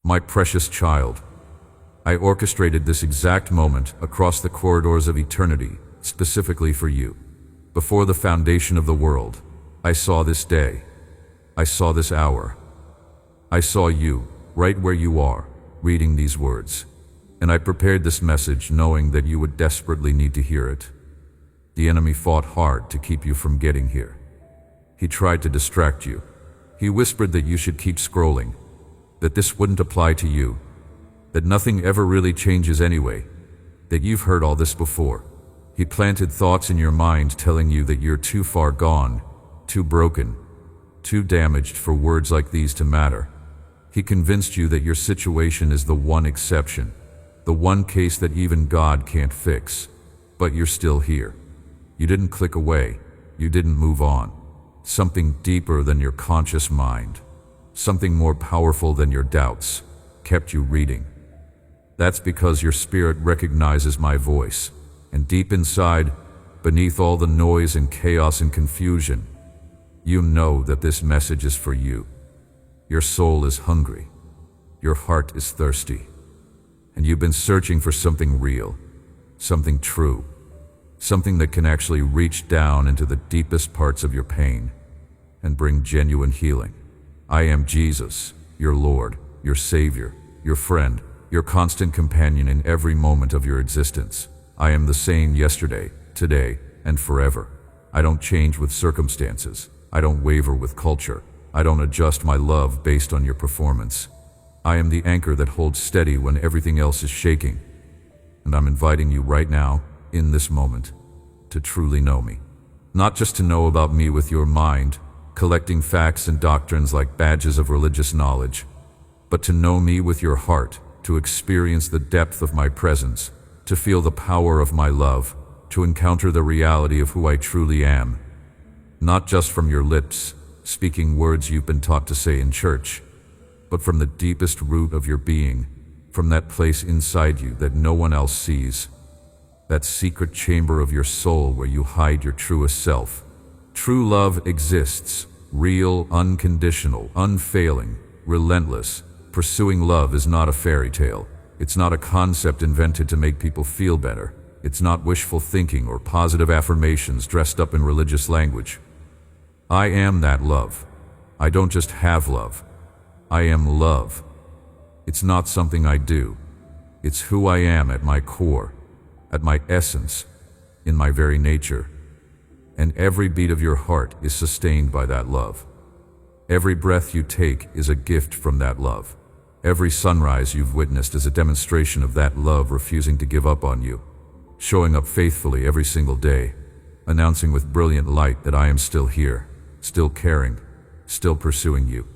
My precious child, I orchestrated this exact moment across the corridors of eternity, specifically for you. Before the foundation of the world, I saw this day. I saw this hour. I saw you, right where you are, reading these words. And I prepared this message knowing that you would desperately need to hear it. The enemy fought hard to keep you from getting here. He tried to distract you. He whispered that you should keep scrolling, that this wouldn't apply to you, that nothing ever really changes anyway, that you've heard all this before. He planted thoughts in your mind telling you that you're too far gone, too broken, too damaged for words like these to matter. He convinced you that your situation is the one exception, the one case that even God can't fix. But you're still here. You didn't click away. You didn't move on. Something deeper than your conscious mind, something more powerful than your doubts, kept you reading. That's because your spirit recognizes my voice, and deep inside, beneath all the noise and chaos and confusion, you know that this message is for you. Your soul is hungry. Your heart is thirsty. And you've been searching for something real, something true, something that can actually reach down into the deepest parts of your pain and bring genuine healing. I am Jesus, your Lord, your Savior, your friend, your constant companion in every moment of your existence. I am the same yesterday, today, and forever. I don't change with circumstances. I don't waver with culture. I don't adjust my love based on your performance. I am the anchor that holds steady when everything else is shaking. And I'm inviting you right now, in this moment, to truly know me. Not just to know about me with your mind, collecting facts and doctrines like badges of religious knowledge, but to know me with your heart, to experience the depth of my presence, to feel the power of my love, to encounter the reality of who I truly am. Not just from your lips, speaking words you've been taught to say in church, but from the deepest root of your being, from that place inside you that no one else sees, that secret chamber of your soul where you hide your truest self. True love exists, real, unconditional, unfailing, relentless. Pursuing love is not a fairy tale. It's not a concept invented to make people feel better. It's not wishful thinking or positive affirmations dressed up in religious language. I am that love. I don't just have love. I am love. It's not something I do. It's who I am at my core, at my essence, in my very nature. And every beat of your heart is sustained by that love. Every breath you take is a gift from that love. Every sunrise you've witnessed is a demonstration of that love refusing to give up on you, showing up faithfully every single day, announcing with brilliant light that I am still here, still caring, still pursuing you.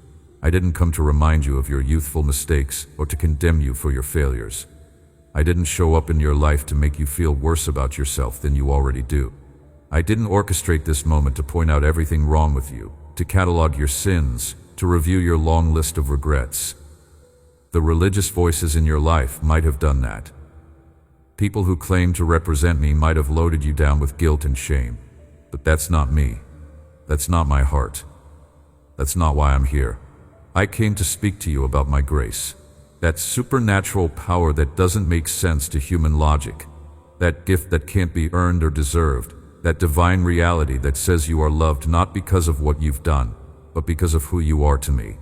I didn't come to remind you of your youthful mistakes or to condemn you for your failures. I didn't show up in your life to make you feel worse about yourself than you already do. I didn't orchestrate this moment to point out everything wrong with you, to catalog your sins, to review your long list of regrets. The religious voices in your life might have done that. People who claim to represent me might have loaded you down with guilt and shame. But that's not me. That's not my heart. That's not why I'm here. I came to speak to you about my grace. That supernatural power that doesn't make sense to human logic. That gift that can't be earned or deserved. That divine reality that says you are loved not because of what you've done, but because of who you are to me.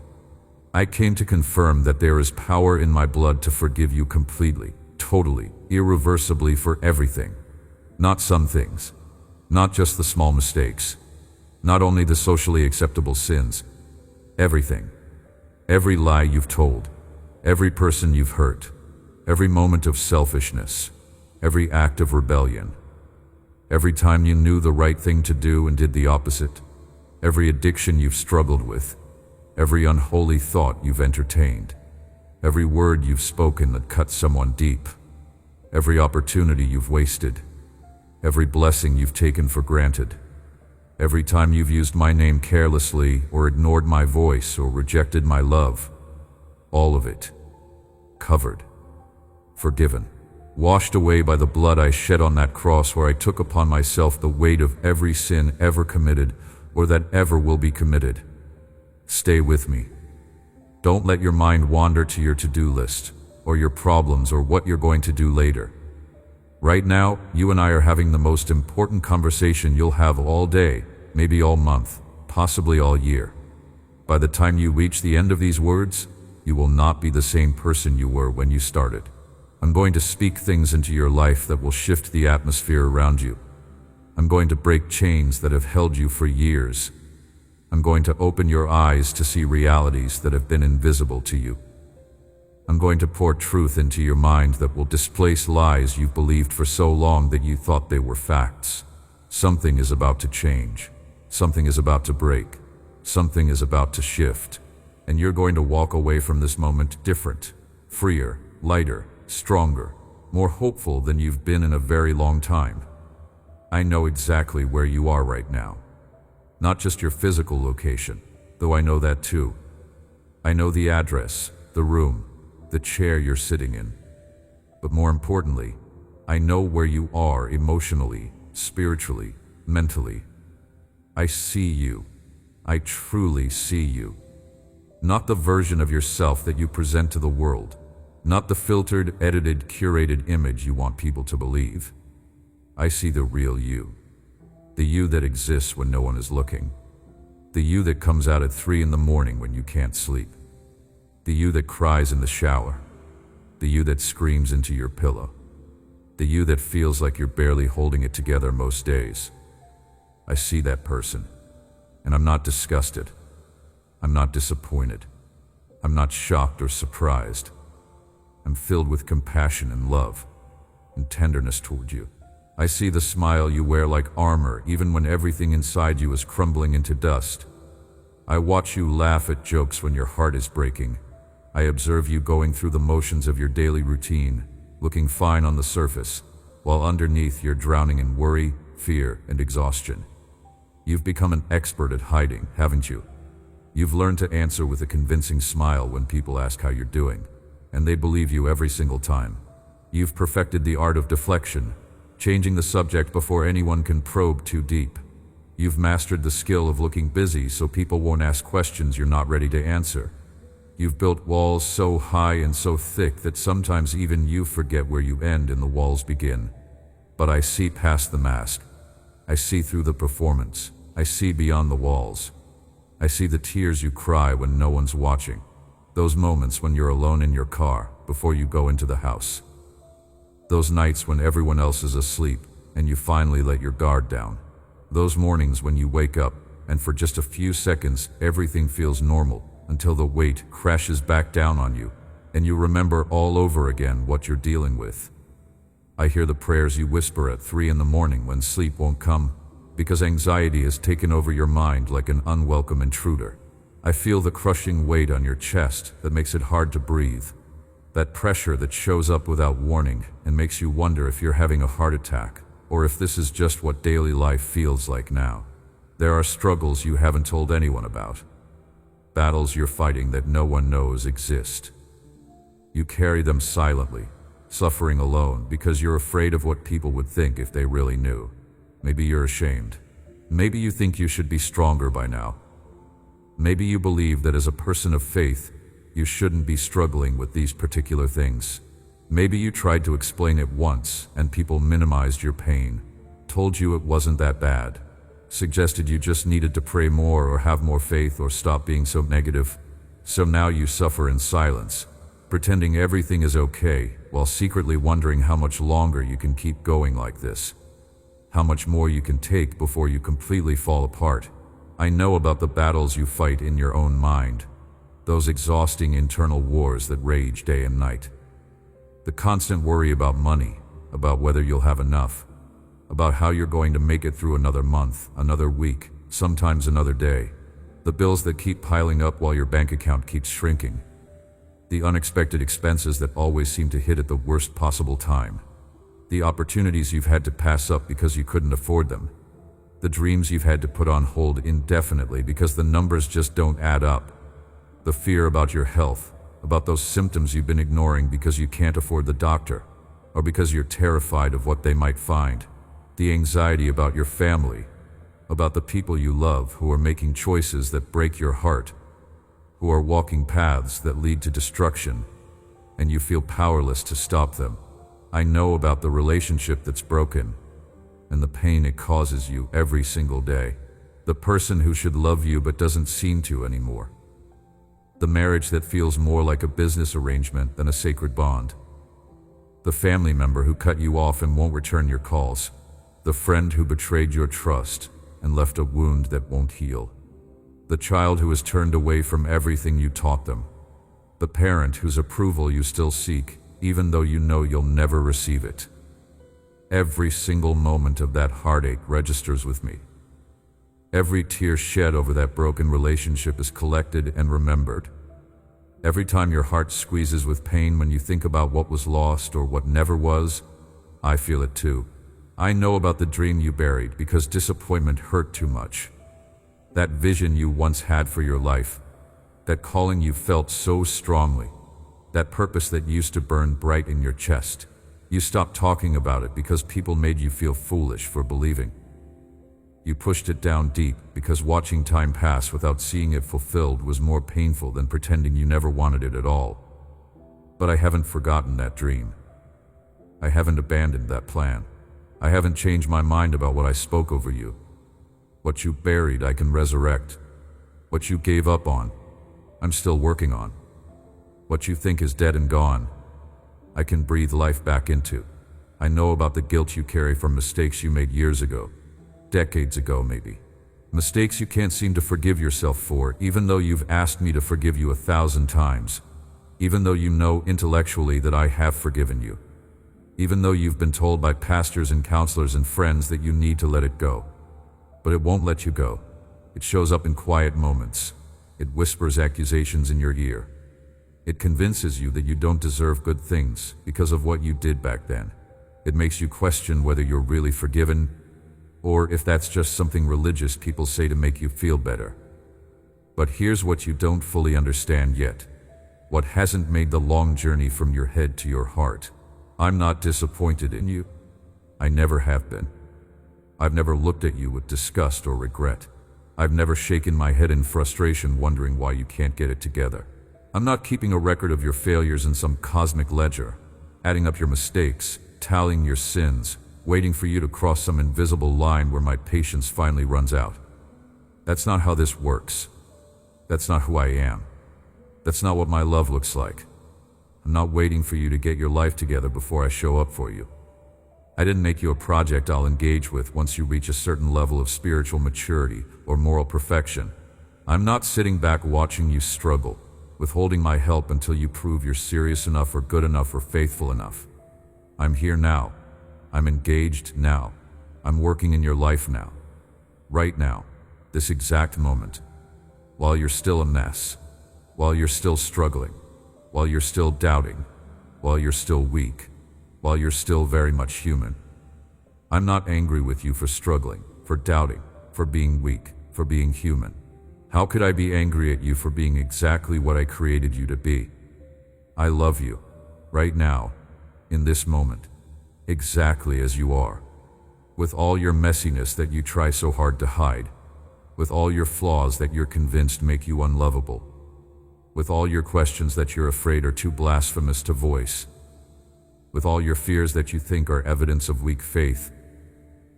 I came to confirm that there is power in my blood to forgive you completely, totally, irreversibly for everything. Not some things. Not just the small mistakes. Not only the socially acceptable sins. Everything. Every lie you've told. Every person you've hurt. Every moment of selfishness. Every act of rebellion. Every time you knew the right thing to do and did the opposite. Every addiction you've struggled with. Every unholy thought you've entertained. Every word you've spoken that cut someone deep. Every opportunity you've wasted. Every blessing you've taken for granted. Every time you've used my name carelessly or ignored my voice or rejected my love. All of it. Covered. Forgiven. Washed away by the blood I shed on that cross where I took upon myself the weight of every sin ever committed or that ever will be committed. Stay with me. Don't let your mind wander to your to-do list, or your problems, or what you're going to do later. Right now, you and I are having the most important conversation you'll have all day, maybe all month, possibly all year. By the time you reach the end of these words, you will not be the same person you were when you started. I'm going to speak things into your life that will shift the atmosphere around you. I'm going to break chains that have held you for years. I'm going to open your eyes to see realities that have been invisible to you. I'm going to pour truth into your mind that will displace lies you've believed for so long that you thought they were facts. Something is about to change. Something is about to break. Something is about to shift. And you're going to walk away from this moment different, freer, lighter, stronger, more hopeful than you've been in a very long time. I know exactly where you are right now. Not just your physical location, though I know that too. I know the address, the room, the chair you're sitting in. But more importantly, I know where you are emotionally, spiritually, mentally. I see you. I truly see you. Not the version of yourself that you present to the world. Not the filtered, edited, curated image you want people to believe. I see the real you. The you that exists when no one is looking. The you that comes out at 3 in the morning when you can't sleep. The you that cries in the shower. The you that screams into your pillow. The you that feels like you're barely holding it together most days. I see that person, and I'm not disgusted. I'm not disappointed. I'm not shocked or surprised. I'm filled with compassion and love and tenderness toward you. I see the smile you wear like armor even when everything inside you is crumbling into dust. I watch you laugh at jokes when your heart is breaking. I observe you going through the motions of your daily routine, looking fine on the surface, while underneath you're drowning in worry, fear, and exhaustion. You've become an expert at hiding, haven't you? You've learned to answer with a convincing smile when people ask how you're doing, and they believe you every single time. You've perfected the art of deflection, changing the subject before anyone can probe too deep. You've mastered the skill of looking busy so people won't ask questions you're not ready to answer. You've built walls so high and so thick that sometimes even you forget where you end and the walls begin. But I see past the mask. I see through the performance. I see beyond the walls. I see the tears you cry when no one's watching. Those moments when you're alone in your car before you go into the house. Those nights when everyone else is asleep and you finally let your guard down. Those mornings when you wake up and for just a few seconds everything feels normal until the weight crashes back down on you and you remember all over again what you're dealing with. I hear the prayers you whisper at 3 in the morning when sleep won't come because anxiety has taken over your mind like an unwelcome intruder. I feel the crushing weight on your chest that makes it hard to breathe. That pressure that shows up without warning and makes you wonder if you're having a heart attack or if this is just what daily life feels like now. There are struggles you haven't told anyone about. Battles you're fighting that no one knows exist. You carry them silently, suffering alone because you're afraid of what people would think if they really knew. Maybe you're ashamed. Maybe you think you should be stronger by now. Maybe you believe that as a person of faith, you shouldn't be struggling with these particular things. Maybe you tried to explain it once and people minimized your pain, told you it wasn't that bad, suggested you just needed to pray more or have more faith or stop being so negative. So now you suffer in silence, pretending everything is okay while secretly wondering how much longer you can keep going like this. How much more you can take before you completely fall apart. I know about the battles you fight in your own mind. Those exhausting internal wars that rage day and night. The constant worry about money, about whether you'll have enough, about how you're going to make it through another month, another week, sometimes another day. The bills that keep piling up while your bank account keeps shrinking. The unexpected expenses that always seem to hit at the worst possible time. The opportunities you've had to pass up because you couldn't afford them. The dreams you've had to put on hold indefinitely because the numbers just don't add up. The fear about your health, about those symptoms you've been ignoring because you can't afford the doctor, or because you're terrified of what they might find. The anxiety about your family, about the people you love who are making choices that break your heart. who are walking paths that lead to destruction, and you feel powerless to stop them. I know about the relationship that's broken, and the pain it causes you every single day. The person who should love you but doesn't seem to anymore. The marriage that feels more like a business arrangement than a sacred bond. The family member who cut you off and won't return your calls. The friend who betrayed your trust and left a wound that won't heal. The child who has turned away from everything you taught them. The parent whose approval you still seek, even though you know you'll never receive it. Every single moment of that heartache registers with me. Every tear shed over that broken relationship is collected and remembered. Every time your heart squeezes with pain when you think about what was lost or what never was, I feel it too. I know about the dream you buried because disappointment hurt too much. That vision you once had for your life, that calling you felt so strongly, that purpose that used to burn bright in your chest. You stopped talking about it because people made you feel foolish for believing. You pushed it down deep because watching time pass without seeing it fulfilled was more painful than pretending you never wanted it at all. But I haven't forgotten that dream. I haven't abandoned that plan. I haven't changed my mind about what I spoke over you. What you buried, I can resurrect. What you gave up on, I'm still working on. What you think is dead and gone, I can breathe life back into. I know about the guilt you carry from mistakes you made years ago, decades ago maybe. Mistakes you can't seem to forgive yourself for, even though you've asked me to forgive you 1,000 times. Even though you know intellectually that I have forgiven you. Even though you've been told by pastors and counselors and friends that you need to let it go. But it won't let you go. It shows up in quiet moments. It whispers accusations in your ear. It convinces you that you don't deserve good things because of what you did back then. It makes you question whether you're really forgiven, or if that's just something religious people say to make you feel better. But here's what you don't fully understand yet. What hasn't made the long journey from your head to your heart. I'm not disappointed in you. I never have been. I've never looked at you with disgust or regret. I've never shaken my head in frustration wondering why you can't get it together. I'm not keeping a record of your failures in some cosmic ledger, adding up your mistakes, tallying your sins, waiting for you to cross some invisible line where my patience finally runs out. That's not how this works. That's not who I am. That's not what my love looks like. I'm not waiting for you to get your life together before I show up for you. I didn't make you a project I'll engage with once you reach a certain level of spiritual maturity or moral perfection. I'm not sitting back watching you struggle, withholding my help until you prove you're serious enough or good enough or faithful enough. I'm here now. I'm engaged now. I'm working in your life now. Right now. This exact moment. While you're still a mess. While you're still struggling. While you're still doubting. While you're still weak. While you're still very much human. I'm not angry with you for struggling, for doubting, for being weak, for being human. How could I be angry at you for being exactly what I created you to be? I love you, right now, in this moment, exactly as you are. With all your messiness that you try so hard to hide. With all your flaws that you're convinced make you unlovable. With all your questions that you're afraid are too blasphemous to voice. With all your fears that you think are evidence of weak faith.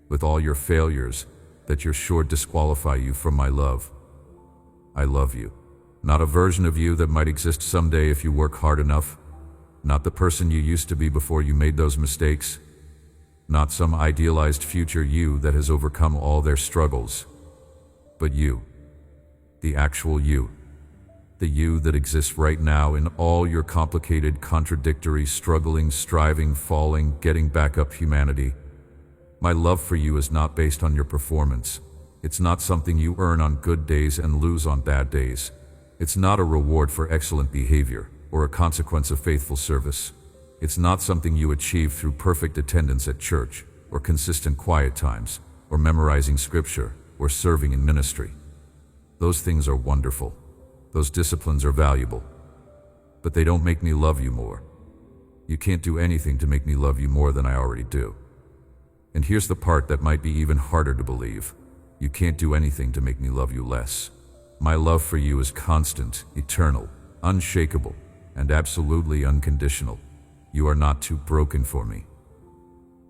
With all your failures that you're sure disqualify you from my love. I love you. Not a version of you that might exist someday if you work hard enough. Not the person you used to be before you made those mistakes. Not some idealized future you that has overcome all their struggles. But you. The actual you. The you that exists right now in all your complicated, contradictory, struggling, striving, falling, getting back up humanity. My love for you is not based on your performance. It's not something you earn on good days and lose on bad days. It's not a reward for excellent behavior or a consequence of faithful service. It's not something you achieve through perfect attendance at church or consistent quiet times or memorizing scripture or serving in ministry. Those things are wonderful. Those disciplines are valuable, but they don't make me love you more. You can't do anything to make me love you more than I already do. And here's the part that might be even harder to believe. You can't do anything to make me love you less. My love for you is constant, eternal, unshakable, and absolutely unconditional. You are not too broken for me.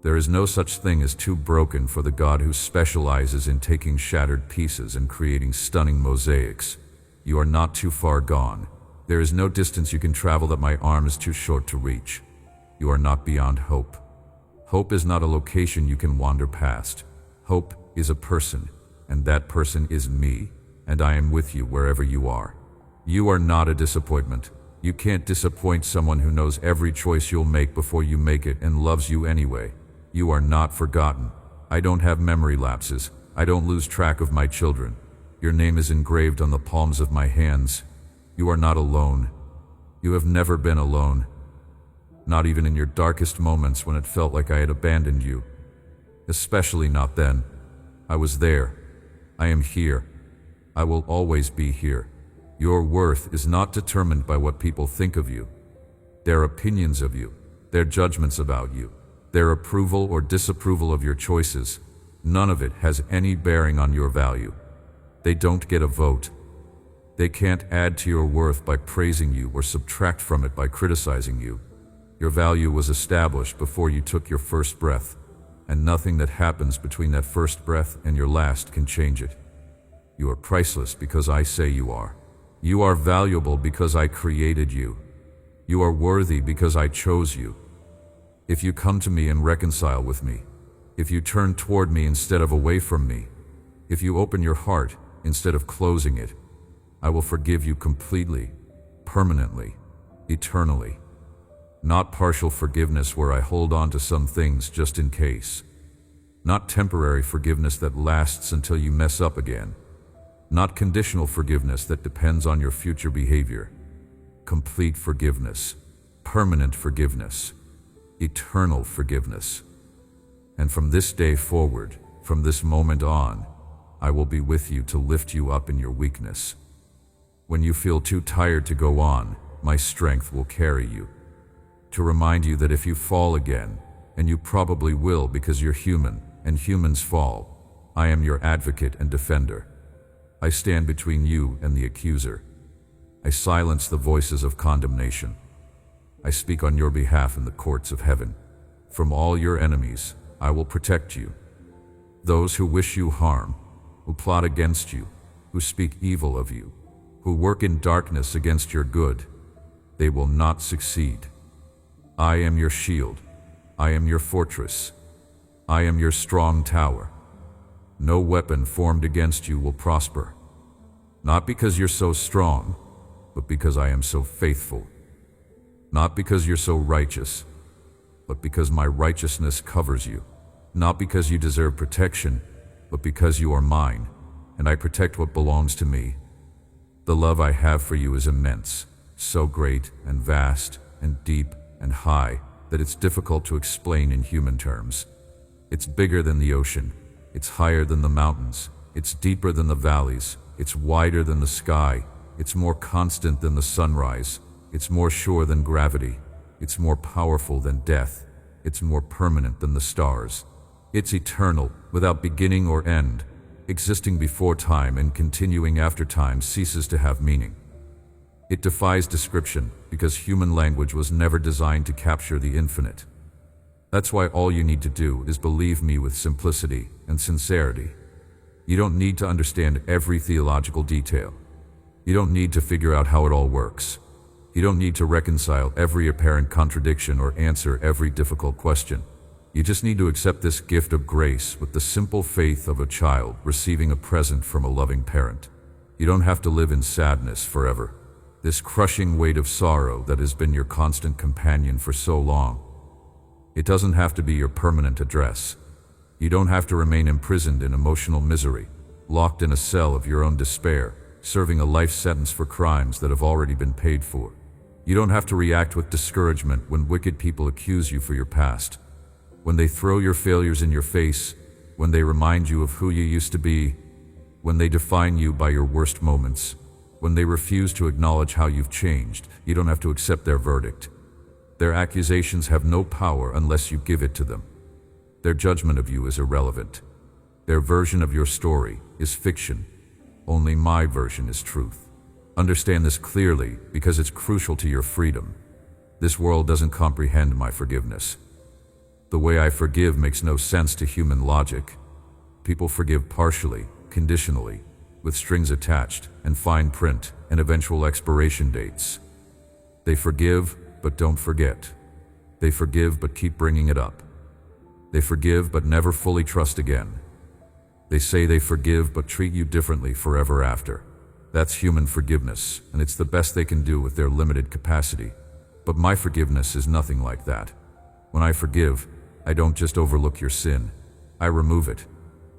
There is no such thing as too broken for the God who specializes in taking shattered pieces and creating stunning mosaics. You are not too far gone. There is no distance you can travel that my arm is too short to reach. You are not beyond hope. Hope is not a location you can wander past. Hope is a person, and that person is me, and I am with you wherever you are. You are not a disappointment. You can't disappoint someone who knows every choice you'll make before you make it and loves you anyway. You are not forgotten. I don't have memory lapses. I don't lose track of my children. Your name is engraved on the palms of my hands. You are not alone. You have never been alone. Not even in your darkest moments when it felt like I had abandoned you. Especially not then. I was there. I am here. I will always be here. Your worth is not determined by what people think of you, their opinions of you, their judgments about you, their approval or disapproval of your choices. None of it has any bearing on your value. They don't get a vote. They can't add to your worth by praising you or subtract from it by criticizing you. Your value was established before you took your first breath, and nothing that happens between that first breath and your last can change it. You are priceless because I say you are. You are valuable because I created you. You are worthy because I chose you. If you come to me and reconcile with me, if you turn toward me instead of away from me, if you open your heart instead of closing it, I will forgive you completely, permanently, eternally. Not partial forgiveness where I hold on to some things just in case. Not temporary forgiveness that lasts until you mess up again. Not conditional forgiveness that depends on your future behavior. Complete forgiveness, permanent forgiveness, eternal forgiveness. And from this day forward, from this moment on, I will be with you to lift you up in your weakness. When you feel too tired to go on, my strength will carry you. To remind you that if you fall again, and you probably will because you're human, and humans fall, I am your advocate and defender. I stand between you and the accuser. I silence the voices of condemnation. I speak on your behalf in the courts of heaven. From all your enemies, I will protect you. Those who wish you harm, who plot against you, who speak evil of you, who work in darkness against your good, they will not succeed. I am your shield. I am your fortress. I am your strong tower. No weapon formed against you will prosper. Not because you're so strong, but because I am so faithful. Not because you're so righteous, but because my righteousness covers you. Not because you deserve protection, but because you are mine, and I protect what belongs to me. The love I have for you is immense, so great and vast and deep and high that it's difficult to explain in human terms. It's bigger than the ocean. It's higher than the mountains. It's deeper than the valleys. It's wider than the sky. It's more constant than the sunrise. It's more sure than gravity. It's more powerful than death. It's more permanent than the stars. It's eternal, without beginning or end, existing before time and continuing after time ceases to have meaning. It defies description because human language was never designed to capture the infinite. That's why all you need to do is believe me with simplicity and sincerity. You don't need to understand every theological detail. You don't need to figure out how it all works. You don't need to reconcile every apparent contradiction or answer every difficult question. You just need to accept this gift of grace with the simple faith of a child receiving a present from a loving parent. You don't have to live in sadness forever. This crushing weight of sorrow that has been your constant companion for so long. It doesn't have to be your permanent address. You don't have to remain imprisoned in emotional misery, locked in a cell of your own despair, serving a life sentence for crimes that have already been paid for. You don't have to react with discouragement when wicked people accuse you for your past, when they throw your failures in your face, when they remind you of who you used to be, when they define you by your worst moments, when they refuse to acknowledge how you've changed. You don't have to accept their verdict. Their accusations have no power unless you give it to them. Their judgment of you is irrelevant. Their version of your story is fiction. only my version is truth. Understand this clearly because it's crucial to your freedom. This world doesn't comprehend my forgiveness. The way I forgive makes no sense to human logic. People forgive partially, conditionally, with strings attached and fine print and eventual expiration dates. They forgive but don't forget. They forgive but keep bringing it up. They forgive but never fully trust again. They say they forgive but treat you differently forever after. That's human forgiveness, and it's the best they can do with their limited capacity. But my forgiveness is nothing like that. When I forgive, I don't just overlook your sin. I remove it.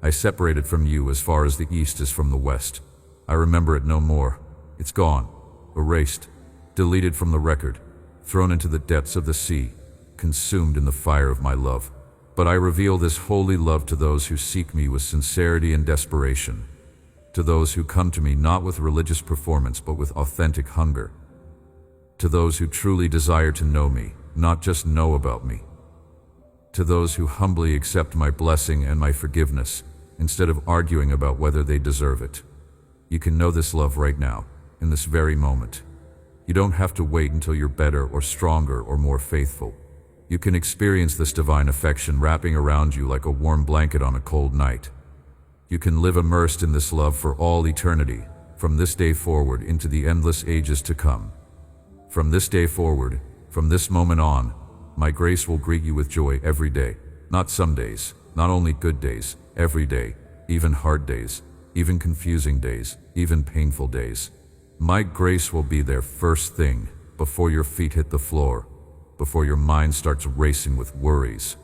I separate it from you as far as the east is from the west. I remember it no more. It's gone, erased, deleted from the record, thrown into the depths of the sea, consumed in the fire of my love. But I reveal this holy love to those who seek me with sincerity and desperation, to those who come to me not with religious performance but with authentic hunger, to those who truly desire to know me, not just know about me, to those who humbly accept my blessing and my forgiveness instead of arguing about whether they deserve it. You can know this love right now, in this very moment. You don't have to wait until you're better or stronger or more faithful. You can experience this divine affection wrapping around you like a warm blanket on a cold night. You can live immersed in this love for all eternity, from this day forward into the endless ages to come. From this day forward, from this moment on, my grace will greet you with joy every day. Not some days, not only good days, every day, even hard days, even confusing days, even painful days. My grace will be there first thing, before your feet hit the floor, before your mind starts racing with worries,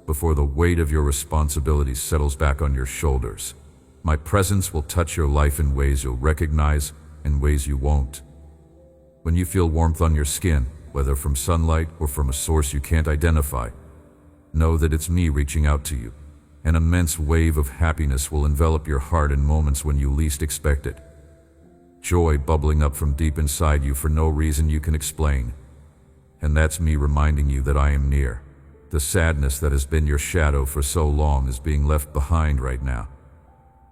before the weight of your responsibilities settles back on your shoulders. My presence will touch your life in ways you'll recognize and ways you won't. When you feel warmth on your skin, whether from sunlight or from a source you can't identify, know that it's me reaching out to you. An immense wave of happiness will envelop your heart in moments when you least expect it. Joy bubbling up from deep inside you for no reason you can explain. And that's me reminding you that I am near. The sadness that has been your shadow for so long is being left behind right now.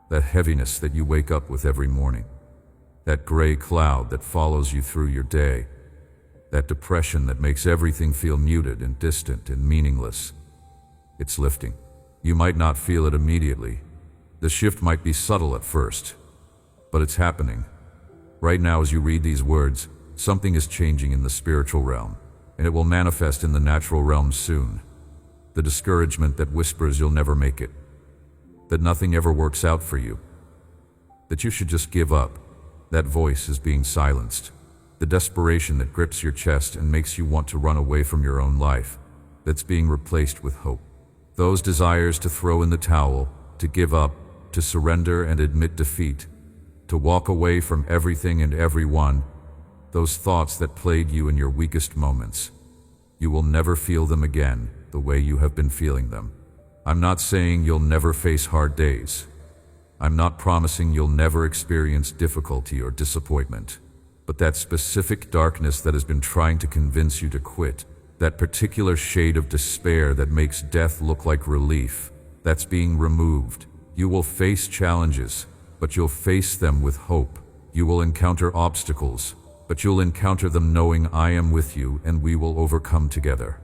That heaviness that you wake up with every morning. That gray cloud that follows you through your day. That depression that makes everything feel muted and distant and meaningless. It's lifting. You might not feel it immediately. The shift might be subtle at first, but it's happening. Right now, as you read these words, something is changing in the spiritual realm, and it will manifest in the natural realm soon. The discouragement that whispers you'll never make it, that nothing ever works out for you, that you should just give up, that voice is being silenced. The desperation that grips your chest and makes you want to run away from your own life, that's being replaced with hope. Those desires to throw in the towel, to give up, to surrender and admit defeat, to walk away from everything and everyone, those thoughts that plague you in your weakest moments. You will never feel them again the way you have been feeling them. I'm not saying you'll never face hard days. I'm not promising you'll never experience difficulty or disappointment. But that specific darkness that has been trying to convince you to quit, that particular shade of despair that makes death look like relief, that's being removed. You will face challenges, but you'll face them with hope. You will encounter obstacles, but you'll encounter them knowing I am with you and we will overcome together.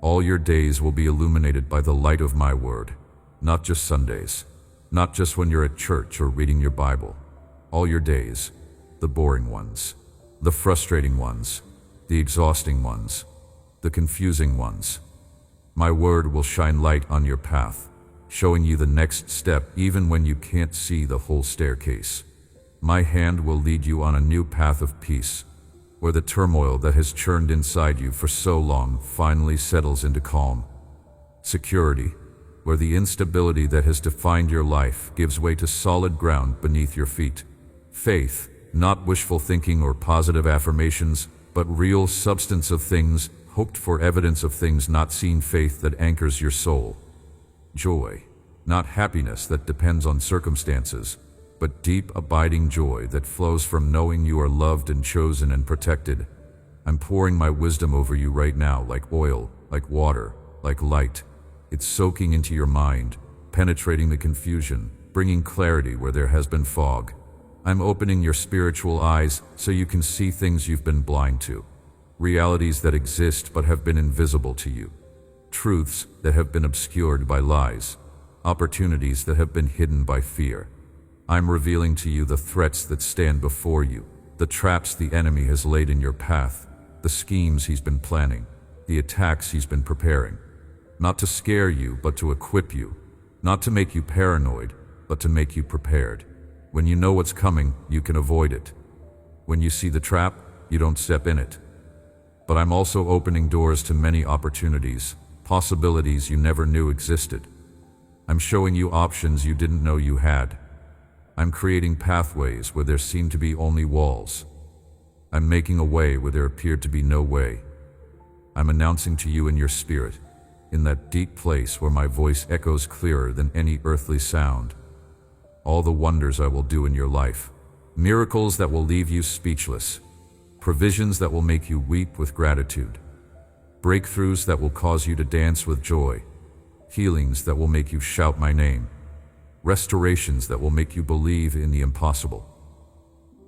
All your days will be illuminated by the light of my word, not just Sundays, not just when you're at church or reading your Bible. All your days, the boring ones, the frustrating ones, the exhausting ones, the confusing ones. My word will shine light on your path, showing you the next step even when you can't see the whole staircase. My hand will lead you on a new path of peace, where the turmoil that has churned inside you for so long finally settles into calm. Security, where the instability that has defined your life gives way to solid ground beneath your feet. Faith, not wishful thinking or positive affirmations, but real substance of things, hoped for evidence of things not seen, faith that anchors your soul. Joy, not happiness that depends on circumstances, but deep, abiding joy that flows from knowing you are loved and chosen and protected. I'm pouring my wisdom over you right now like oil, like water, like light. It's soaking into your mind, penetrating the confusion, bringing clarity where there has been fog. I'm opening your spiritual eyes so you can see things you've been blind to. Realities that exist but have been invisible to you. Truths that have been obscured by lies. Opportunities that have been hidden by fear. I'm revealing to you the threats that stand before you, the traps the enemy has laid in your path, the schemes he's been planning, the attacks he's been preparing. Not to scare you, but to equip you. Not to make you paranoid, but to make you prepared. When you know what's coming, you can avoid it. When you see the trap, you don't step in it. But I'm also opening doors to many opportunities, possibilities you never knew existed. I'm showing you options you didn't know you had. I'm creating pathways where there seemed to be only walls. I'm making a way where there appeared to be no way. I'm announcing to you in your spirit, in that deep place where my voice echoes clearer than any earthly sound, all the wonders I will do in your life, miracles that will leave you speechless, provisions that will make you weep with gratitude, breakthroughs that will cause you to dance with joy, healings that will make you shout my name, restorations that will make you believe in the impossible.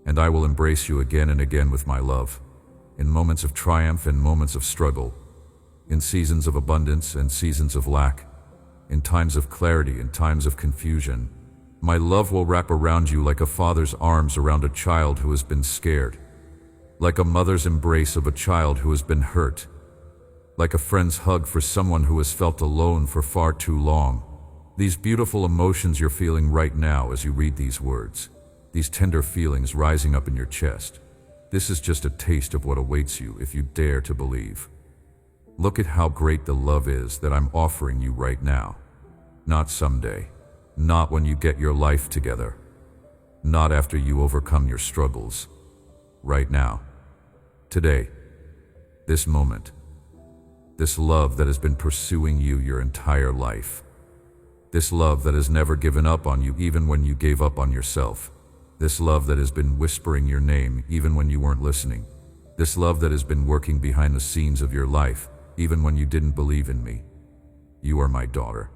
And I will embrace you again and again with my love, in moments of triumph and moments of struggle, in seasons of abundance and seasons of lack, in times of clarity and times of confusion. My love will wrap around you like a father's arms around a child who has been scared, like a mother's embrace of a child who has been hurt, like a friend's hug for someone who has felt alone for far too long. These beautiful emotions you're feeling right now as you read these words, these tender feelings rising up in your chest, this is just a taste of what awaits you if you dare to believe. Look at how great the love is that I'm offering you right now. Not someday, not when you get your life together, not after you overcome your struggles. Right now, today, this moment, this love that has been pursuing you your entire life. This love that has never given up on you even when you gave up on yourself. This love that has been whispering your name even when you weren't listening. This love that has been working behind the scenes of your life even when you didn't believe in me. You are my daughter,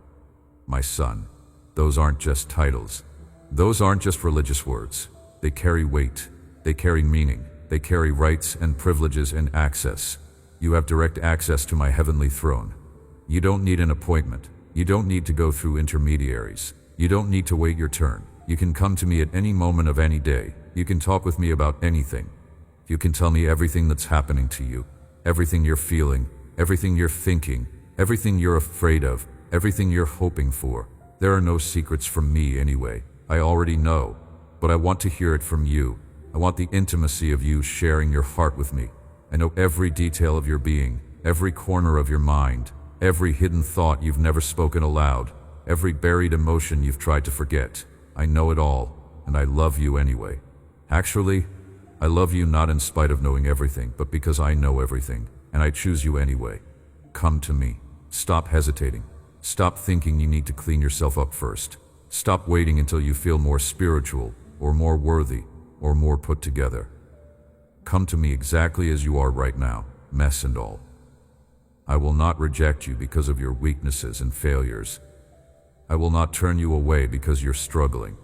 my son. Those aren't just titles. Those aren't just religious words. They carry weight. They carry meaning. They carry rights and privileges and access. You have direct access to my heavenly throne. You don't need an appointment. You don't need to go through intermediaries. You don't need to wait your turn. You can come to me at any moment of any day. You can talk with me about anything. You can tell me everything that's happening to you, everything you're feeling, everything you're thinking, everything you're afraid of, everything you're hoping for. There are no secrets from me anyway. I already know, but I want to hear it from you. I want the intimacy of you sharing your heart with me. I know every detail of your being, every corner of your mind, every hidden thought you've never spoken aloud, every buried emotion you've tried to forget. I know it all, and I love you anyway. Actually, I love you not in spite of knowing everything, but because I know everything, and I choose you anyway. Come to me. Stop hesitating. Stop thinking you need to clean yourself up first. Stop waiting until you feel more spiritual, or more worthy, or more put together. Come to me exactly as you are right now, mess and all. I will not reject you because of your weaknesses and failures. I will not turn you away because you're struggling.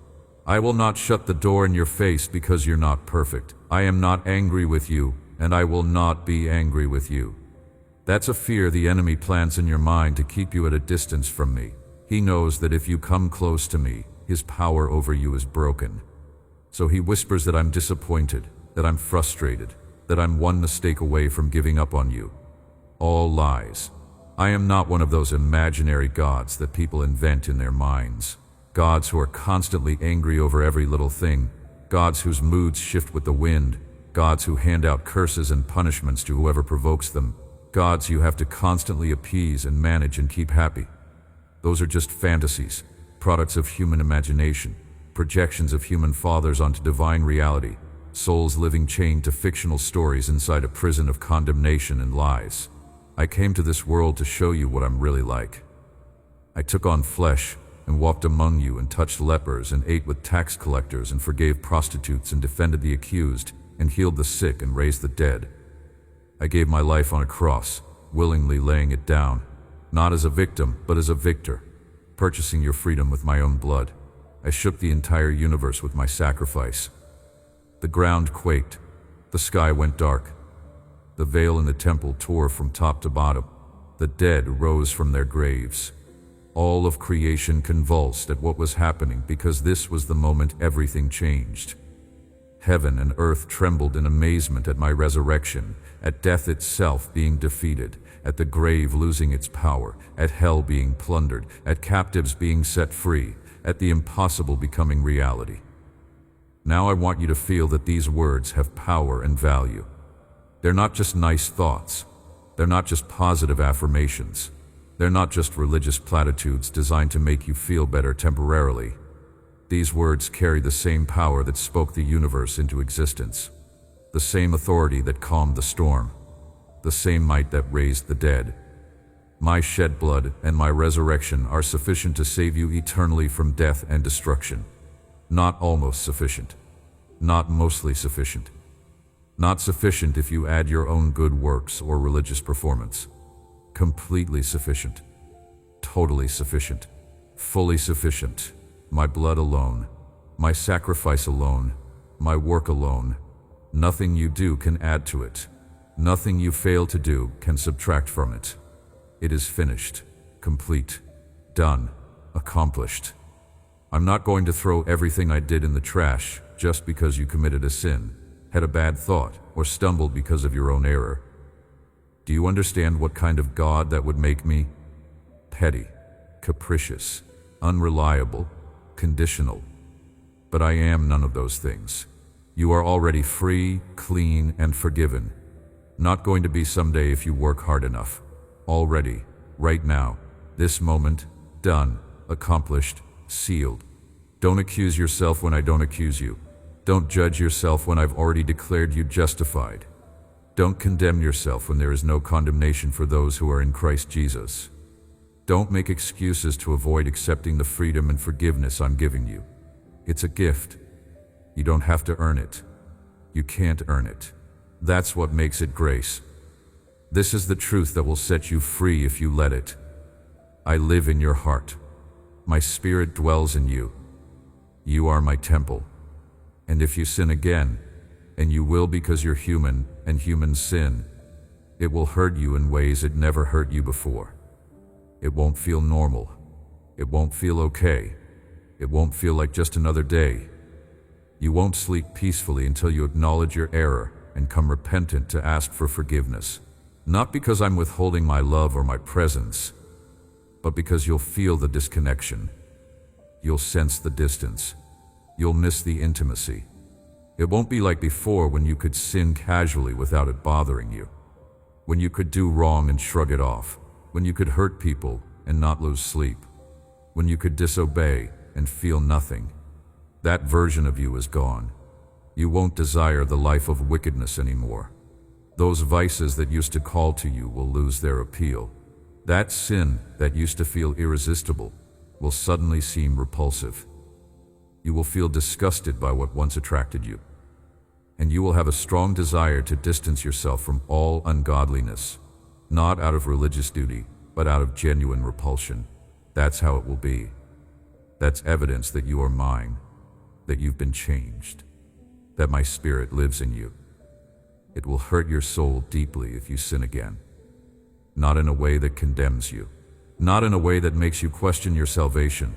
I will not shut the door in your face because you're not perfect. I am not angry with you, and I will not be angry with you. That's a fear the enemy plants in your mind to keep you at a distance from me. He knows that if you come close to me, his power over you is broken. So he whispers that I'm disappointed, that I'm frustrated, that I'm one mistake away from giving up on you. All lies. I am not one of those imaginary gods that people invent in their minds. Gods who are constantly angry over every little thing. Gods whose moods shift with the wind. Gods who hand out curses and punishments to whoever provokes them. Gods you have to constantly appease and manage and keep happy. Those are just fantasies, products of human imagination, projections of human fathers onto divine reality, souls living chained to fictional stories inside a prison of condemnation and lies. I came to this world to show you what I'm really like. I took on flesh and walked among you and touched lepers and ate with tax collectors and forgave prostitutes and defended the accused and healed the sick and raised the dead. I gave my life on a cross, willingly laying it down, not as a victim, but as a victor, purchasing your freedom with my own blood. I shook the entire universe with my sacrifice. The ground quaked. The sky went dark. The veil in the temple tore from top to bottom. The dead rose from their graves. All of creation convulsed at what was happening because this was the moment everything changed. Heaven and earth trembled in amazement at my resurrection, at death itself being defeated, at the grave losing its power, at hell being plundered, at captives being set free, at the impossible becoming reality. Now I want you to feel that these words have power and value. They're not just nice thoughts. They're not just positive affirmations. They're not just religious platitudes designed to make you feel better temporarily. These words carry the same power that spoke the universe into existence, the same authority that calmed the storm, the same might that raised the dead. My shed blood and my resurrection are sufficient to save you eternally from death and destruction. Not almost sufficient. Not mostly sufficient. Not sufficient if you add your own good works or religious performance. Completely sufficient. Totally sufficient. Fully sufficient. My blood alone. My sacrifice alone. My work alone. Nothing you do can add to it. Nothing you fail to do can subtract from it. It is finished. Complete. Done. Accomplished. I'm not going to throw everything I did in the trash just because you committed a sin, had a bad thought, or stumbled because of your own error. Do you understand what kind of God that would make me? Petty, capricious, unreliable, conditional. But I am none of those things. You are already free, clean, and forgiven. Not going to be someday if you work hard enough. Already, right now, this moment, done, accomplished, sealed. Don't accuse yourself when I don't accuse you. Don't judge yourself when I've already declared you justified. Don't condemn yourself when there is no condemnation for those who are in Christ Jesus. Don't make excuses to avoid accepting the freedom and forgiveness I'm giving you. It's a gift. You don't have to earn it. You can't earn it. That's what makes it grace. This is the truth that will set you free if you let it. I live in your heart. My spirit dwells in you. You are my temple. And if you sin again, and you will because you're human and humans sin, it will hurt you in ways it never hurt you before. It won't feel normal. It won't feel okay. It won't feel like just another day. You won't sleep peacefully until you acknowledge your error and come repentant to ask for forgiveness. Not because I'm withholding my love or my presence, but because you'll feel the disconnection. You'll sense the distance. You'll miss the intimacy. It won't be like before when you could sin casually without it bothering you. When you could do wrong and shrug it off. When you could hurt people and not lose sleep. When you could disobey and feel nothing. That version of you is gone. You won't desire the life of wickedness anymore. Those vices that used to call to you will lose their appeal. That sin that used to feel irresistible will suddenly seem repulsive. You will feel disgusted by what once attracted you. And you will have a strong desire to distance yourself from all ungodliness, not out of religious duty, but out of genuine repulsion. That's how it will be. That's evidence that you are mine, that you've been changed, that my spirit lives in you. It will hurt your soul deeply if you sin again. Not in a way that condemns you, not in a way that makes you question your salvation,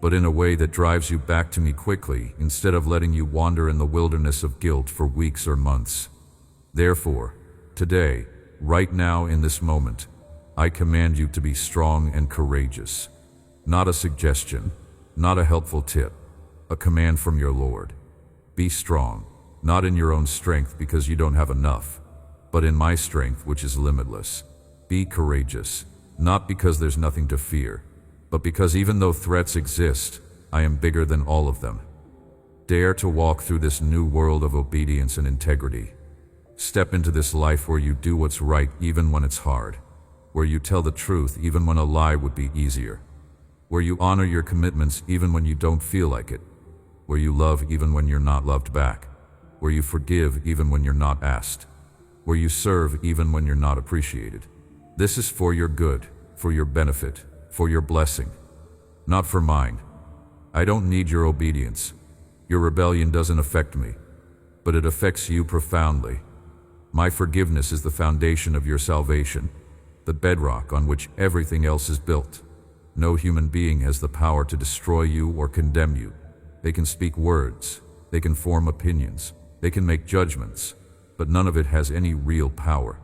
but in a way that drives you back to me quickly instead of letting you wander in the wilderness of guilt for weeks or months. Therefore, today, right now in this moment, I command you to be strong and courageous. Not a suggestion, not a helpful tip, a command from your Lord. Be strong, not in your own strength because you don't have enough, but in my strength which is limitless. Be courageous, not because there's nothing to fear, but because even though threats exist, I am bigger than all of them. Dare to walk through this new world of obedience and integrity. Step into this life where you do what's right even when it's hard, where you tell the truth even when a lie would be easier, where you honor your commitments even when you don't feel like it, where you love even when you're not loved back, where you forgive even when you're not asked, where you serve even when you're not appreciated. This is for your good, for your benefit, for your blessing, not for mine. I don't need your obedience. Your rebellion doesn't affect me. but it affects you profoundly. My forgiveness is the foundation of your salvation, the bedrock on which everything else is built. No human being has the power to destroy you or condemn you. They can speak words, they can form opinions, they can make judgments, but none of it has any real power.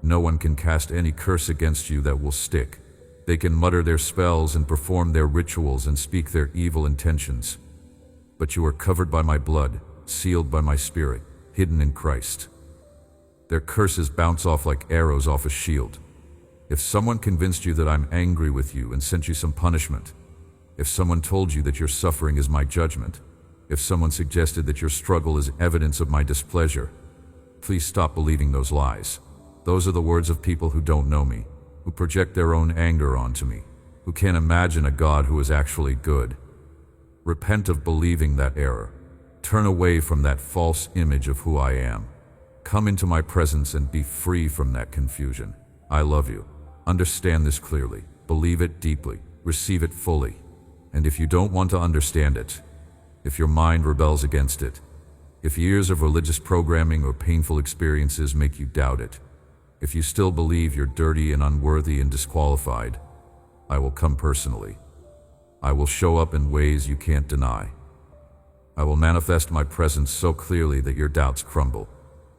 No one can cast any curse against you that will stick. They can mutter their spells and perform their rituals and speak their evil intentions. But you are covered by my blood, sealed by my spirit, hidden in Christ. Their curses bounce off like arrows off a shield. If someone convinced you that I'm angry with you and sent you some punishment, if someone told you that your suffering is my judgment, if someone suggested that your struggle is evidence of my displeasure, please stop believing those lies. Those are the words of people who don't know me, who project their own anger onto me, who can't imagine a God who is actually good. Repent of believing that error. Turn away from that false image of who I am. Come into my presence and be free from that confusion. I love you. Understand this clearly. Believe it deeply. Receive it fully. And if you don't want to understand it, if your mind rebels against it, if years of religious programming or painful experiences make you doubt it, if you still believe you're dirty and unworthy and disqualified, I will come personally. I will show up in ways you can't deny. I will manifest my presence so clearly that your doubts crumble.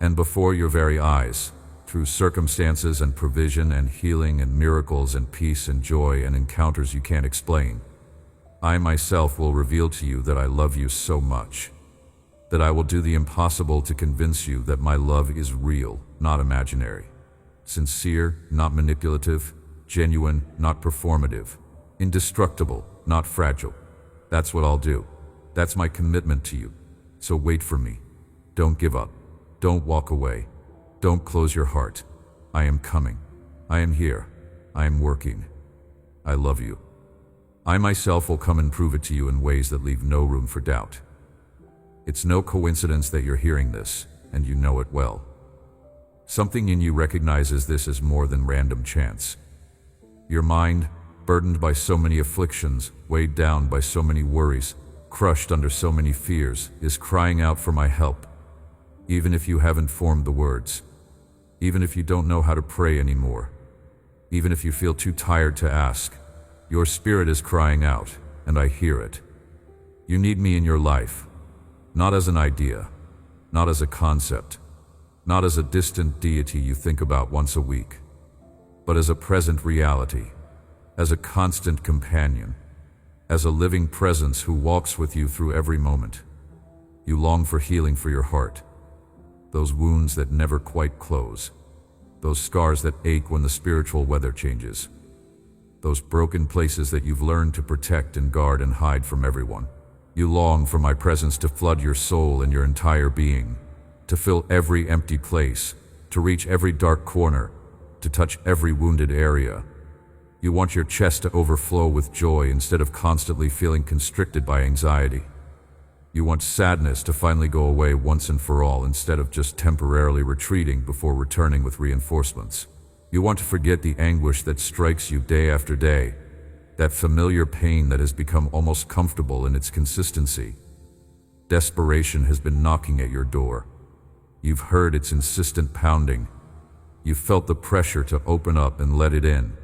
And before your very eyes, through circumstances and provision and healing and miracles and peace and joy and encounters you can't explain, I myself will reveal to you that I love you so much, that I will do the impossible to convince you that my love is real, not imaginary. Sincere, not manipulative, genuine, not performative, indestructible, not fragile. That's what I'll do. That's my commitment to you. So wait for me. Don't give up. Don't walk away. Don't close your heart. I am coming. I am here. I am working. I love you. I myself will come and prove it to you in ways that leave no room for doubt. It's no coincidence that you're hearing this, and you know it well. Something in you recognizes this as more than random chance. Your mind, burdened by so many afflictions, weighed down by so many worries, crushed under so many fears, is crying out for my help. Even if you haven't formed the words, even if you don't know how to pray anymore, even if you feel too tired to ask, your spirit is crying out, and I hear it. You need me in your life, not as an idea, not as a concept, not as a distant deity you think about once a week, but as a present reality, as a constant companion, as a living presence who walks with you through every moment. You long for healing for your heart, those wounds that never quite close, those scars that ache when the spiritual weather changes, those broken places that you've learned to protect and guard and hide from everyone. You long for my presence to flood your soul and your entire being, to fill every empty place, to reach every dark corner, to touch every wounded area. You want your chest to overflow with joy instead of constantly feeling constricted by anxiety. You want sadness to finally go away once and for all instead of just temporarily retreating before returning with reinforcements. You want to forget the anguish that strikes you day after day, that familiar pain that has become almost comfortable in its consistency. Desperation has been knocking at your door. You've heard its insistent pounding. You've felt the pressure to open up and let it in.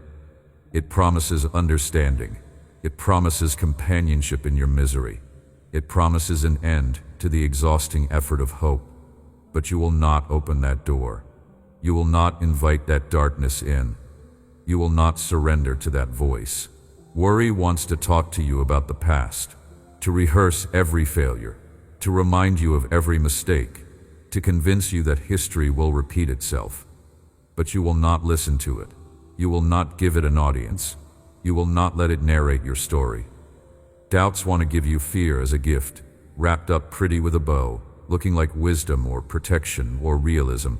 It promises understanding. It promises companionship in your misery. It promises an end to the exhausting effort of hope. But you will not open that door. You will not invite that darkness in. You will not surrender to that voice. Worry wants to talk to you about the past, to rehearse every failure, to remind you of every mistake, to convince you that history will repeat itself. But you will not listen to it. You will not give it an audience. You will not let it narrate your story. Doubts want to give you fear as a gift, wrapped up pretty with a bow, looking like wisdom or protection or realism.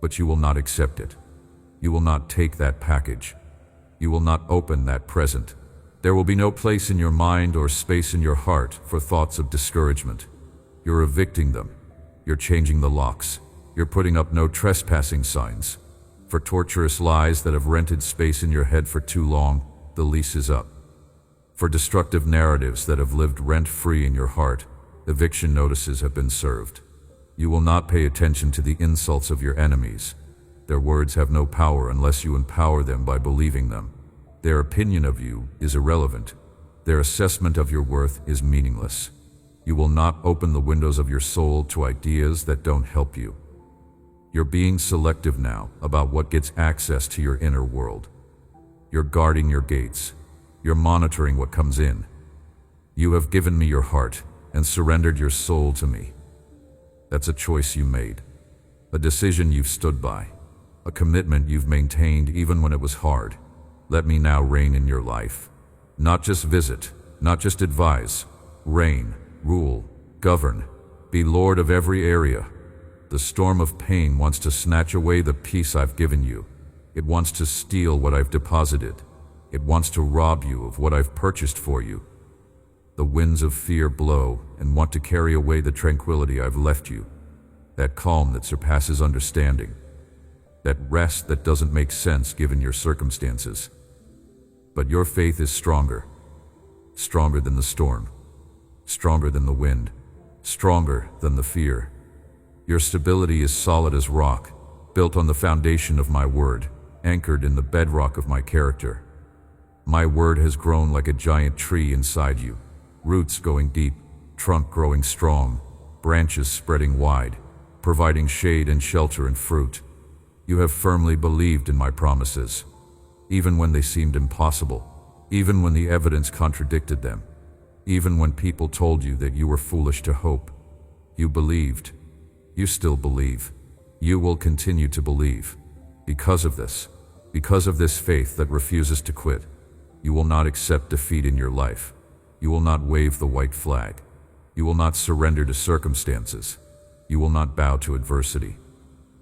But you will not accept it. You will not take that package. You will not open that present. There will be no place in your mind or space in your heart for thoughts of discouragement. You're evicting them. You're changing the locks. You're putting up no trespassing signs. For torturous lies that have rented space in your head for too long, the lease is up. For destructive narratives that have lived rent-free in your heart, eviction notices have been served. You will not pay attention to the insults of your enemies. Their words have no power unless you empower them by believing them. Their opinion of you is irrelevant. Their assessment of your worth is meaningless. You will not open the windows of your soul to ideas that don't help you. You're being selective now about what gets access to your inner world. You're guarding your gates. You're monitoring what comes in. You have given me your heart and surrendered your soul to me. That's a choice you made, a decision you've stood by, a commitment you've maintained even when it was hard. Let me now reign in your life. Not just visit, not just advise. Reign, rule, govern, be Lord of every area. The storm of pain wants to snatch away the peace I've given you. It wants to steal what I've deposited. It wants to rob you of what I've purchased for you. The winds of fear blow and want to carry away the tranquility I've left you, that calm that surpasses understanding, that rest that doesn't make sense given your circumstances. But your faith is stronger than the storm, stronger than the wind, stronger than the fear. Your stability is solid as rock, built on the foundation of my word, anchored in the bedrock of my character. My word has grown like a giant tree inside you, roots going deep, trunk growing strong, branches spreading wide, providing shade and shelter and fruit. You have firmly believed in my promises, even when they seemed impossible, even when the evidence contradicted them, even when people told you that you were foolish to hope. You believed. You still believe. You will continue to believe. Because of this faith that refuses to quit, you will not accept defeat in your life. You will not wave the white flag. You will not surrender to circumstances. You will not bow to adversity.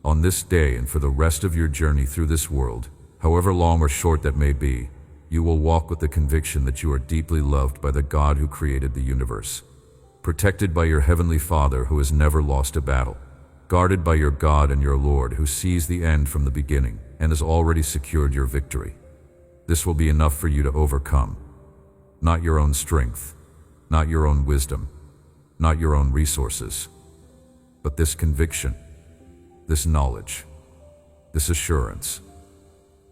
On this day and for the rest of your journey through this world, however long or short that may be, you will walk with the conviction that you are deeply loved by the God who created the universe, protected by your heavenly Father who has never lost a battle, guarded by your God and your Lord who sees the end from the beginning and has already secured your victory. This will be enough for you to overcome. Not your own strength, not your own wisdom, not your own resources, but this conviction, this knowledge, this assurance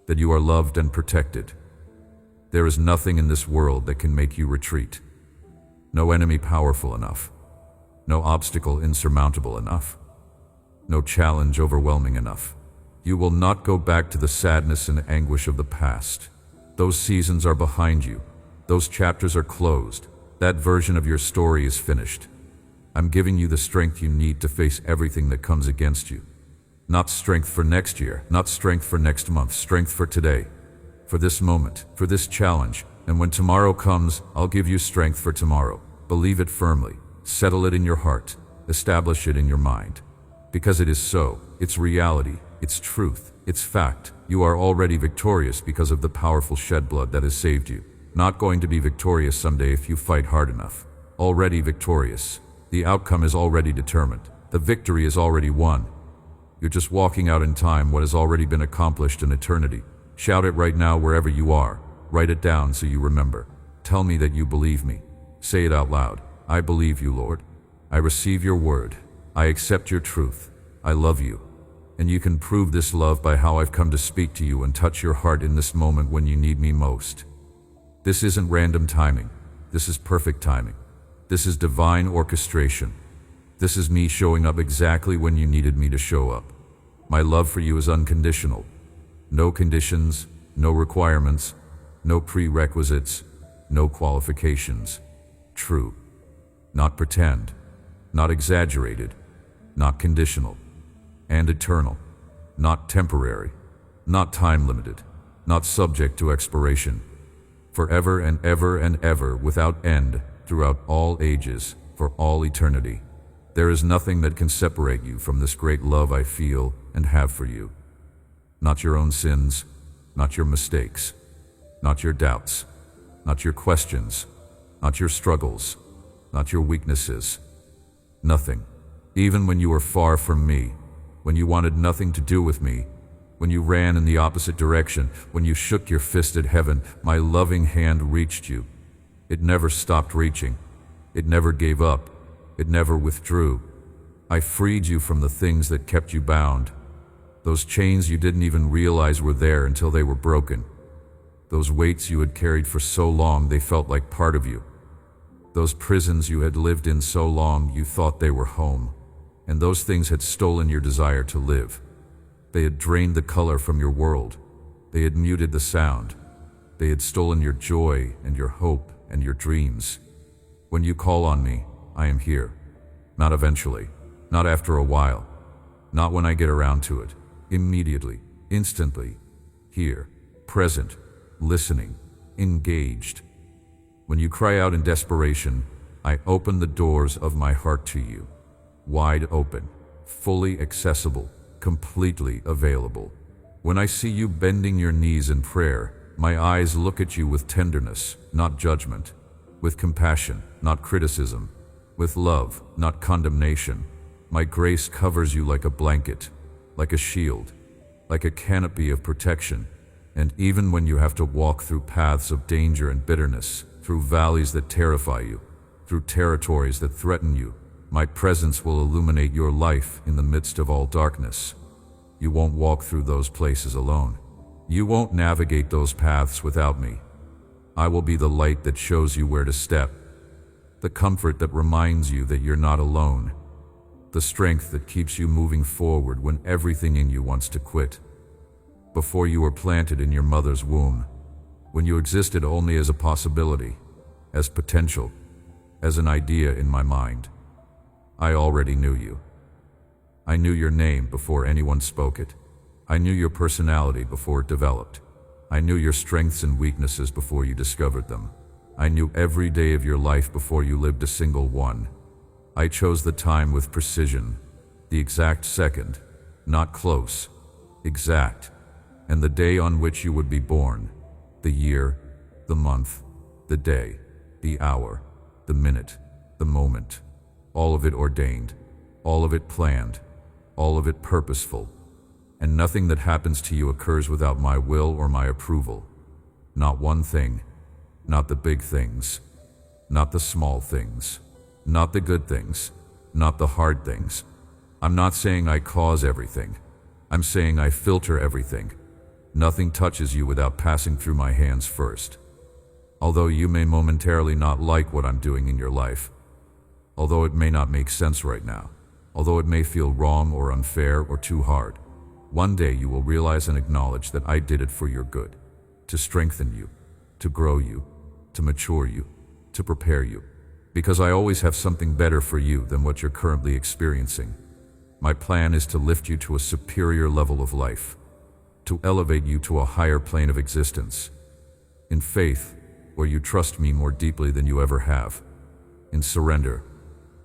that you are loved and protected. There is nothing in this world that can make you retreat. No enemy powerful enough, no obstacle insurmountable enough, no challenge overwhelming enough. You will not go back to the sadness and anguish of the past. Those seasons are behind you. Those chapters are closed. That version of your story is finished. I'm giving you the strength you need to face everything that comes against you. Not strength for next year, not strength for next month, strength for today, for this moment, for this challenge. And when tomorrow comes, I'll give you strength for tomorrow. Believe it firmly. Settle it in your heart. Establish it in your mind. Because it is so. It's reality. It's truth. It's fact. You are already victorious because of the powerful shed blood that has saved you. Not going to be victorious someday if you fight hard enough. Already victorious. The outcome is already determined. The victory is already won. You're just walking out in time what has already been accomplished in eternity. Shout it right now wherever you are. Write it down so you remember. Tell me that you believe me. Say it out loud. I believe you, Lord. I receive your word. I accept your truth. I love you. And you can prove this love by how I've come to speak to you and touch your heart in this moment when you need me most. This isn't random timing. This is perfect timing. This is divine orchestration. This is me showing up exactly when you needed me to show up. My love for you is unconditional. No conditions, no requirements, no prerequisites, no qualifications. True. Not pretend. Not exaggerated. Not conditional. And eternal. Not temporary. Not time-limited. Not subject to expiration. Forever and ever without end, throughout all ages, for all eternity. There is nothing that can separate you from this great love I feel and have for you. Not your own sins, not your mistakes, not your doubts, not your questions, not your struggles, not your weaknesses. Nothing. Even when you were far from me, when you wanted nothing to do with me, when you ran in the opposite direction, when you shook your fist at heaven, my loving hand reached you. It never stopped reaching. It never gave up. It never withdrew. I freed you from the things that kept you bound. Those chains you didn't even realize were there until they were broken. Those weights you had carried for so long they felt like part of you. Those prisons you had lived in so long you thought they were home. And those things had stolen your desire to live. They had drained the color from your world. They had muted the sound. They had stolen your joy and your hope and your dreams. When you call on me, I am here. Not eventually, not after a while, not when I get around to it. Immediately, instantly, here, present, listening, engaged. When you cry out in desperation, I open the doors of my heart to you. Wide open, fully accessible, completely available. When I see you bending your knees in prayer, my eyes look at you with tenderness, not judgment, with compassion, not criticism, with love, not condemnation. My grace covers you like a blanket, like a shield, like a canopy of protection. And even when you have to walk through paths of danger and bitterness, through valleys that terrify you, through territories that threaten you, my presence will illuminate your life in the midst of all darkness. You won't walk through those places alone. You won't navigate those paths without me. I will be the light that shows you where to step, the comfort that reminds you that you're not alone, the strength that keeps you moving forward when everything in you wants to quit. Before you were planted in your mother's womb, when you existed only as a possibility, as potential, as an idea in my mind, I already knew you. I knew your name before anyone spoke it. I knew your personality before it developed. I knew your strengths and weaknesses before you discovered them. I knew every day of your life before you lived a single one. I chose the time with precision, the exact second, not close, exact, and the day on which you would be born, the year, the month, the day, the hour, the minute, the moment, all of it ordained, all of it planned, all of it purposeful, and nothing that happens to you occurs without my will or my approval. Not one thing, not the big things, not the small things, not the good things, not the hard things. I'm not saying I cause everything. I'm saying I filter everything. Nothing touches you without passing through my hands first. Although you may momentarily not like what I'm doing in your life, although it may not make sense right now, although it may feel wrong or unfair or too hard, one day you will realize and acknowledge that I did it for your good, to strengthen you, to grow you, to mature you, to prepare you, because I always have something better for you than what you're currently experiencing. My plan is to lift you to a superior level of life, to elevate you to a higher plane of existence, in faith, where you trust me more deeply than you ever have, in surrender,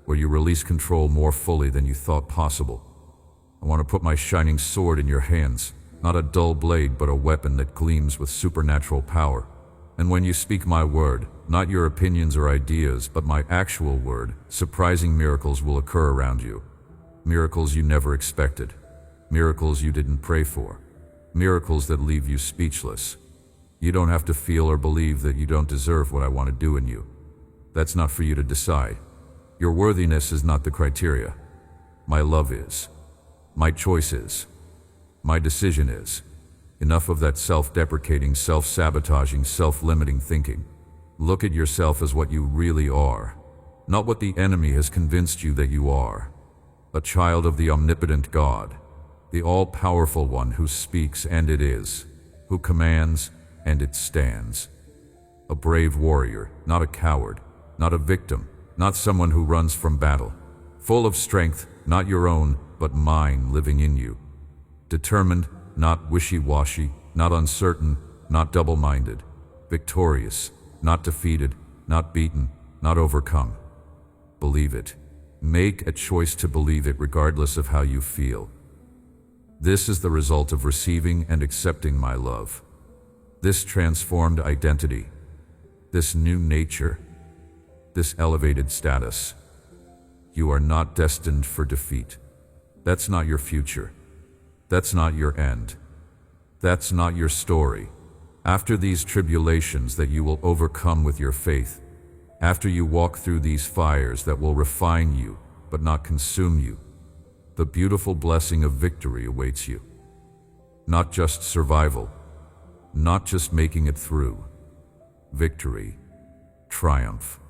where you release control more fully than you thought possible. I want to put my shining sword in your hands, not a dull blade but a weapon that gleams with supernatural power. And when you speak my word, not your opinions or ideas, but my actual word, surprising miracles will occur around you. Miracles you never expected. Miracles you didn't pray for. Miracles that leave you speechless. You don't have to feel or believe that you don't deserve what I want to do in you. That's not for you to decide. Your worthiness is not the criteria. My love is. My choice is. My decision is. Enough of that self-deprecating, self-sabotaging, self-limiting thinking. Look at yourself as what you really are, not what the enemy has convinced you that you are. A child of the omnipotent God, the all-powerful one who speaks and it is, who commands and it stands. A brave warrior, not a coward, not a victim, not someone who runs from battle. Full of strength, not your own, but mine living in you. Determined, not wishy-washy, not uncertain, not double-minded. Victorious, not defeated, not beaten, not overcome. Believe it. Make a choice to believe it regardless of how you feel. This is the result of receiving and accepting my love. This transformed identity, this new nature, this elevated status. You are not destined for defeat. That's not your future. That's not your end. That's not your story. After these tribulations that you will overcome with your faith, after you walk through these fires that will refine you but not consume you, The beautiful blessing of victory awaits you. Not just survival, not just making it through. Victory, triumph,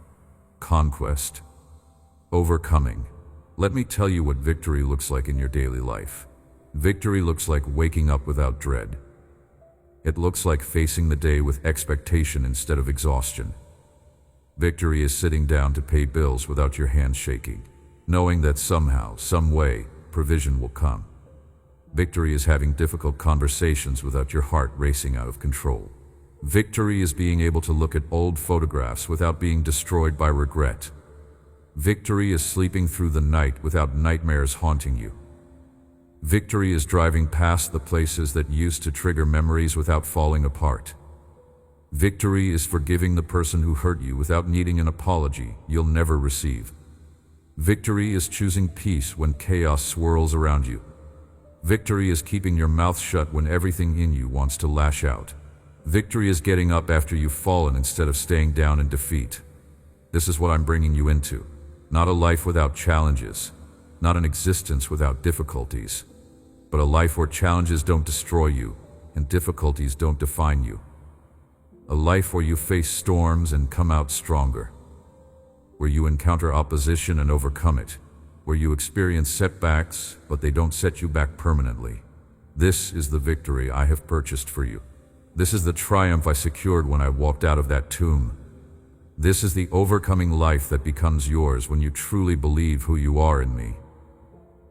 conquest, overcoming. Let me tell you what victory looks like in your daily life. Victory looks like waking up without dread. It looks like facing the day with expectation instead of exhaustion. Victory is sitting down to pay bills without your hands shaking, knowing that somehow, some way, provision will come. Victory is having difficult conversations without your heart racing out of control. Victory is being able to look at old photographs without being destroyed by regret. Victory is sleeping through the night without nightmares haunting you. Victory is driving past the places that used to trigger memories without falling apart. Victory is forgiving the person who hurt you without needing an apology you'll never receive. Victory is choosing peace when chaos swirls around you. Victory is keeping your mouth shut when everything in you wants to lash out. Victory is getting up after you've fallen instead of staying down in defeat. This is what I'm bringing you into. Not a life without challenges, not an existence without difficulties, but a life where challenges don't destroy you and difficulties don't define you. A life where you face storms and come out stronger, where you encounter opposition and overcome it, where you experience setbacks but they don't set you back permanently. This is the victory I have purchased for you. This is the triumph I secured when I walked out of that tomb. This is the overcoming life that becomes yours when you truly believe who you are in me.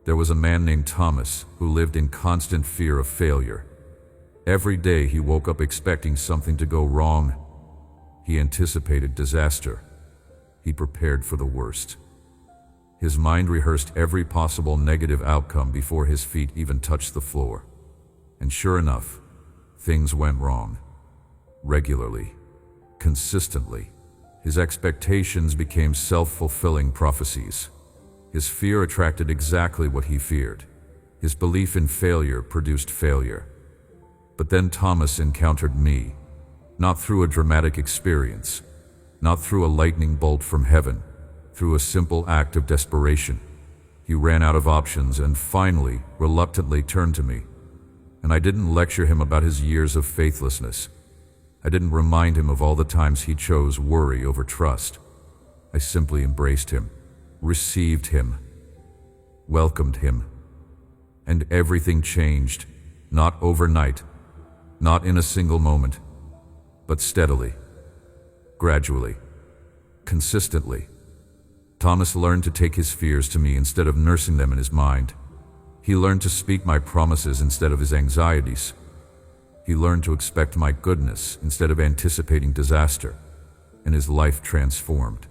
There was a man named Thomas who lived in constant fear of failure. Every day he woke up expecting something to go wrong. He anticipated disaster. He prepared for the worst. His mind rehearsed every possible negative outcome before his feet even touched the floor. And sure enough, things went wrong. Regularly, consistently. His expectations became self-fulfilling prophecies. His fear attracted exactly what he feared. His belief in failure produced failure. But then Thomas encountered me, not through a dramatic experience, not through a lightning bolt from heaven, through a simple act of desperation. He ran out of options and finally, reluctantly turned to me. And I didn't lecture him about his years of faithlessness. I didn't remind him of all the times he chose worry over trust. I simply embraced him, received him, welcomed him. And everything changed, not overnight, not in a single moment, but steadily, gradually, consistently. Thomas learned to take his fears to me instead of nursing them in his mind. He learned to speak my promises instead of his anxieties. He learned to expect my goodness instead of anticipating disaster, and his life transformed.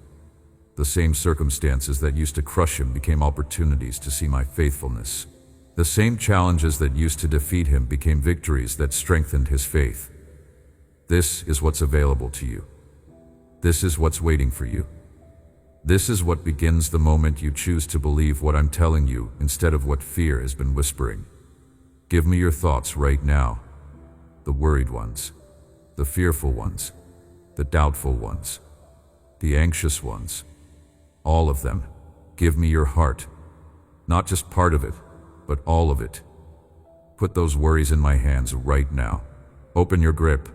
The same circumstances that used to crush him became opportunities to see my faithfulness. The same challenges that used to defeat him became victories that strengthened his faith. This is what's available to you. This is what's waiting for you. This is what begins the moment you choose to believe what I'm telling you instead of what fear has been whispering. Give me your thoughts right now. The worried ones, the fearful ones, the doubtful ones, the anxious ones, all of them. Give me your heart, not just part of it, but all of it. Put those worries in my hands right now. Open your grip,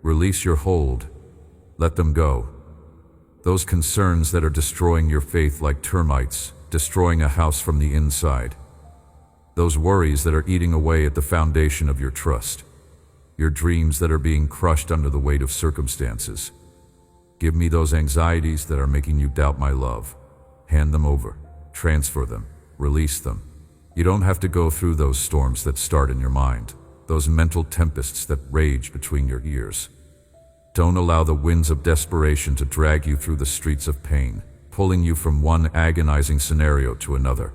release your hold, let them go. Those concerns that are destroying your faith like termites, destroying a house from the inside. Those worries that are eating away at the foundation of your trust. Your dreams that are being crushed under the weight of circumstances. Give me those anxieties that are making you doubt my love. Hand them over, transfer them, release them. You don't have to go through those storms that start in your mind, those mental tempests that rage between your ears. Don't allow the winds of desperation to drag you through the streets of pain, pulling you from one agonizing scenario to another.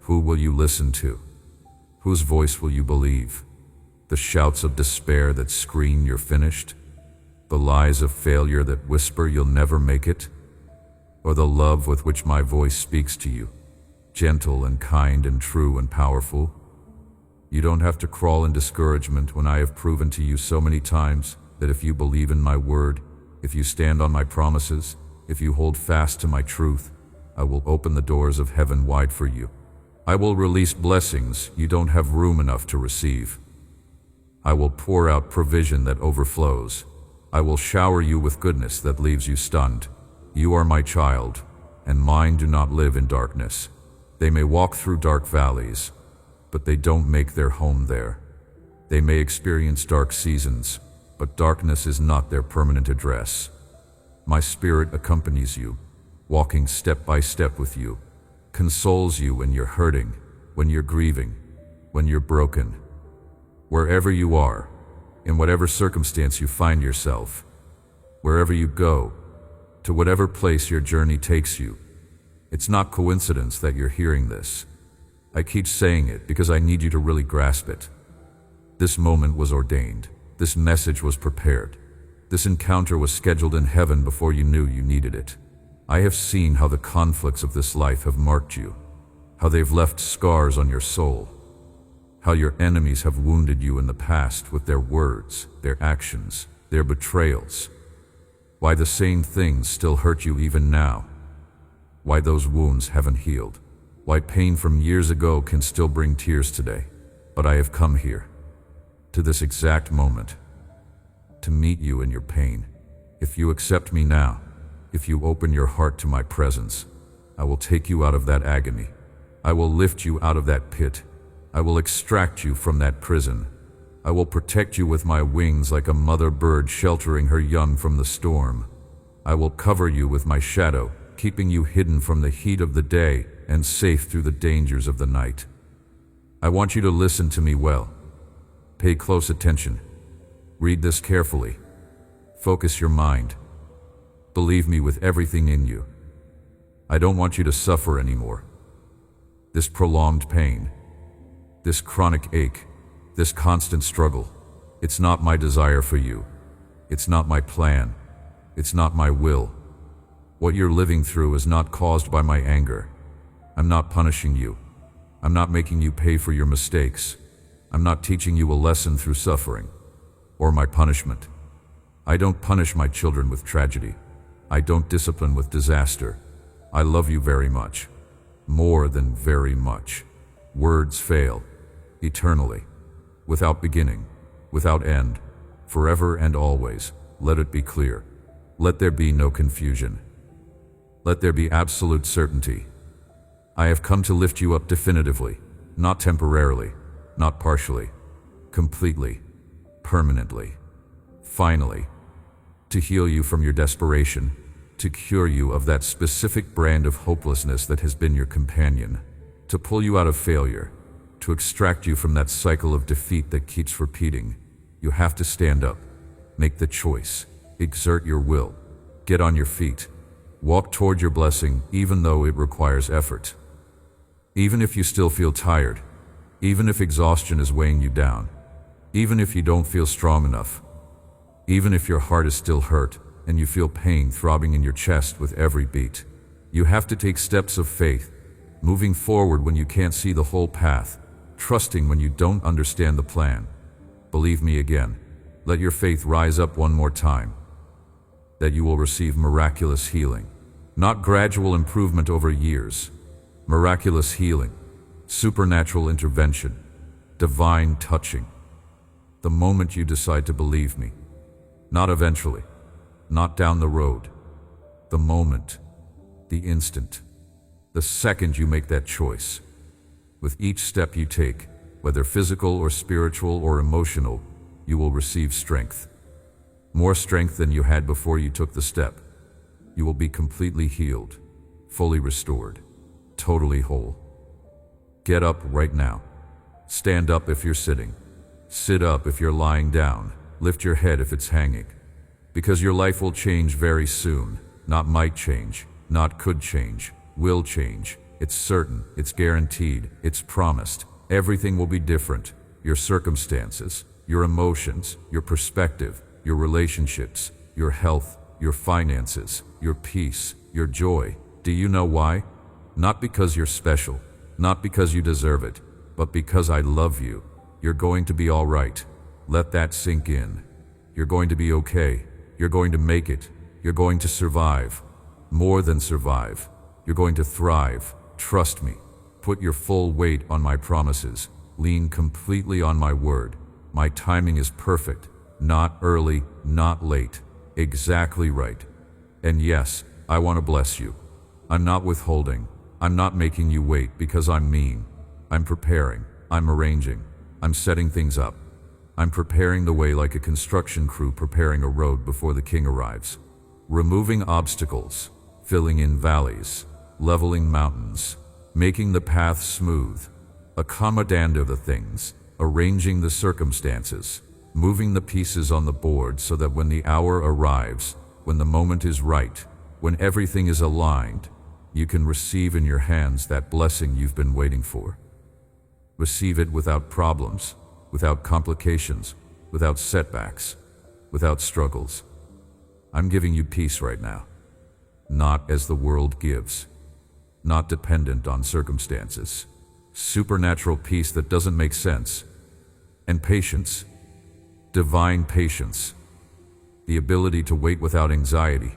Who will you listen to? Whose voice will you believe? The shouts of despair that scream you're finished? The lies of failure that whisper you'll never make it? Or the love with which my voice speaks to you, gentle and kind and true and powerful? You don't have to crawl in discouragement when I have proven to you so many times that if you believe in my word, if you stand on my promises, if you hold fast to my truth, I will open the doors of heaven wide for you. I will release blessings you don't have room enough to receive. I will pour out provision that overflows. I will shower you with goodness that leaves you stunned. You are my child, and mine do not live in darkness. They may walk through dark valleys, but they don't make their home there. They may experience dark seasons, but darkness is not their permanent address. My spirit accompanies you, walking step by step with you, consoles you when you're hurting, when you're grieving, when you're broken. Wherever you are, in whatever circumstance you find yourself, wherever you go, to whatever place your journey takes you, it's not coincidence that you're hearing this. I keep saying it because I need you to really grasp it. This moment was ordained. This message was prepared. This encounter was scheduled in heaven before you knew you needed it. I have seen how the conflicts of this life have marked you, how they've left scars on your soul, how your enemies have wounded you in the past with their words, their actions, their betrayals. Why the same things still hurt you even now. Why those wounds haven't healed. Why pain from years ago can still bring tears today. But I have come here, to this exact moment, to meet you in your pain. If you accept me now, if you open your heart to my presence, I will take you out of that agony. I will lift you out of that pit. I will extract you from that prison. I will protect you with my wings like a mother bird sheltering her young from the storm. I will cover you with my shadow, keeping you hidden from the heat of the day and safe through the dangers of the night. I want you to listen to me well. Pay close attention. Read this carefully. Focus your mind. Believe me with everything in you. I don't want you to suffer anymore. This prolonged pain, this chronic ache, this constant struggle, it's not my desire for you. It's not my plan. It's not my will. What you're living through is not caused by my anger. I'm not punishing you. I'm not making you pay for your mistakes. I'm not teaching you a lesson through suffering or my punishment. I don't punish my children with tragedy. I don't discipline with disaster. I love you very much. More than very much. Words fail. Eternally. Without beginning. Without end. Forever and always. Let it be clear. Let there be no confusion. Let there be absolute certainty. I have come to lift you up definitively, not temporarily, not partially, completely, permanently, finally, to heal you from your desperation, to cure you of that specific brand of hopelessness that has been your companion, to pull you out of failure, to extract you from that cycle of defeat that keeps repeating. You have to stand up, make the choice, exert your will, get on your feet, walk toward your blessing even though it requires effort. Even if you still feel tired, even if exhaustion is weighing you down, even if you don't feel strong enough, even if your heart is still hurt and you feel pain throbbing in your chest with every beat, you have to take steps of faith, moving forward when you can't see the whole path, trusting when you don't understand the plan. Believe me again, let your faith rise up one more time, that you will receive miraculous healing, not gradual improvement over years. Miraculous healing, supernatural intervention, divine touching. The moment you decide to believe me, not eventually, not down the road. The moment, the instant, the second you make that choice. With each step you take, whether physical or spiritual or emotional, you will receive strength. More strength than you had before you took the step. You will be completely healed, fully restored. Totally whole. Get up right now. Stand up if you're sitting. Sit up if you're lying down. Lift your head if it's hanging. Because your life will change very soon. Not might change, not could change, will change. It's certain, it's guaranteed, it's promised. Everything will be different. Your circumstances, your emotions, your perspective, your relationships, your health, your finances, your peace, your joy. Do you know why? Not because you're special, not because you deserve it, but because I love you. You're going to be all right. Let that sink in. You're going to be okay. You're going to make it. You're going to survive. More than survive. You're going to thrive. Trust me. put your full weight on my promises. Lean completely on my word. My timing is perfect. Not early, not late. Exactly right. And yes, I want to bless you. I'm not withholding. I'm not making you wait because I'm mean. I'm preparing. I'm arranging. I'm setting things up. I'm preparing the way like a construction crew preparing a road before the king arrives. Removing obstacles, filling in valleys, leveling mountains, making the path smooth, accommodating the things, arranging the circumstances, moving the pieces on the board so that when the hour arrives, when the moment is right, when everything is aligned, you can receive in your hands that blessing you've been waiting for. Receive it without problems, without complications, without setbacks, without struggles. I'm giving you peace right now, not as the world gives, not dependent on circumstances. Supernatural peace that doesn't make sense. And patience, divine patience, the ability to wait without anxiety,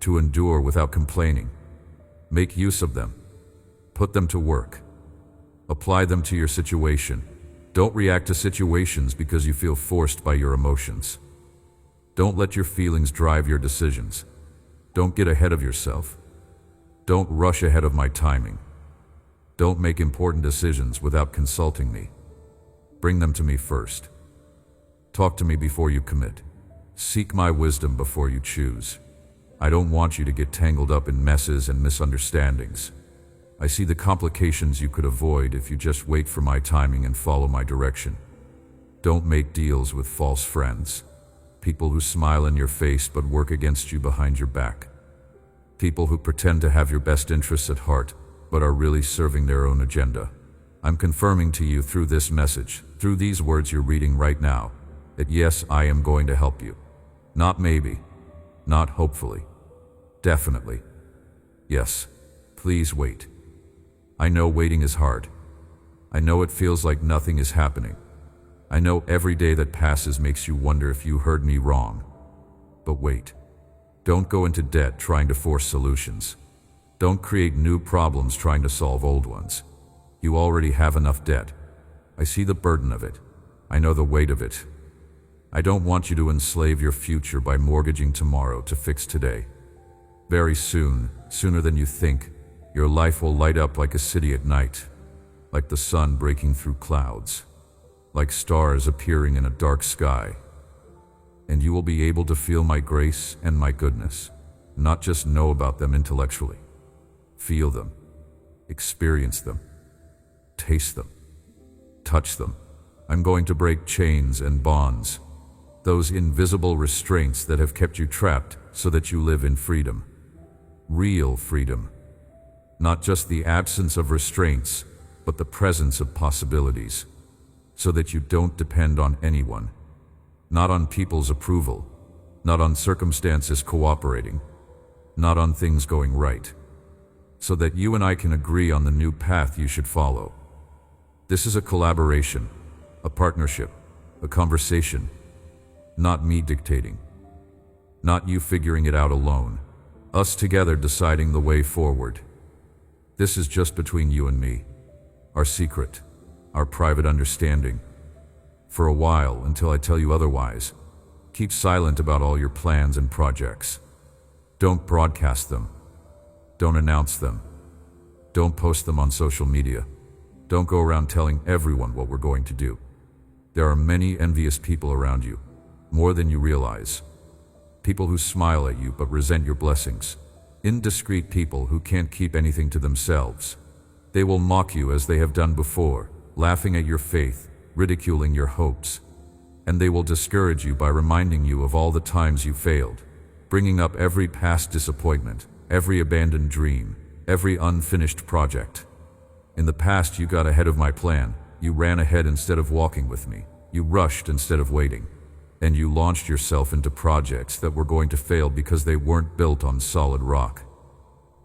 to endure without complaining. Make use of them. Put them to work. Apply them to your situation. Don't react to situations because you feel forced by your emotions. Don't let your feelings drive your decisions. Don't get ahead of yourself. Don't rush ahead of my timing. Don't make important decisions without consulting me. Bring them to me first. Talk to me before you commit. Seek my wisdom before you choose. I don't want you to get tangled up in messes and misunderstandings. I see the complications you could avoid if you just wait for my timing and follow my direction. Don't make deals with false friends. People who smile in your face but work against you behind your back. People who pretend to have your best interests at heart but are really serving their own agenda. I'm confirming to you through this message, through these words you're reading right now, that yes, I am going to help you. Not maybe, not hopefully, definitely. Yes, please wait. I know waiting is hard. I know it feels like nothing is happening. I know every day that passes makes you wonder if you heard me wrong. But wait. Don't go into debt trying to force solutions. Don't create new problems trying to solve old ones. You already have enough debt. I see the burden of it. I know the weight of it. I don't want you to enslave your future by mortgaging tomorrow to fix today. Very soon, sooner than you think, your life will light up like a city at night, like the sun breaking through clouds, like stars appearing in a dark sky. And you will be able to feel my grace and my goodness, not just know about them intellectually. Feel them, experience them, taste them, touch them. I'm going to break chains and bonds, those invisible restraints that have kept you trapped so that you live in freedom. Real freedom. Not just the absence of restraints, but the presence of possibilities, so that you don't depend on anyone, not on people's approval, not on circumstances cooperating, not on things going right, so that you and I can agree on the new path you should follow. This is a collaboration, a partnership, a conversation, not me dictating, not you figuring it out alone, us together deciding the way forward. This is just between you and me, our secret, our private understanding. For a while, until I tell you otherwise, keep silent about all your plans and projects. Don't broadcast them. Don't announce them. Don't post them on social media. Don't go around telling everyone what we're going to do. There are many envious people around you, more than you realize. People who smile at you but resent your blessings. Indiscreet people who can't keep anything to themselves. They will mock you as they have done before, laughing at your faith, ridiculing your hopes. And they will discourage you by reminding you of all the times you failed, bringing up every past disappointment, every abandoned dream, every unfinished project. In the past, you got ahead of my plan. You ran ahead instead of walking with me. You rushed instead of waiting. And you launched yourself into projects that were going to fail because they weren't built on solid rock.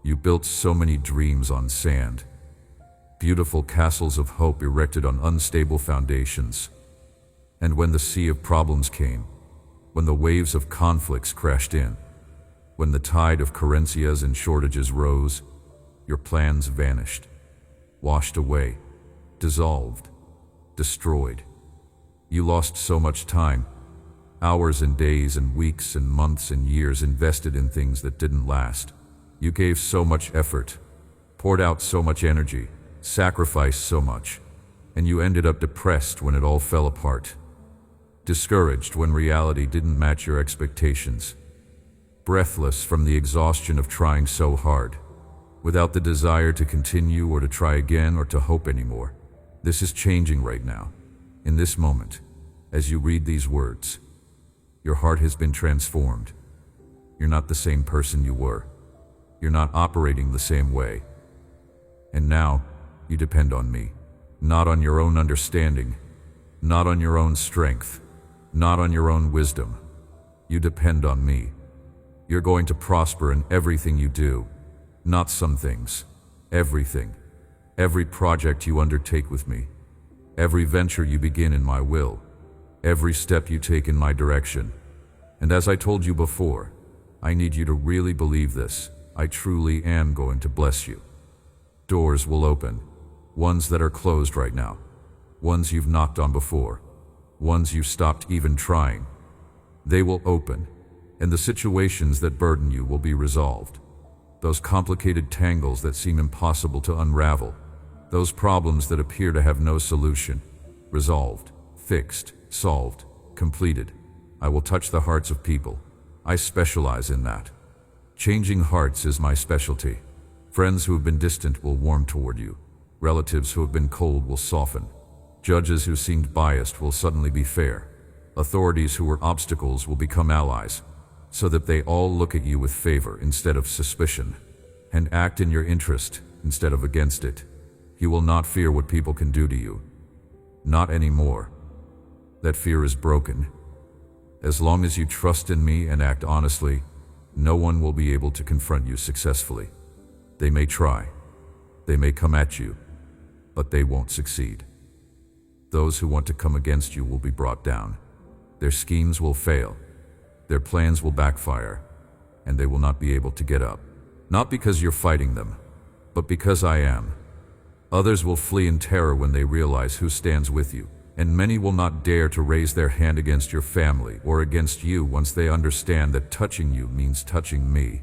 You built so many dreams on sand. Beautiful castles of hope erected on unstable foundations. And when the sea of problems came, when the waves of conflicts crashed in, when the tide of carencias and shortages rose, your plans vanished. washed away, dissolved, destroyed. You lost so much time, hours and days and weeks and months and years invested in things that didn't last. You gave so much effort, poured out so much energy, sacrificed so much, and you ended up depressed when it all fell apart. Discouraged when reality didn't match your expectations. Breathless from the exhaustion of trying so hard, without the desire to continue or to try again or to hope anymore. This is changing right now, in this moment, as you read these words. Your heart has been transformed. You're not the same person you were. You're not operating the same way. And now, you depend on me, not on your own understanding, not on your own strength, not on your own wisdom. You depend on me. You're going to prosper in everything you do, not some things, everything. Every project you undertake with me, every venture you begin in my will, every step you take in my direction. And as I told you before, I need you to really believe this. I truly am going to bless you. Doors will open, ones that are closed right now, ones you've knocked on before, ones you stopped even trying. They will open, and the situations that burden you will be resolved. Those complicated tangles that seem impossible to unravel, those problems that appear to have no solution, resolved, fixed, solved, completed. I will touch the hearts of people. I specialize in that. Changing hearts is my specialty. Friends who have been distant will warm toward you. Relatives who have been cold will soften. Judges who seemed biased will suddenly be fair. Authorities who were obstacles will become allies, so that they all look at you with favor instead of suspicion, and act in your interest instead of against it. You will not fear what people can do to you. Not anymore. That fear is broken. As long as you trust in me and act honestly, no one will be able to confront you successfully. They may try. They may come at you, but they won't succeed. Those who want to come against you will be brought down. Their schemes will fail. Their plans will backfire, and they will not be able to get up. Not because you're fighting them, but because I am. Others will flee in terror when they realize who stands with you, and many will not dare to raise their hand against your family or against you once they understand that touching you means touching me.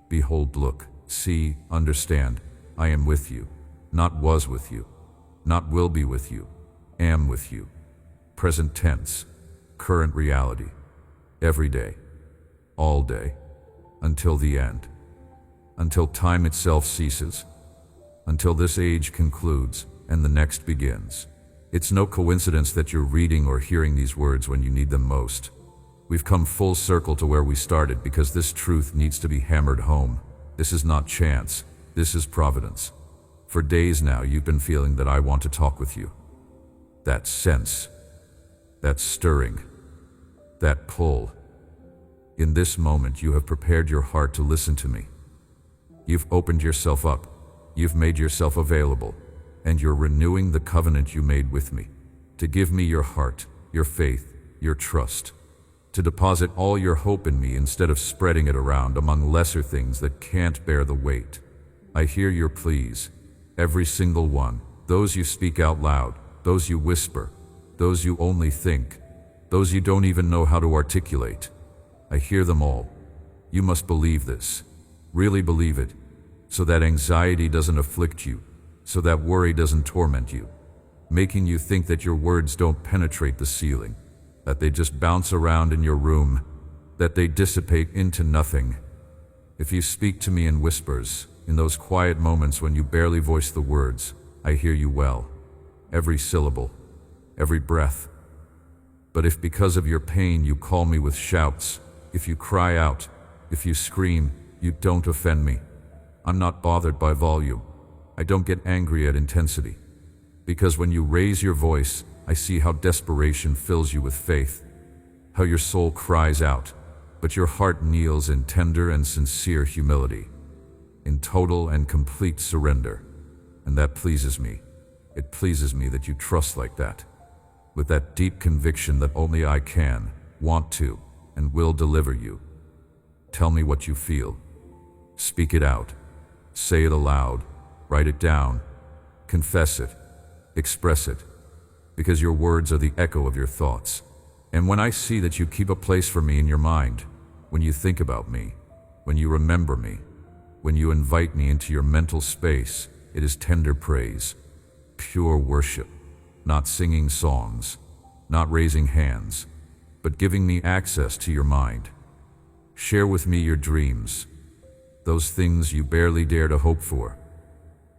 Behold, look, see, understand, I am with you, not was with you, not will be with you, am with you. Present tense, current reality, every day, all day, until the end, until time itself ceases, until this age concludes and the next begins. It's no coincidence that you're reading or hearing these words when you need them most. We've come full circle to where we started because this truth needs to be hammered home. This is not chance. This is providence. For days now, you've been feeling that I want to talk with you. That sense, that stirring, that pull. In this moment, you have prepared your heart to listen to me. You've opened yourself up. You've made yourself available, and you're renewing the covenant you made with me, to give me your heart, your faith, your trust, to deposit all your hope in me instead of spreading it around among lesser things that can't bear the weight. I hear your pleas, every single one, those you speak out loud, those you whisper, those you only think, those you don't even know how to articulate. I hear them all. You must believe this, really believe it, so that anxiety doesn't afflict you, so that worry doesn't torment you, making you think that your words don't penetrate the ceiling, that they just bounce around in your room, that they dissipate into nothing. If you speak to me in whispers, in those quiet moments when you barely voice the words, I hear you well, every syllable, every breath. But if because of your pain you call me with shouts, if you cry out, if you scream, you don't offend me. I'm not bothered by volume. I don't get angry at intensity. Because when you raise your voice, I see how desperation fills you with faith, how your soul cries out, but your heart kneels in tender and sincere humility, in total and complete surrender. And that pleases me. It pleases me that you trust like that, with that deep conviction that only I can, want to, and will deliver you. Tell me what you feel. Speak it out. Say it aloud. Write it down. Confess it. Express it. Because your words are the echo of your thoughts. And when I see that you keep a place for me in your mind, when you think about me, when you remember me, when you invite me into your mental space, it is tender praise, pure worship, not singing songs, not raising hands, but giving me access to your mind. Share with me your dreams, those things you barely dare to hope for,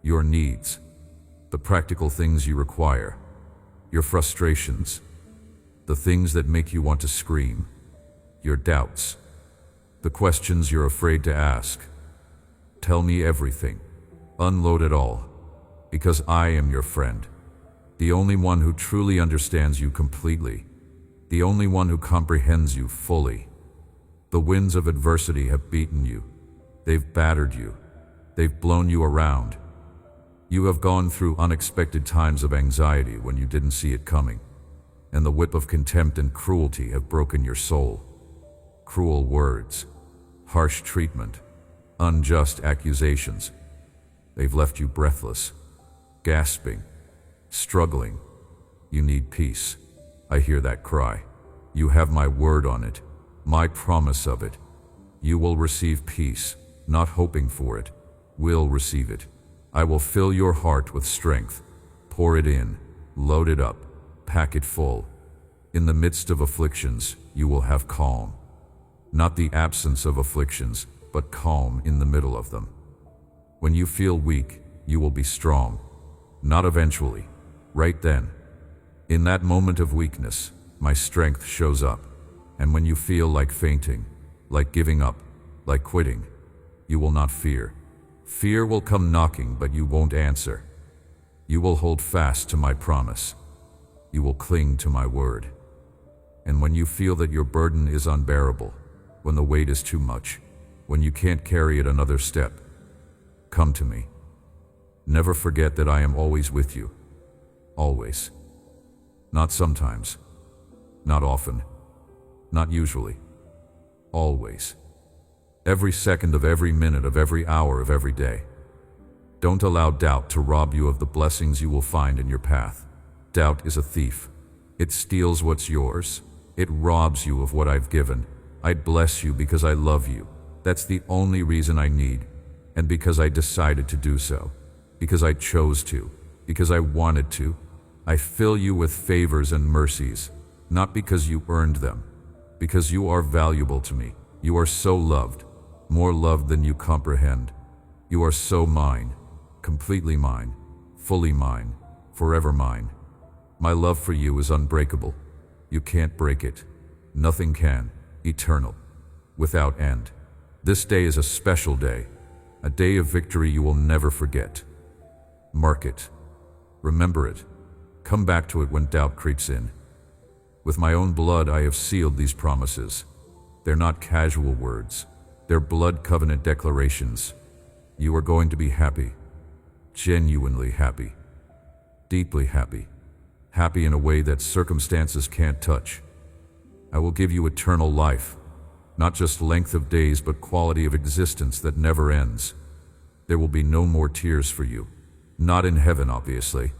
your needs, the practical things you require, your frustrations, the things that make you want to scream, your doubts, the questions you're afraid to ask. Tell me everything. Unload it all, because I am your friend, the only one who truly understands you completely, the only one who comprehends you fully. The winds of adversity have beaten you. They've battered you. They've blown you around. You have gone through unexpected times of anxiety when you didn't see it coming, and the whip of contempt and cruelty have broken your soul. Cruel words, harsh treatment, unjust accusations. They've left you breathless, gasping, struggling. You need peace. I hear that cry. You have my word on it, my promise of it. You will receive peace, not hoping for it. Will receive it. I will fill your heart with strength. Pour it in, load it up, pack it full. In the midst of afflictions, you will have calm. Not the absence of afflictions, but calm in the middle of them. When you feel weak, you will be strong. Not eventually, right then. In that moment of weakness, my strength shows up. And when you feel like fainting, like giving up, like quitting, you will not fear. Fear will come knocking, but you won't answer. You will hold fast to my promise. You will cling to my word. And when you feel that your burden is unbearable, when the weight is too much, when you can't carry it another step, come to me. Never forget that I am always with you. Always. Not sometimes. Not often. Not usually. Always. Every second of every minute of every hour of every day. Don't allow doubt to rob you of the blessings you will find in your path. Doubt is a thief. It steals what's yours. It robs you of what I've given. I bless you because I love you. That's the only reason I need, and because I decided to do so. Because I chose to. Because I wanted to. I fill you with favors and mercies, not because you earned them. Because you are valuable to me. You are so loved. More loved than you comprehend. You are so mine, completely mine, fully mine, forever mine. My love for you is unbreakable. You can't break it. Nothing can. Eternal. Without end. This day is a special day. A day of victory you will never forget. Mark it. Remember it. Come back to it when doubt creeps in. With my own blood I have sealed these promises. They're not casual words. They're blood covenant declarations. You are going to be happy. Genuinely happy. Deeply happy. Happy in a way that circumstances can't touch. I will give you eternal life. Not just length of days, but quality of existence that never ends. There will be no more tears for you. Not in heaven, obviously.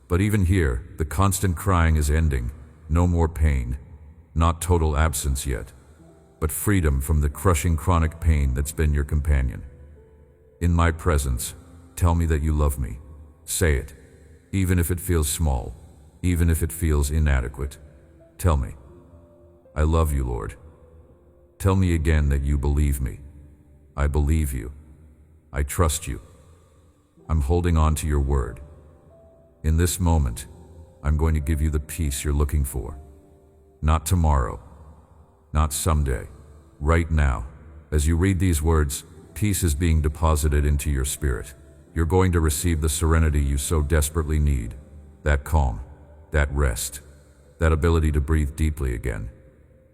But even here, the constant crying is ending. No more pain. Not total absence yet, but freedom from the crushing chronic pain that's been your companion. In my presence, tell me that you love me. Say it, even if it feels small, even if it feels inadequate. Tell me, I love you, Lord. Tell me again that you believe me. I believe you. I trust you. I'm holding on to your word. In this moment, I'm going to give you the peace you're looking for. Not tomorrow. Not someday. Right now, as you read these words, peace is being deposited into your spirit. You're going to receive the serenity you so desperately need. That calm, that rest, that ability to breathe deeply again.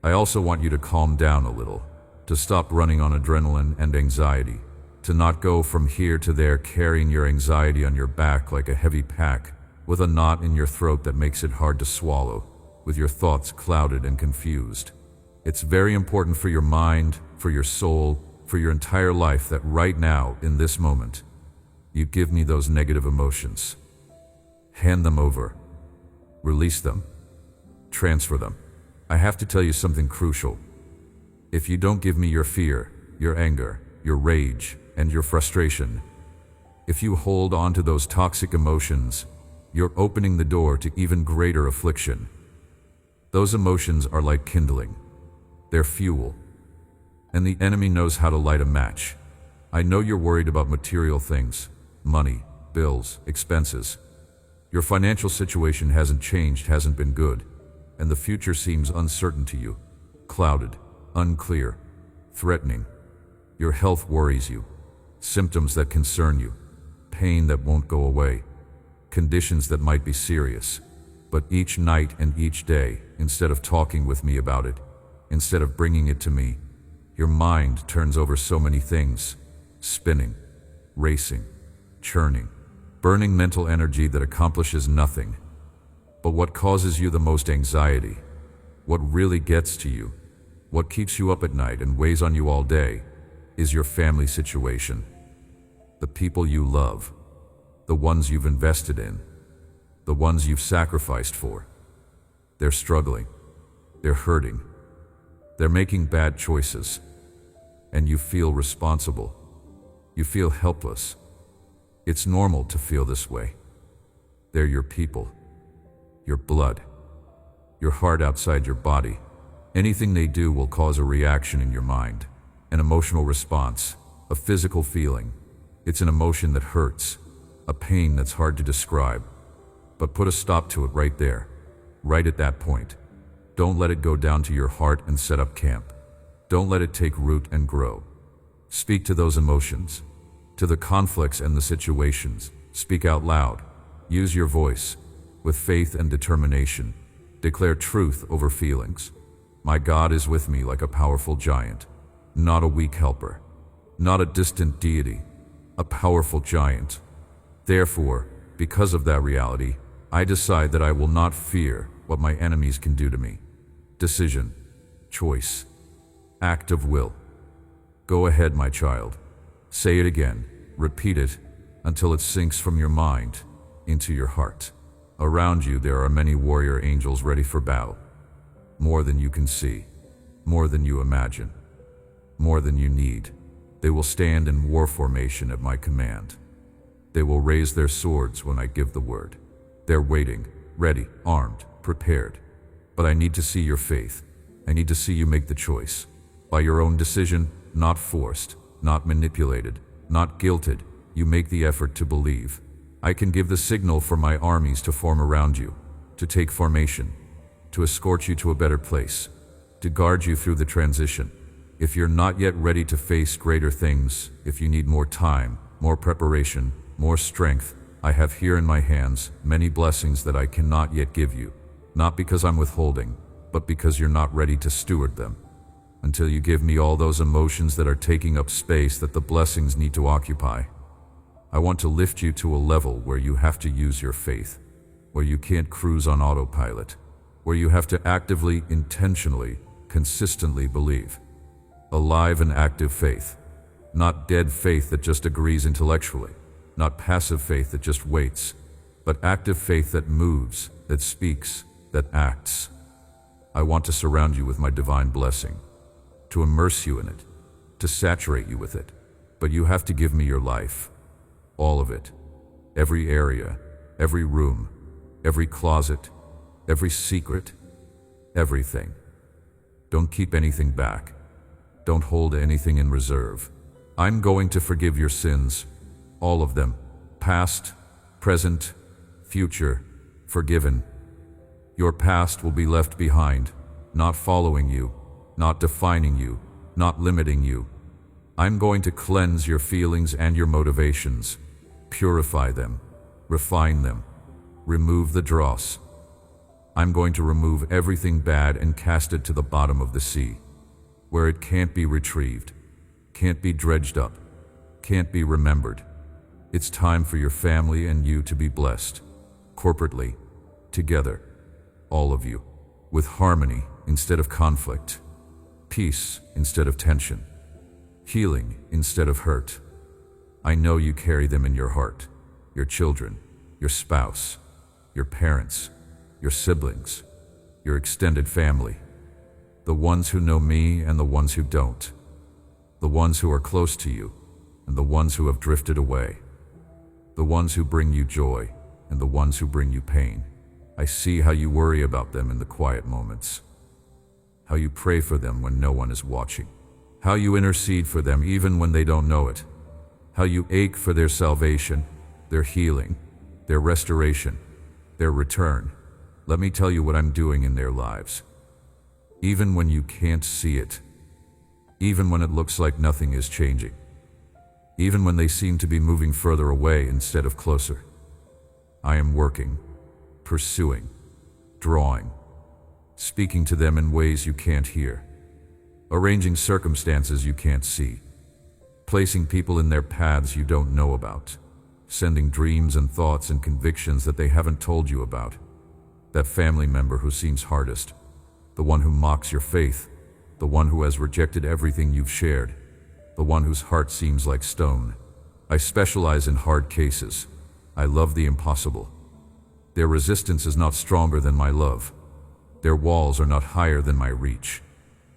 I also want you to calm down a little, to stop running on adrenaline and anxiety, to not go from here to there carrying your anxiety on your back like a heavy pack, with a knot in your throat that makes it hard to swallow, with your thoughts clouded and confused. It's very important for your mind, for your soul, for your entire life that right now, in this moment, you give me those negative emotions. Hand them over. Release them. Transfer them. I have to tell you something crucial. If you don't give me your fear, your anger, your rage, and your frustration, if you hold on to those toxic emotions, you're opening the door to even greater affliction. Those emotions are like kindling. They're fuel. And the enemy knows how to light a match. I know you're worried about material things, money, bills, expenses. Your financial situation hasn't changed, hasn't been good, and the future seems uncertain to you, clouded, unclear, threatening. Your health worries you, symptoms that concern you, pain that won't go away, conditions that might be serious. But each night and each day, instead of talking with me about it, instead of bringing it to me, your mind turns over so many things, spinning, racing, churning, burning mental energy that accomplishes nothing. But what causes you the most anxiety, what really gets to you, what keeps you up at night and weighs on you all day, is your family situation. The people you love, the ones you've invested in, the ones you've sacrificed for. They're struggling, they're hurting, they're making bad choices, and you feel responsible. You feel helpless. It's normal to feel this way. They're your people, your blood, your heart outside your body. Anything they do will cause a reaction in your mind, an emotional response, a physical feeling. It's an emotion that hurts, a pain that's hard to describe. But put a stop to it right there, right at that point. Don't let it go down to your heart and set up camp. Don't let it take root and grow. Speak to those emotions, to the conflicts and the situations. Speak out loud. Use your voice. With faith and determination, declare truth over feelings. My God is with me like a powerful giant, not a weak helper, not a distant deity, a powerful giant. Therefore, because of that reality, I decide that I will not fear what my enemies can do to me. Decision, choice, act of will. Go ahead, my child. Say it again. Repeat it until it sinks from your mind into your heart. Around you there are many warrior angels ready for battle. More than you can see, more than you imagine, more than you need. They will stand in war formation at my command. They will raise their swords when I give the word. They're waiting, ready, armed, prepared. But I need to see your faith. I need to see you make the choice. By your own decision, not forced, not manipulated, not guilted, you make the effort to believe. I can give the signal for my armies to form around you, to take formation, to escort you to a better place, to guard you through the transition. If you're not yet ready to face greater things, if you need more time, more preparation, more strength, I have here in my hands many blessings that I cannot yet give you, not because I'm withholding, but because you're not ready to steward them. Until you give me all those emotions that are taking up space that the blessings need to occupy. I want to lift you to a level where you have to use your faith, where you can't cruise on autopilot, where you have to actively, intentionally, consistently believe. Alive and active faith, not dead faith that just agrees intellectually, not passive faith that just waits, but active faith that moves, that speaks, that acts. I want to surround you with my divine blessing, to immerse you in it, to saturate you with it, but you have to give me your life. All of it, every area, every room, every closet, every secret, everything. Don't keep anything back. Don't hold anything in reserve. I'm going to forgive your sins, all of them, past, present, future, forgiven. Your past will be left behind, not following you, not defining you, not limiting you. I'm going to cleanse your feelings and your motivations. Purify them, refine them, remove the dross. I'm going to remove everything bad and cast it to the bottom of the sea, where it can't be retrieved, can't be dredged up, can't be remembered. It's time for your family and you to be blessed, corporately, together, all of you, with harmony instead of conflict, peace instead of tension, healing instead of hurt. I know you carry them in your heart, your children, your spouse, your parents, your siblings, your extended family, the ones who know me and the ones who don't, the ones who are close to you and the ones who have drifted away, the ones who bring you joy and the ones who bring you pain. I see how you worry about them in the quiet moments, how you pray for them when no one is watching, how you intercede for them even when they don't know it, how you ache for their salvation, their healing, their restoration, their return. Let me tell you what I'm doing in their lives. Even when you can't see it, even when it looks like nothing is changing, even when they seem to be moving further away instead of closer, I am working, pursuing, drawing, speaking to them in ways you can't hear, arranging circumstances you can't see, placing people in their paths you don't know about, sending dreams and thoughts and convictions that they haven't told you about. That family member who seems hardest, the one who mocks your faith, the one who has rejected everything you've shared, the one whose heart seems like stone. I specialize in hard cases. I love the impossible. Their resistance is not stronger than my love. Their walls are not higher than my reach.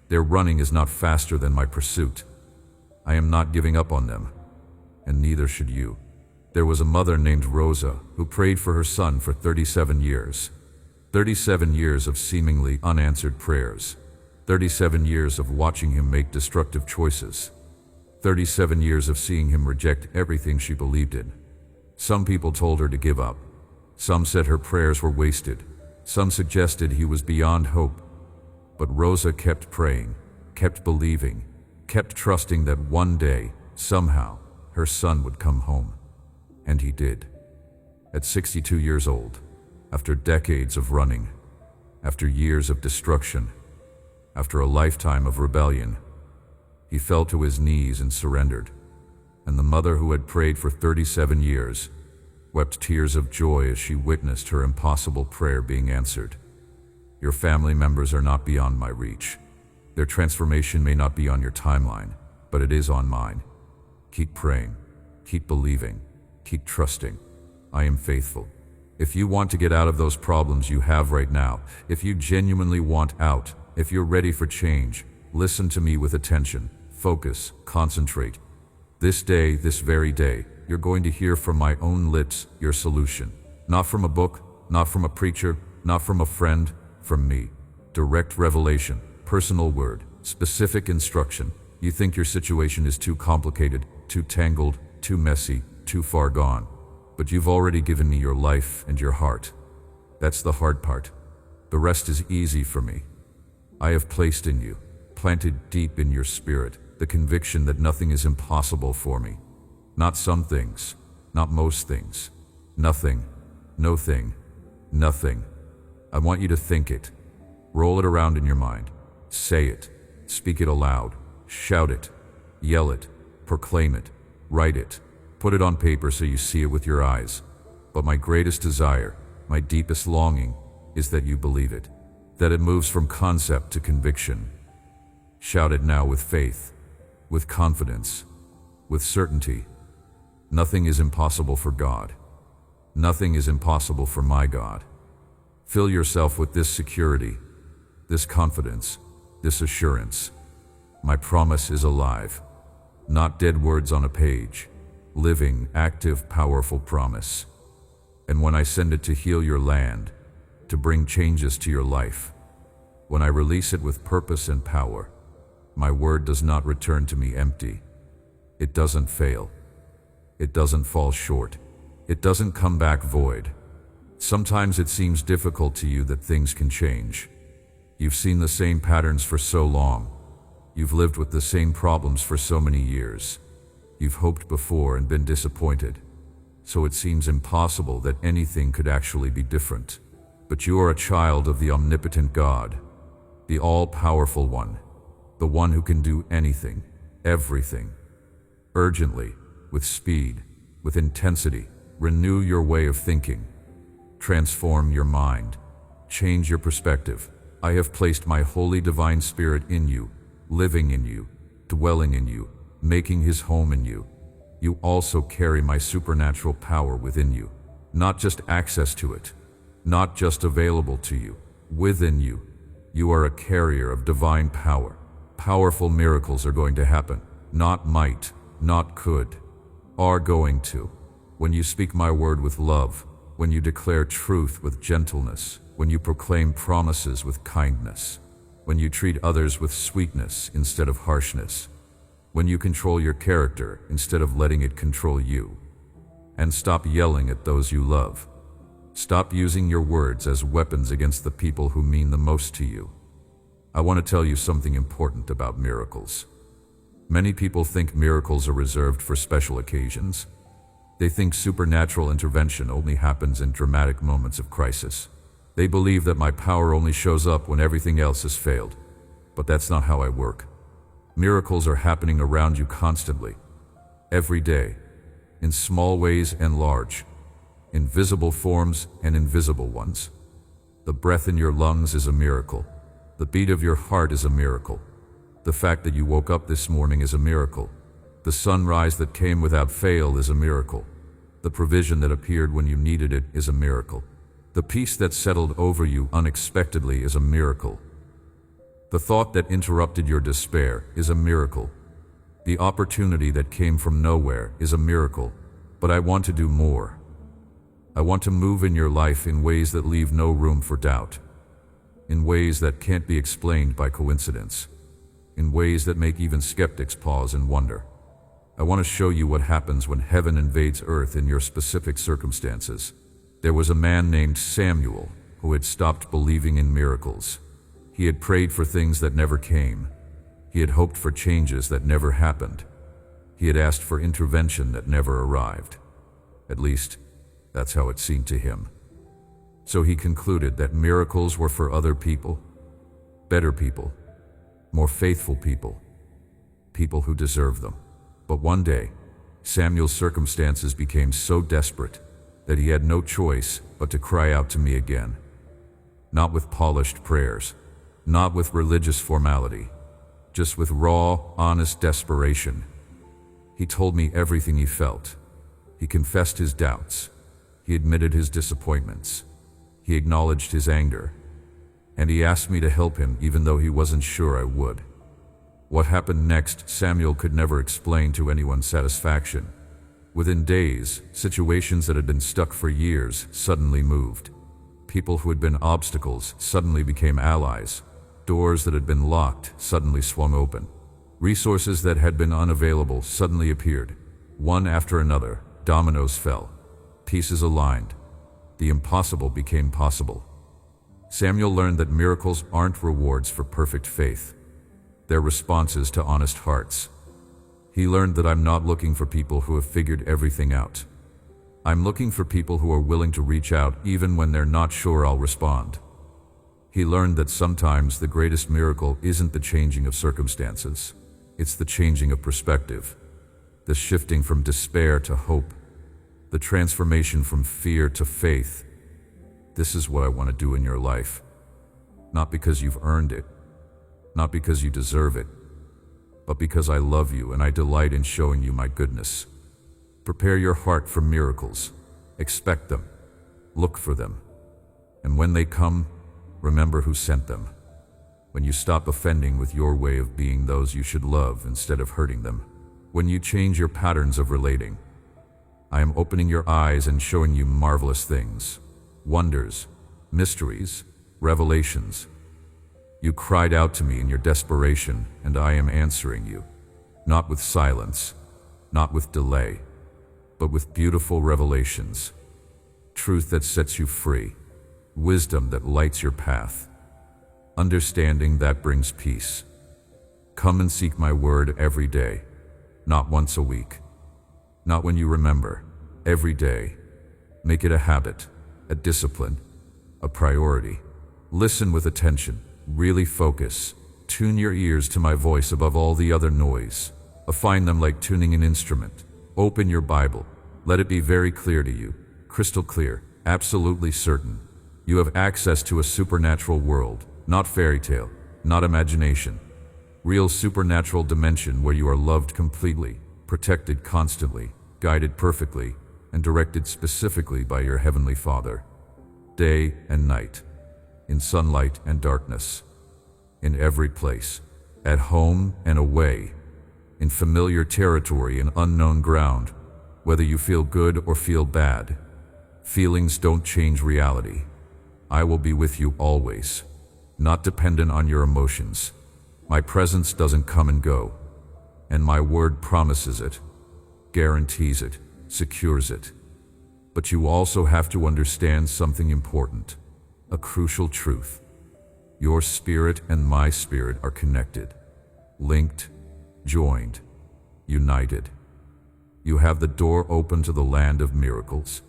Their running is not faster than my pursuit. I am not giving up on them, and neither should you. There was a mother named Rosa who prayed for her son for 37 years. 37 years of seemingly unanswered prayers. 37 years of watching him make destructive choices. 37 years of seeing him reject everything she believed in. Some people told her to give up. Some said her prayers were wasted. Some suggested he was beyond hope. But Rosa kept praying, kept believing, kept trusting that one day, somehow, her son would come home. And he did. At 62 years old, after decades of running, after years of destruction, after a lifetime of rebellion, he fell to his knees and surrendered. And the mother who had prayed for 37 years wept tears of joy as she witnessed her impossible prayer being answered. Your family members are not beyond my reach. Their transformation may not be on your timeline, but it is on mine. Keep praying, keep believing, keep trusting. I am faithful. If you want to get out of those problems you have right now, if you genuinely want out, if you're ready for change, listen to me with attention, focus, concentrate. This day, this very day, you're going to hear from my own lips your solution. Not from a book, not from a preacher, not from a friend, from me. Direct revelation, personal word, specific instruction. You think your situation is too complicated, too tangled, too messy, too far gone. But you've already given me your life and your heart. That's the hard part. The rest is easy for me. I have placed in you, planted deep in your spirit, the conviction that nothing is impossible for me. Not some things, not most things. Nothing, no thing, nothing. I want you to think it. Roll it around in your mind. Say it. Speak it aloud. Shout it. Yell it. Proclaim it. Write it. Put it on paper so you see it with your eyes. But my greatest desire, my deepest longing, is that you believe it. That it moves from concept to conviction. Shout it now with faith, with confidence, with certainty. Nothing is impossible for God. Nothing is impossible for my God. Fill yourself with this security, this confidence, this assurance. My promise is alive, not dead words on a page. Living, active, powerful promise. And when I send it to heal your land, to bring changes to your life, when I release it with purpose and power, my word does not return to me empty. It doesn't fail. It doesn't fall short. It doesn't come back void. Sometimes it seems difficult to you that things can change. You've seen the same patterns for so long. You've lived with the same problems for so many years. You've hoped before and been disappointed, so it seems impossible that anything could actually be different. But you are a child of the omnipotent God, the all-powerful one, the one who can do anything, everything. Urgently, with speed, with intensity, renew your way of thinking. Transform your mind. Change your perspective. I have placed my holy divine spirit in you, living in you, dwelling in you, making his home in you. You also carry my supernatural power within you, not just access to it, not just available to you, within you. You are a carrier of divine power. Powerful miracles are going to happen. Not might, not could, are going to. When you speak my word with love, when you declare truth with gentleness, when you proclaim promises with kindness, when you treat others with sweetness instead of harshness, when you control your character instead of letting it control you, and stop yelling at those you love. Stop using your words as weapons against the people who mean the most to you. I want to tell you something important about miracles. Many people think miracles are reserved for special occasions. They think supernatural intervention only happens in dramatic moments of crisis. They believe that my power only shows up when everything else has failed. But that's not how I work. Miracles are happening around you constantly, every day, in small ways and large, in visible forms and invisible ones. The breath in your lungs is a miracle. The beat of your heart is a miracle. The fact that you woke up this morning is a miracle. The sunrise that came without fail is a miracle. The provision that appeared when you needed it is a miracle. The peace that settled over you unexpectedly is a miracle. The thought that interrupted your despair is a miracle. The opportunity that came from nowhere is a miracle. But I want to do more. I want to move in your life in ways that leave no room for doubt, in ways that can't be explained by coincidence, in ways that make even skeptics pause and wonder. I want to show you what happens when heaven invades earth in your specific circumstances. There was a man named Samuel who had stopped believing in miracles. He had prayed for things that never came. He had hoped for changes that never happened. He had asked for intervention that never arrived. At least, that's how it seemed to him. So he concluded that miracles were for other people, better people, more faithful people, people who deserve them. But one day, Samuel's circumstances became so desperate that he had no choice but to cry out to me again. Not with polished prayers, not with religious formality, just with raw, honest desperation. He told me everything he felt. He confessed his doubts. He admitted his disappointments. He acknowledged his anger. And he asked me to help him even though he wasn't sure I would. What happened next, Samuel could never explain to anyone's satisfaction. Within days, situations that had been stuck for years suddenly moved. People who had been obstacles suddenly became allies. Doors that had been locked suddenly swung open. Resources that had been unavailable suddenly appeared. One after another, dominoes fell. Pieces aligned. The impossible became possible. Samuel learned that miracles aren't rewards for perfect faith. They're responses to honest hearts. He learned that I'm not looking for people who have figured everything out. I'm looking for people who are willing to reach out even when they're not sure I'll respond. He learned that sometimes the greatest miracle isn't the changing of circumstances. It's the changing of perspective, the shifting from despair to hope, the transformation from fear to faith. This is what I want to do in your life. Not because you've earned it, not because you deserve it, but because I love you and I delight in showing you my goodness. Prepare your heart for miracles. Expect them. Look for them. And when they come, remember who sent them. When you stop offending with your way of being those you should love instead of hurting them. When you change your patterns of relating. I am opening your eyes and showing you marvelous things, wonders, mysteries, revelations. You cried out to me in your desperation, and I am answering you, not with silence, not with delay, but with beautiful revelations, truth that sets you free, wisdom that lights your path, understanding that brings peace. Come and seek my word every day, not once a week, not when you remember, every day. Make it a habit, a discipline, a priority. Listen with attention. Really focus. Tune your ears to my voice above all the other noise. Affine them like tuning an instrument. Open your Bible. Let it be very clear to you. Crystal clear. Absolutely certain. You have access to a supernatural world. Not fairy tale. Not imagination. Real supernatural dimension where you are loved completely, protected constantly, guided perfectly, and directed specifically by your Heavenly Father. day and night, in sunlight and darkness, in every place, at home and away, in familiar territory and unknown ground, whether you feel good or feel bad. Feelings don't change reality. I will be with you always, not dependent on your emotions. My presence doesn't come and go, and my word promises it, guarantees it, secures it. But you also have to understand something important, a crucial truth. Your spirit and my spirit are connected, linked, joined, united. You have the door open to the land of miracles,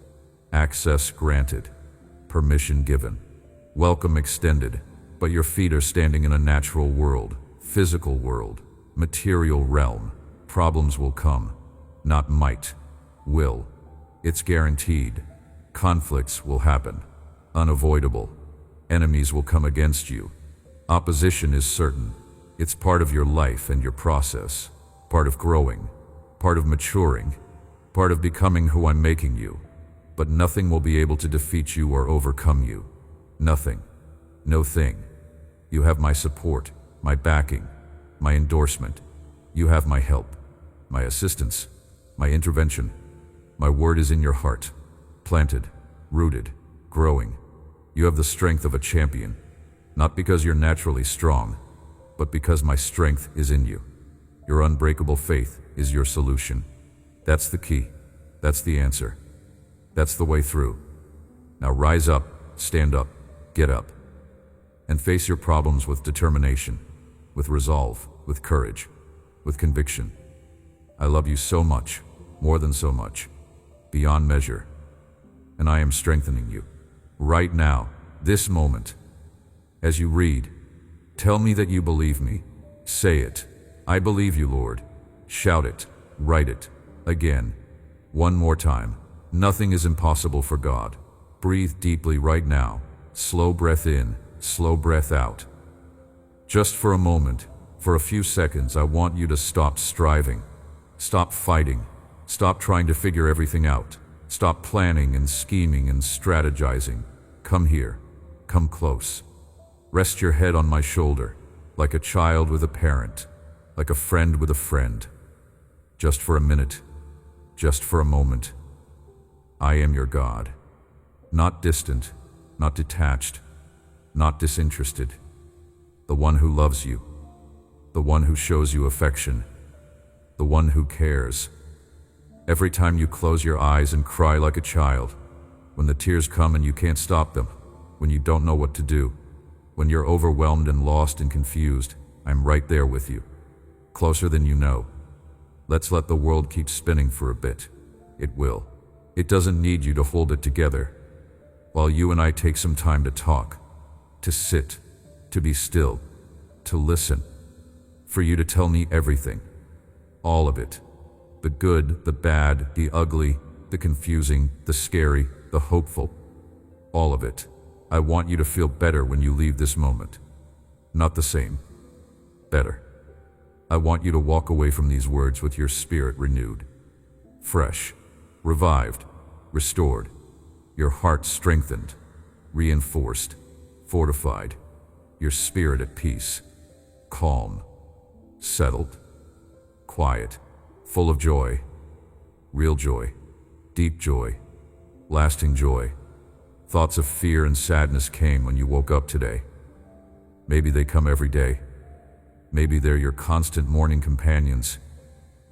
access granted, permission given, welcome extended, but your feet are standing in a natural world, physical world, material realm. Problems will come, not might, will. It's guaranteed. Conflicts will happen, unavoidable. Enemies will come against you. Opposition is certain. It's part of your life and your process, part of growing, part of maturing, part of becoming who I'm making you. But nothing will be able to defeat you or overcome you. Nothing. No thing. You have my support, my backing, my endorsement. You have my help, my assistance, my intervention. My word is in your heart, planted, rooted, growing. You have the strength of a champion, not because you're naturally strong, but because my strength is in you. Your unbreakable faith is your solution. That's the key. That's the answer. That's the way through. Now rise up, stand up, get up, and face your problems with determination, with resolve, with courage, with conviction. I love you so much, more than so much, beyond measure, and I am strengthening you. Right now, this moment. As you read, tell me that you believe me. Say it. I believe you, Lord. Shout it. Write it. Again. One more time. Nothing is impossible for God. Breathe deeply right now. Slow breath in, slow breath out. Just for a moment, for a few seconds, I want you to stop striving. Stop fighting. Stop trying to figure everything out. Stop planning and scheming and strategizing. Come here. Come close. Rest your head on my shoulder, like a child with a parent, like a friend with a friend. Just for a minute, just for a moment. I am your God. Not distant, not detached, not disinterested. The one who loves you, the one who shows you affection, the one who cares. Every time you close your eyes and cry like a child, when the tears come and you can't stop them, when you don't know what to do, when you're overwhelmed and lost and confused, I'm right there with you, closer than you know. Let's let the world keep spinning for a bit. It will. It doesn't need you to hold it together. While you and I take some time to talk, to sit, to be still, to listen, for you to tell me everything, all of it. The good, the bad, the ugly, the confusing, the scary, the hopeful, all of it. I want you to feel better when you leave this moment. Not the same. Better. I want you to walk away from these words with your spirit renewed, fresh, revived, restored, your heart strengthened, reinforced, fortified, your spirit at peace, calm, settled, quiet, full of joy, real joy, deep joy, lasting joy. Thoughts of fear and sadness came when you woke up today. Maybe they come every day. Maybe they're your constant morning companions.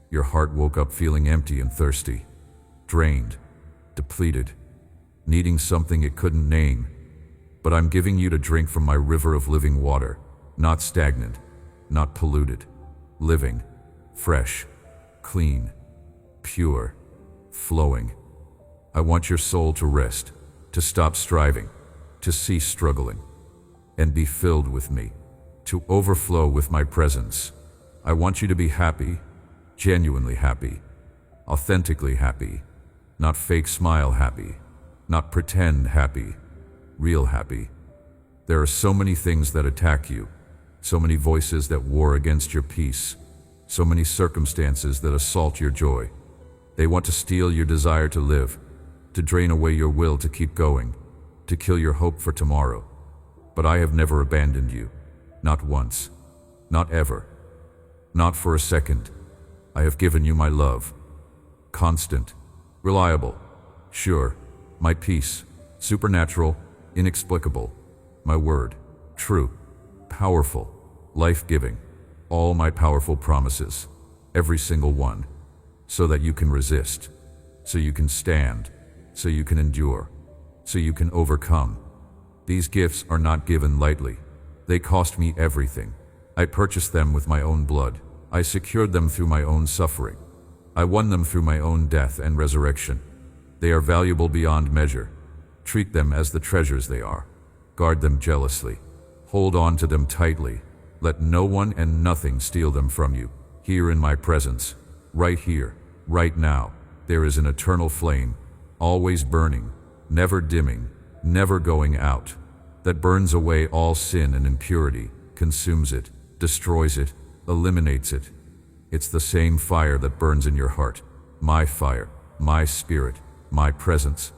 Your heart woke up feeling empty and thirsty, drained, depleted, needing something it couldn't name. But I'm giving you to drink from my river of living water, not stagnant, not polluted, living, fresh, clean, pure, flowing. I want your soul to rest, to stop striving, to cease struggling, and be filled with me, to overflow with my presence. I want you to be happy, genuinely happy, authentically happy, not fake smile happy, not pretend happy, real happy. There are so many things that attack you, so many voices that war against your peace, so many circumstances that assault your joy. They want to steal your desire to live, to drain away your will to keep going, to kill your hope for tomorrow. But I have never abandoned you. Not once. Not ever. Not for a second. I have given you my love. Constant. Reliable. Sure. My peace. Supernatural. Inexplicable. My word. True. Powerful. Life-giving. All my powerful promises. Every single one. So that you can resist. So you can stand. So you can endure. So you can overcome. These gifts are not given lightly. They cost me everything. I purchased them with my own blood. I secured them through my own suffering. I won them through my own death and resurrection. They are valuable beyond measure. Treat them as the treasures they are. Guard them jealously. Hold on to them tightly. Let no one and nothing steal them from you. Here in my presence, right here, right now, there is an eternal flame, always burning, never dimming, never going out, that burns away all sin and impurity, consumes it, destroys it, eliminates it. It's the same fire that burns in your heart, my fire, my spirit, my presence.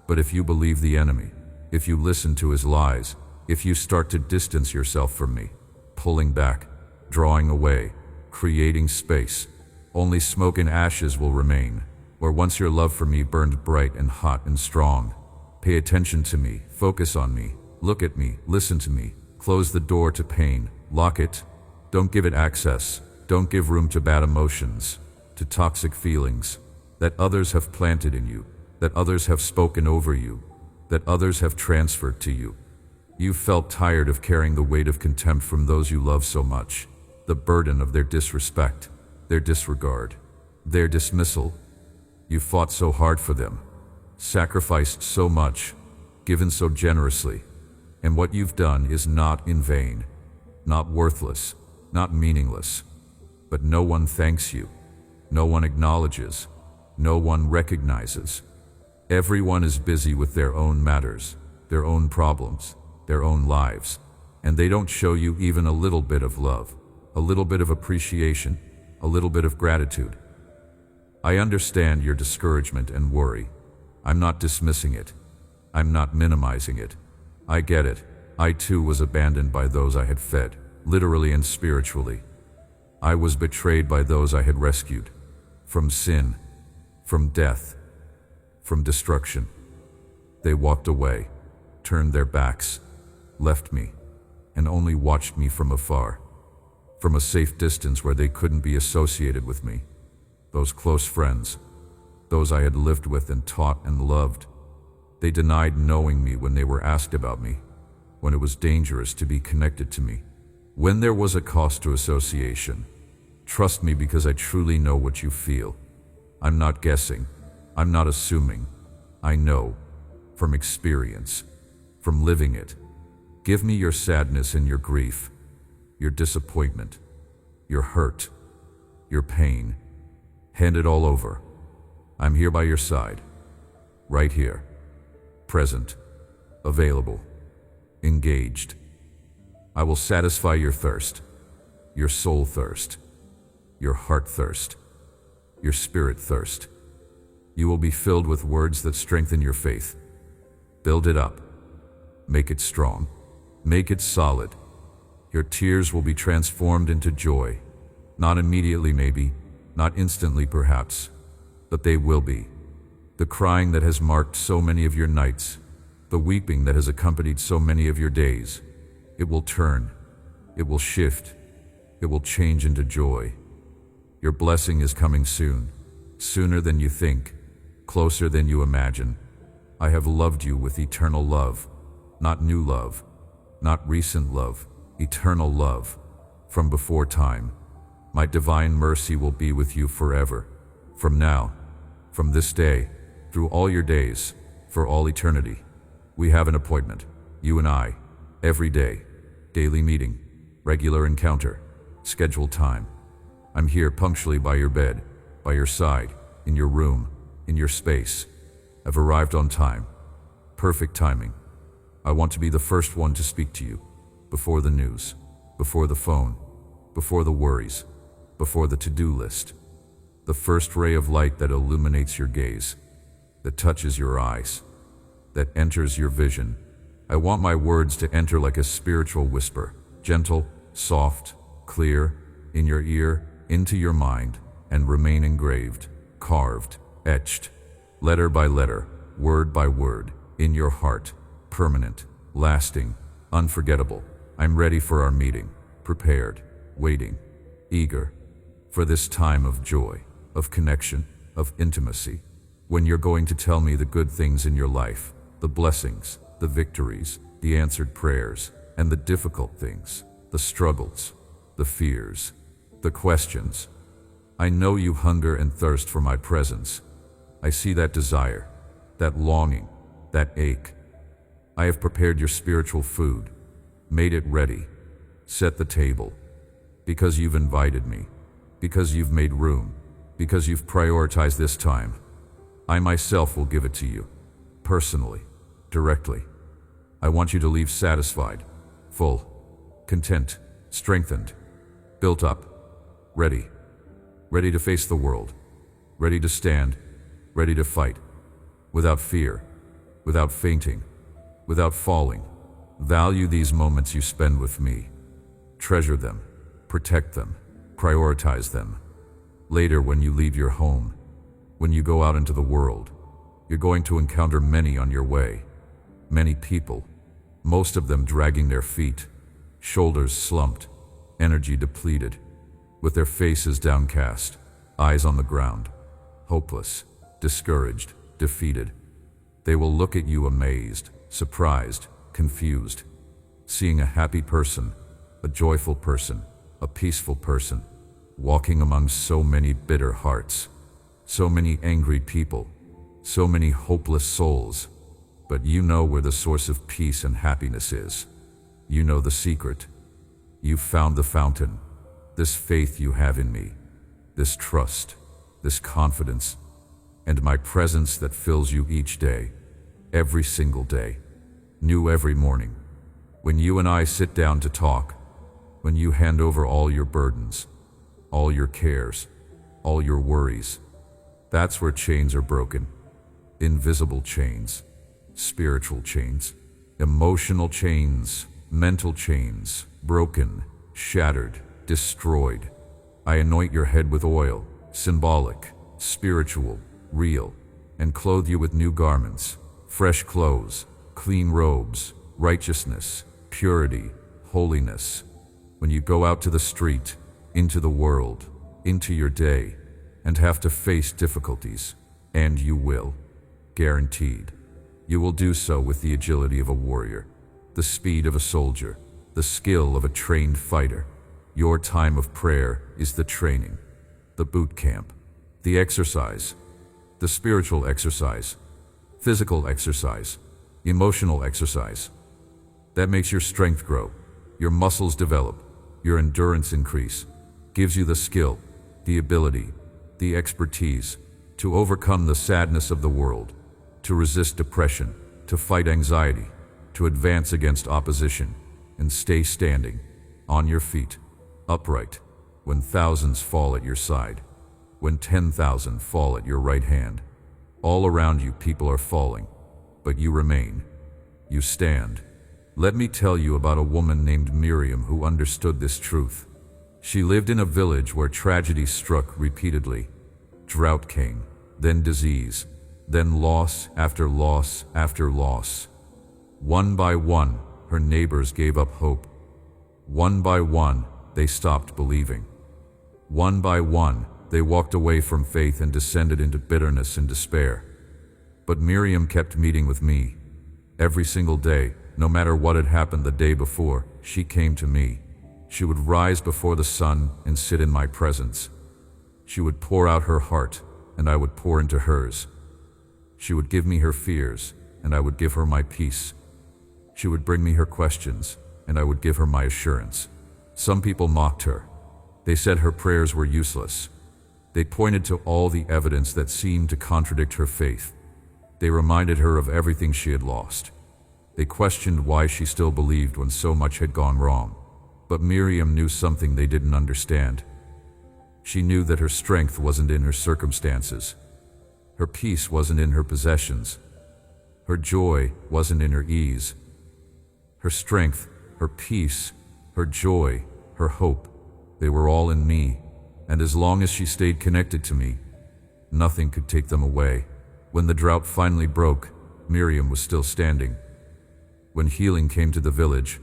But if you believe the enemy, if you listen to his lies, if you start to distance yourself from me, pulling back, drawing away, creating space, only smoke and ashes will remain, where once your love for me burned bright and hot and strong. Pay attention to me, focus on me, look at me, listen to me, close the door to pain, lock it. Don't give it access, don't give room to bad emotions, to toxic feelings that others have planted in you, that others have spoken over you, that others have transferred to you. You've felt tired of carrying the weight of contempt from those you love so much, the burden of their disrespect, their disregard, their dismissal. You fought so hard for them, sacrificed so much, given so generously, and what you've done is not in vain, not worthless, not meaningless. But no one thanks you, no one acknowledges, no one recognizes. Everyone is busy with their own matters, their own problems, their own lives, and they don't show you even a little bit of love, a little bit of appreciation, a little bit of gratitude. I understand your discouragement and worry. I'm not dismissing it. I'm not minimizing it. I get it. I too was abandoned by those I had fed, literally and spiritually. I was betrayed by those I had rescued, from sin, from death, from destruction. They walked away, turned their backs, left me, and only watched me from afar, from a safe distance where they couldn't be associated with me. Those close friends, those I had lived with and taught and loved, they denied knowing me when they were asked about me, when it was dangerous to be connected to me, when there was a cost to association. Trust me because I truly know what you feel. I'm not guessing. I'm not assuming. I know, from experience, from living it. Give me your sadness and your grief, your disappointment, your hurt, your pain. Hand it all over. I'm here by your side, right here, present, available, engaged. I will satisfy your thirst, your soul thirst, your heart thirst, your spirit thirst. You will be filled with words that strengthen your faith. Build it up. Make it strong. Make it solid. Your tears will be transformed into joy. Not immediately maybe, not instantly perhaps, but they will be. The crying that has marked so many of your nights, the weeping that has accompanied so many of your days, it will turn, it will shift, it will change into joy. Your blessing is coming soon, sooner than you think, closer than you imagine. I have loved you with eternal love, not new love, not recent love, eternal love, from before time. My divine mercy will be with you forever, from now, from this day, through all your days, for all eternity. We have an appointment, you and I, every day, daily meeting, regular encounter, scheduled time. I'm here punctually by your bed, by your side, in your room, in your space. I've arrived on time. Perfect timing. I want to be the first one to speak to you, before the news, before the phone, before the worries, before the to-do list. The first ray of light that illuminates your gaze, that touches your eyes, that enters your vision, I want my words to enter like a spiritual whisper, gentle, soft, clear, in your ear, into your mind, and remain engraved, carved, etched, letter by letter, word by word, in your heart, permanent, lasting, unforgettable. I'm ready for our meeting, prepared, waiting, eager, for this time of joy, of connection, of intimacy, when you're going to tell me the good things in your life, the blessings, the victories, the answered prayers, and the difficult things, the struggles, the fears, the questions. I know you hunger and thirst for my presence. I see that desire, that longing, that ache. I have prepared your spiritual food, made it ready, set the table, because you've invited me, because you've made room, because you've prioritized this time. I myself will give it to you, personally, directly. I want you to leave satisfied, full, content, strengthened, built up, ready to face the world, ready to stand, ready to fight, without fear, without fainting, without falling. Value these moments you spend with me. Treasure them, protect them, prioritize them. Later, when you leave your home, when you go out into the world, you're going to encounter many on your way. Many people, most of them dragging their feet, shoulders slumped, energy depleted, with their faces downcast, eyes on the ground, hopeless, discouraged, defeated. They will look at you amazed, surprised, confused, seeing a happy person, a joyful person, a peaceful person, walking among so many bitter hearts, so many angry people, so many hopeless souls. But you know where the source of peace and happiness is. You know the secret. You've found the fountain. This faith you have in me, this trust, this confidence, and my presence that fills you each day, every single day, new every morning. When you and I sit down to talk, when you hand over all your burdens, all your cares, all your worries, that's where chains are broken. Invisible chains, spiritual chains, emotional chains, mental chains, broken, shattered, destroyed. I anoint your head with oil, symbolic, spiritual, real, and clothe you with new garments, fresh clothes, clean robes, righteousness, purity, holiness. When you go out to the street, into the world, into your day, and have to face difficulties, and you will, guaranteed, you will do so with the agility of a warrior, the speed of a soldier, the skill of a trained fighter. Your time of prayer is the training, the boot camp, the exercise, the spiritual exercise, physical exercise, emotional exercise. That makes your strength grow, your muscles develop, your endurance increase, gives you the skill, the ability, the expertise to overcome the sadness of the world, to resist depression, to fight anxiety, to advance against opposition, and stay standing, on your feet, upright, when thousands fall at your side, when 10,000 fall at your right hand. All around you people are falling, but you remain. You stand. Let me tell you about a woman named Miriam who understood this truth. She lived in a village where tragedy struck repeatedly. Drought came, then disease, then loss after loss after loss. One by one, her neighbors gave up hope. One by one, they stopped believing. One by one, they walked away from faith and descended into bitterness and despair. But Miriam kept meeting with me. Every single day, no matter what had happened the day before, she came to me. She would rise before the sun and sit in my presence. She would pour out her heart, and I would pour into hers. She would give me her fears, and I would give her my peace. She would bring me her questions, and I would give her my assurance. Some people mocked her. They said her prayers were useless. They pointed to all the evidence that seemed to contradict her faith. They reminded her of everything she had lost. They questioned why she still believed when so much had gone wrong. But Miriam knew something they didn't understand. She knew that her strength wasn't in her circumstances. Her peace wasn't in her possessions. Her joy wasn't in her ease. Her strength, her peace, her joy, her hope, they were all in me, and as long as she stayed connected to me, nothing could take them away. When the drought finally broke, Miriam was still standing. When healing came to the village,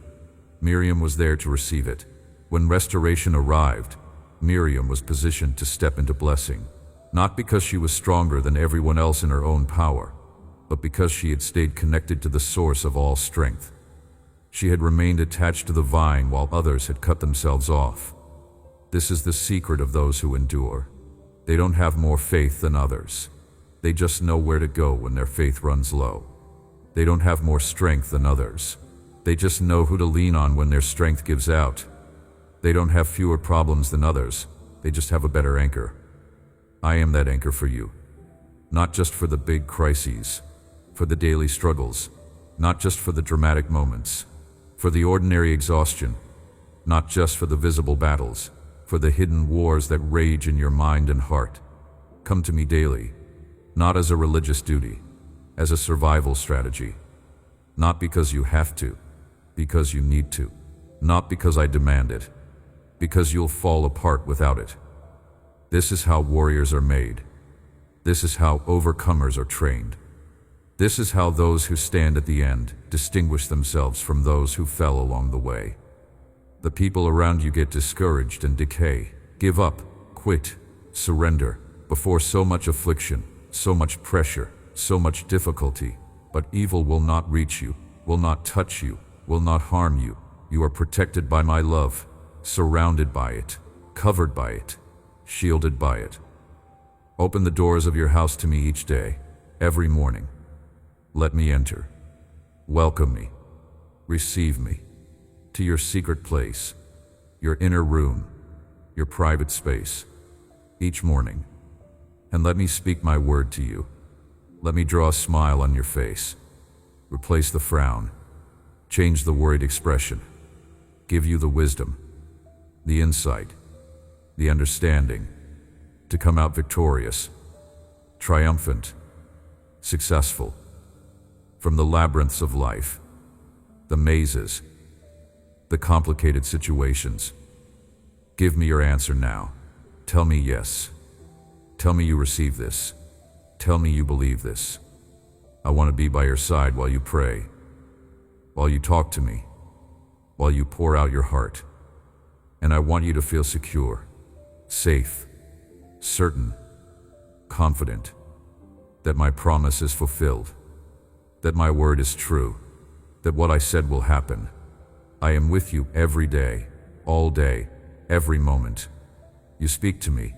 Miriam was there to receive it. When restoration arrived, Miriam was positioned to step into blessing, not because she was stronger than everyone else in her own power, but because she had stayed connected to the source of all strength. She had remained attached to the vine while others had cut themselves off. This is the secret of those who endure. They don't have more faith than others. They just know where to go when their faith runs low. They don't have more strength than others. They just know who to lean on when their strength gives out. They don't have fewer problems than others. They just have a better anchor. I am that anchor for you. Not just for the big crises, for the daily struggles, not just for the dramatic moments, for the ordinary exhaustion, not just for the visible battles, for the hidden wars that rage in your mind and heart. Come to me daily, not as a religious duty, as a survival strategy. Not because you have to, because you need to. Not because I demand it, because you'll fall apart without it. This is how warriors are made. This is how overcomers are trained. This is how those who stand at the end distinguish themselves from those who fell along the way. The people around you get discouraged and decay, give up, quit, surrender, before so much affliction, so much pressure, so much difficulty. But evil will not reach you, will not touch you, will not harm you. You are protected by my love, surrounded by it, covered by it, shielded by it. Open the doors of your house to me each day, every morning. Let me enter. Welcome me. Receive me. To your secret place, your inner room, your private space, each morning. And let me speak my word to you. Let me draw a smile on your face. Replace the frown. Change the worried expression. Give you the wisdom, the insight, the understanding, to come out victorious, triumphant, successful, from the labyrinths of life, the mazes, the complicated situations. Give me your answer now. Tell me yes. Tell me you receive this. Tell me you believe this. I want to be by your side while you pray, while you talk to me, while you pour out your heart. And I want you to feel secure, safe, certain, confident that my promise is fulfilled, that my word is true, that what I said will happen. I am with you every day, all day, every moment. You speak to me,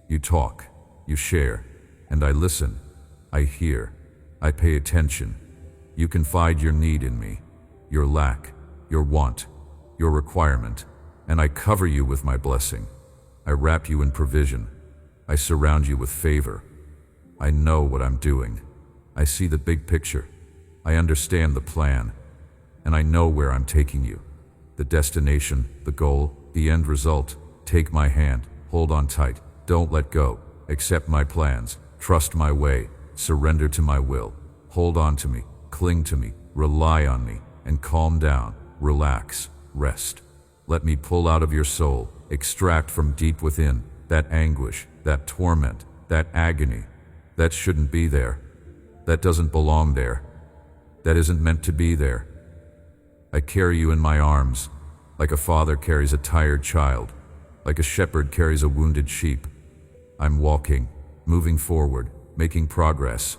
you talk, you share, and I listen, I hear, I pay attention. You confide your need in me, your lack, your want, your requirement, and I cover you with my blessing. I wrap you in provision. I surround you with favor. I know what I'm doing. I see the big picture. I understand the plan, and I know where I'm taking you. The destination, the goal, the end result. Take my hand, hold on tight, don't let go. Accept my plans, trust my way, surrender to my will. Hold on to me, cling to me, rely on me, and calm down, relax, rest. Let me pull out of your soul, extract from deep within, that anguish, that torment, that agony. That shouldn't be there. That doesn't belong there. That isn't meant to be there. I carry you in my arms, like a father carries a tired child, like a shepherd carries a wounded sheep. I'm walking, moving forward, making progress,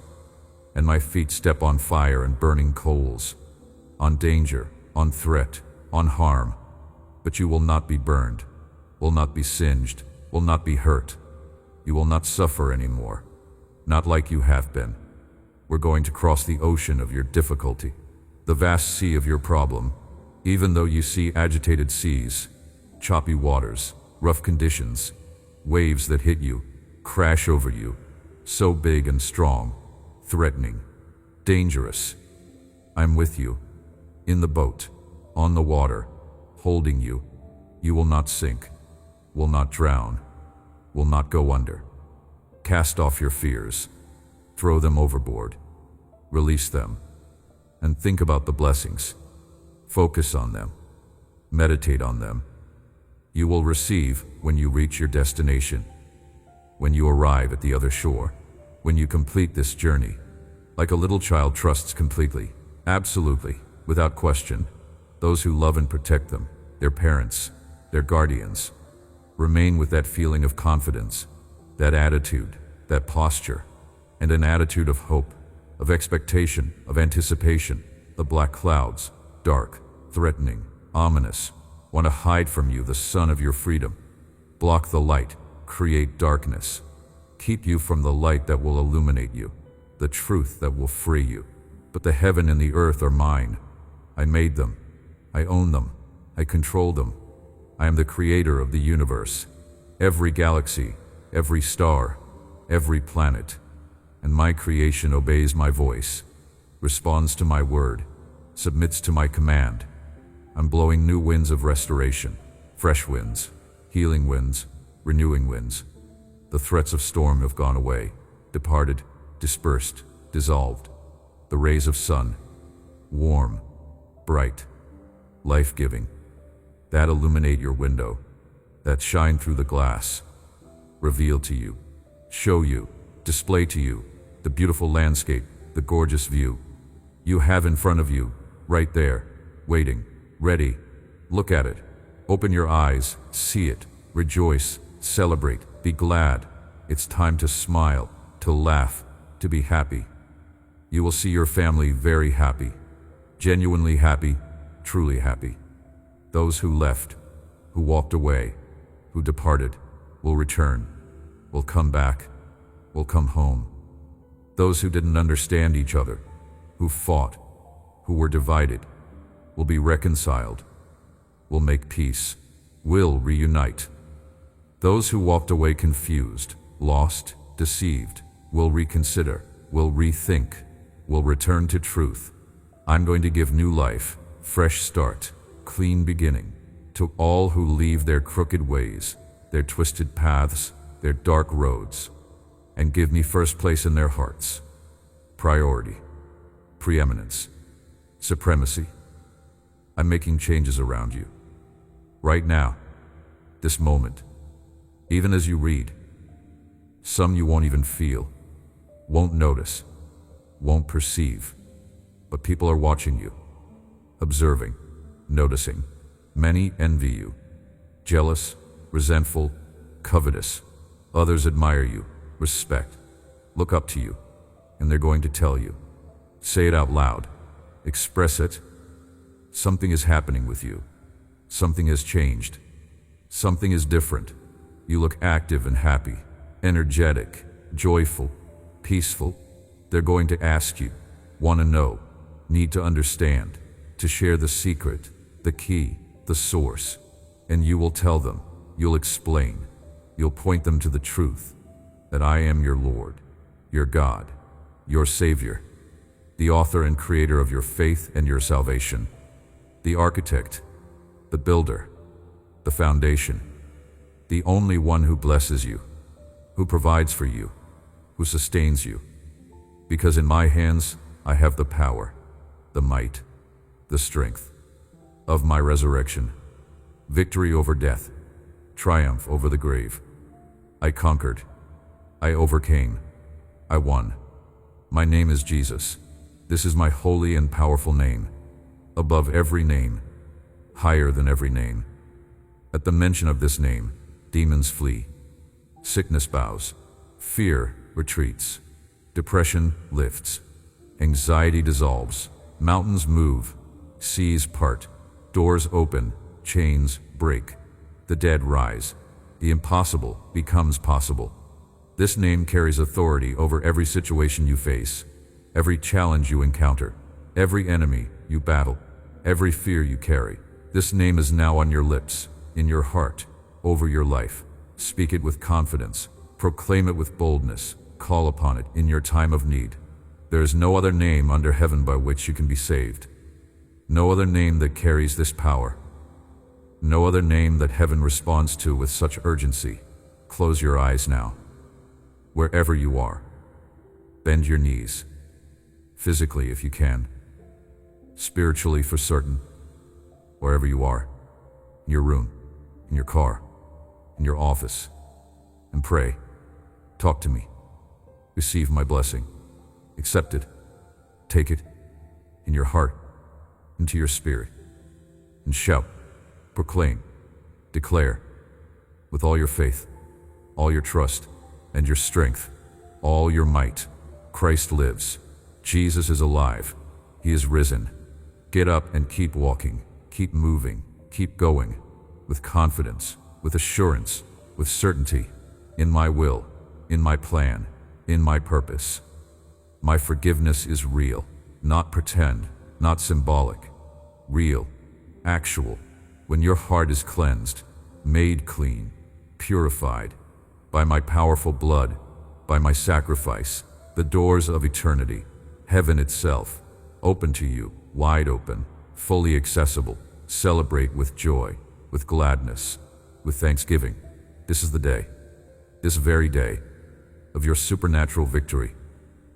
and my feet step on fire and burning coals, on danger, on threat, on harm. But you will not be burned, will not be singed, will not be hurt. You will not suffer anymore, not like you have been. We're going to cross the ocean of your difficulty, the vast sea of your problem, even though you see agitated seas, choppy waters, rough conditions, waves that hit you, crash over you, so big and strong, threatening, dangerous. I'm with you, in the boat, on the water, holding you. You will not sink, will not drown, will not go under. Cast off your fears, throw them overboard, release them, and think about the blessings. Focus on them. Meditate on them. You will receive when you reach your destination, when you arrive at the other shore, when you complete this journey. Like a little child trusts completely, absolutely, without question, those who love and protect them, their parents, their guardians. Remain with that feeling of confidence, that attitude, that posture, and an attitude of hope, of expectation, of anticipation. The black clouds, dark, threatening, ominous, want to hide from you the sun of your freedom. Block the light, create darkness. Keep you from the light that will illuminate you, the truth that will free you. But the heaven and the earth are mine. I made them. I own them. I control them. I am the creator of the universe, every galaxy, every star, every planet. And my creation obeys my voice, responds to my word, submits to my command. I'm blowing new winds of restoration, fresh winds, healing winds, renewing winds. The threats of storm have gone away, departed, dispersed, dissolved. The rays of sun, warm, bright, life-giving, that illuminate your window, that shine through the glass, reveal to you, show you, display to you the beautiful landscape, the gorgeous view you have in front of you, right there, waiting, ready. Look at it. Open your eyes, see it, rejoice, celebrate, be glad. It's time to smile, to laugh, to be happy. You will see your family very happy, genuinely happy, truly happy. Those who left, who walked away, who departed, will return, will come back, will come home. Those who didn't understand each other, who fought, who were divided, will be reconciled, will make peace, will reunite. Those who walked away confused, lost, deceived, will reconsider, will rethink, will return to truth. I'm going to give new life, fresh start, clean beginning, to all who leave their crooked ways, their twisted paths, their dark roads, and give me first place in their hearts. Priority, preeminence, supremacy. I'm making changes around you. Right now, this moment, even as you read. Some you won't even feel, won't notice, won't perceive, but people are watching you, observing, noticing. Many envy you, jealous, resentful, covetous. Others admire you, respect, look up to you, and they're going to tell you. Say it out loud, express it. Something is happening with you. Something has changed. Something is different. You look active and happy, energetic, joyful, peaceful. They're going to ask you, want to know, need to understand, to share the secret, the key, the source. And you will tell them, you'll explain, you'll point them to the truth, that I am your Lord, your God, your Savior, the author and creator of your faith and your salvation, the architect, the builder, the foundation, the only one who blesses you, who provides for you, who sustains you. Because in my hands I have the power, the might, the strength of my resurrection, victory over death, triumph over the grave. I conquered, I overcame, I won. My name is Jesus. This is my holy and powerful name, above every name, higher than every name. At the mention of this name, demons flee, sickness bows, fear retreats, depression lifts, anxiety dissolves, mountains move, seas part, doors open, chains break, the dead rise, the impossible becomes possible. This name carries authority over every situation you face, every challenge you encounter, every enemy you battle, every fear you carry. This name is now on your lips, in your heart, over your life. Speak it with confidence, proclaim it with boldness, call upon it in your time of need. There is no other name under heaven by which you can be saved. No other name that carries this power. No other name that heaven responds to with such urgency. Close your eyes now. Wherever you are, bend your knees. Physically if you can. Spiritually for certain, wherever you are, in your room, in your car, in your office, and pray. Talk to me. Receive my blessing. Accept it. Take it in your heart, into your spirit, and shout, proclaim, declare, with all your faith, all your trust, and your strength, all your might. Christ lives. Jesus is alive. He is risen. Get up and keep walking. Keep moving. Keep going. With confidence, with assurance, with certainty. In my will, in my plan, in my purpose. My forgiveness is real. Not pretend, not symbolic. Real, actual. When your heart is cleansed, made clean, purified, by my powerful blood, by my sacrifice, the doors of eternity, heaven itself, open to you, wide open, fully accessible. Celebrate with joy, with gladness, with thanksgiving. This is the day, this very day, of your supernatural victory,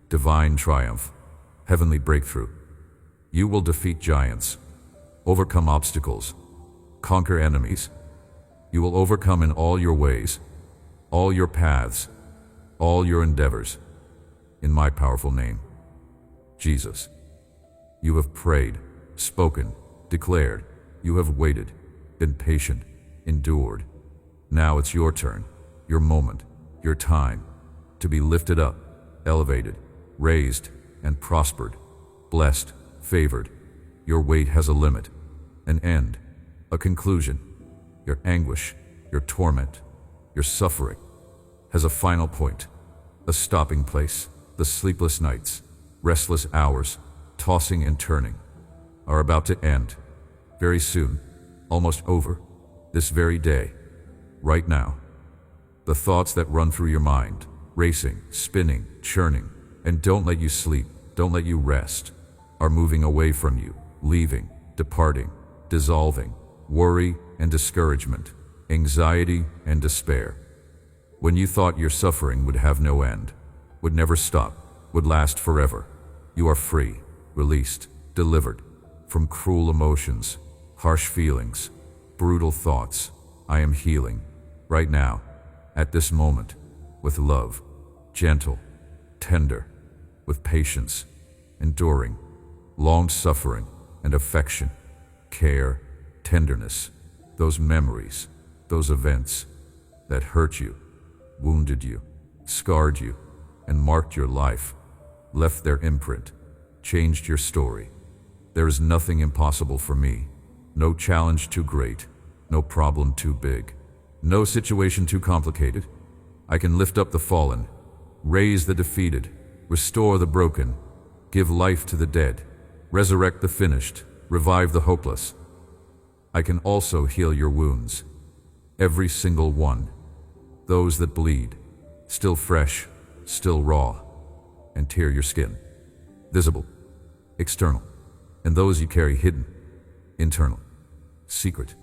divine triumph, heavenly breakthrough. You will defeat giants, overcome obstacles, conquer enemies. You will overcome in all your ways, all your paths, all your endeavors, in my powerful name, Jesus. You have prayed, spoken, declared. You have waited, been patient, endured. Now it's your turn, your moment, your time, to be lifted up, elevated, raised, and prospered, blessed, favored. Your wait has a limit, an end, a conclusion. Your anguish, your torment, your suffering has a final point, a stopping place. The sleepless nights, restless hours, tossing and turning, are about to end. Very soon, almost over, this very day, right now. The thoughts that run through your mind, racing, spinning, churning, and don't let you sleep, don't let you rest, are moving away from you, leaving, departing, dissolving, worry and discouragement, anxiety and despair. When you thought your suffering would have no end, would never stop, would last forever, you are free, released, delivered from cruel emotions, harsh feelings, brutal thoughts. I am healing, right now, at this moment, with love, gentle, tender, with patience, enduring, long-suffering and affection, care, tenderness. Those memories, those events that hurt you, wounded you, scarred you, and marked your life, left their imprint, changed your story. There is nothing impossible for me, no challenge too great, no problem too big, no situation too complicated. I can lift up the fallen, raise the defeated, restore the broken, give life to the dead, resurrect the finished, revive the hopeless. I can also heal your wounds, every single one, those that bleed, still fresh, still raw, and tear your skin, visible, external, and those you carry hidden, internal, secret,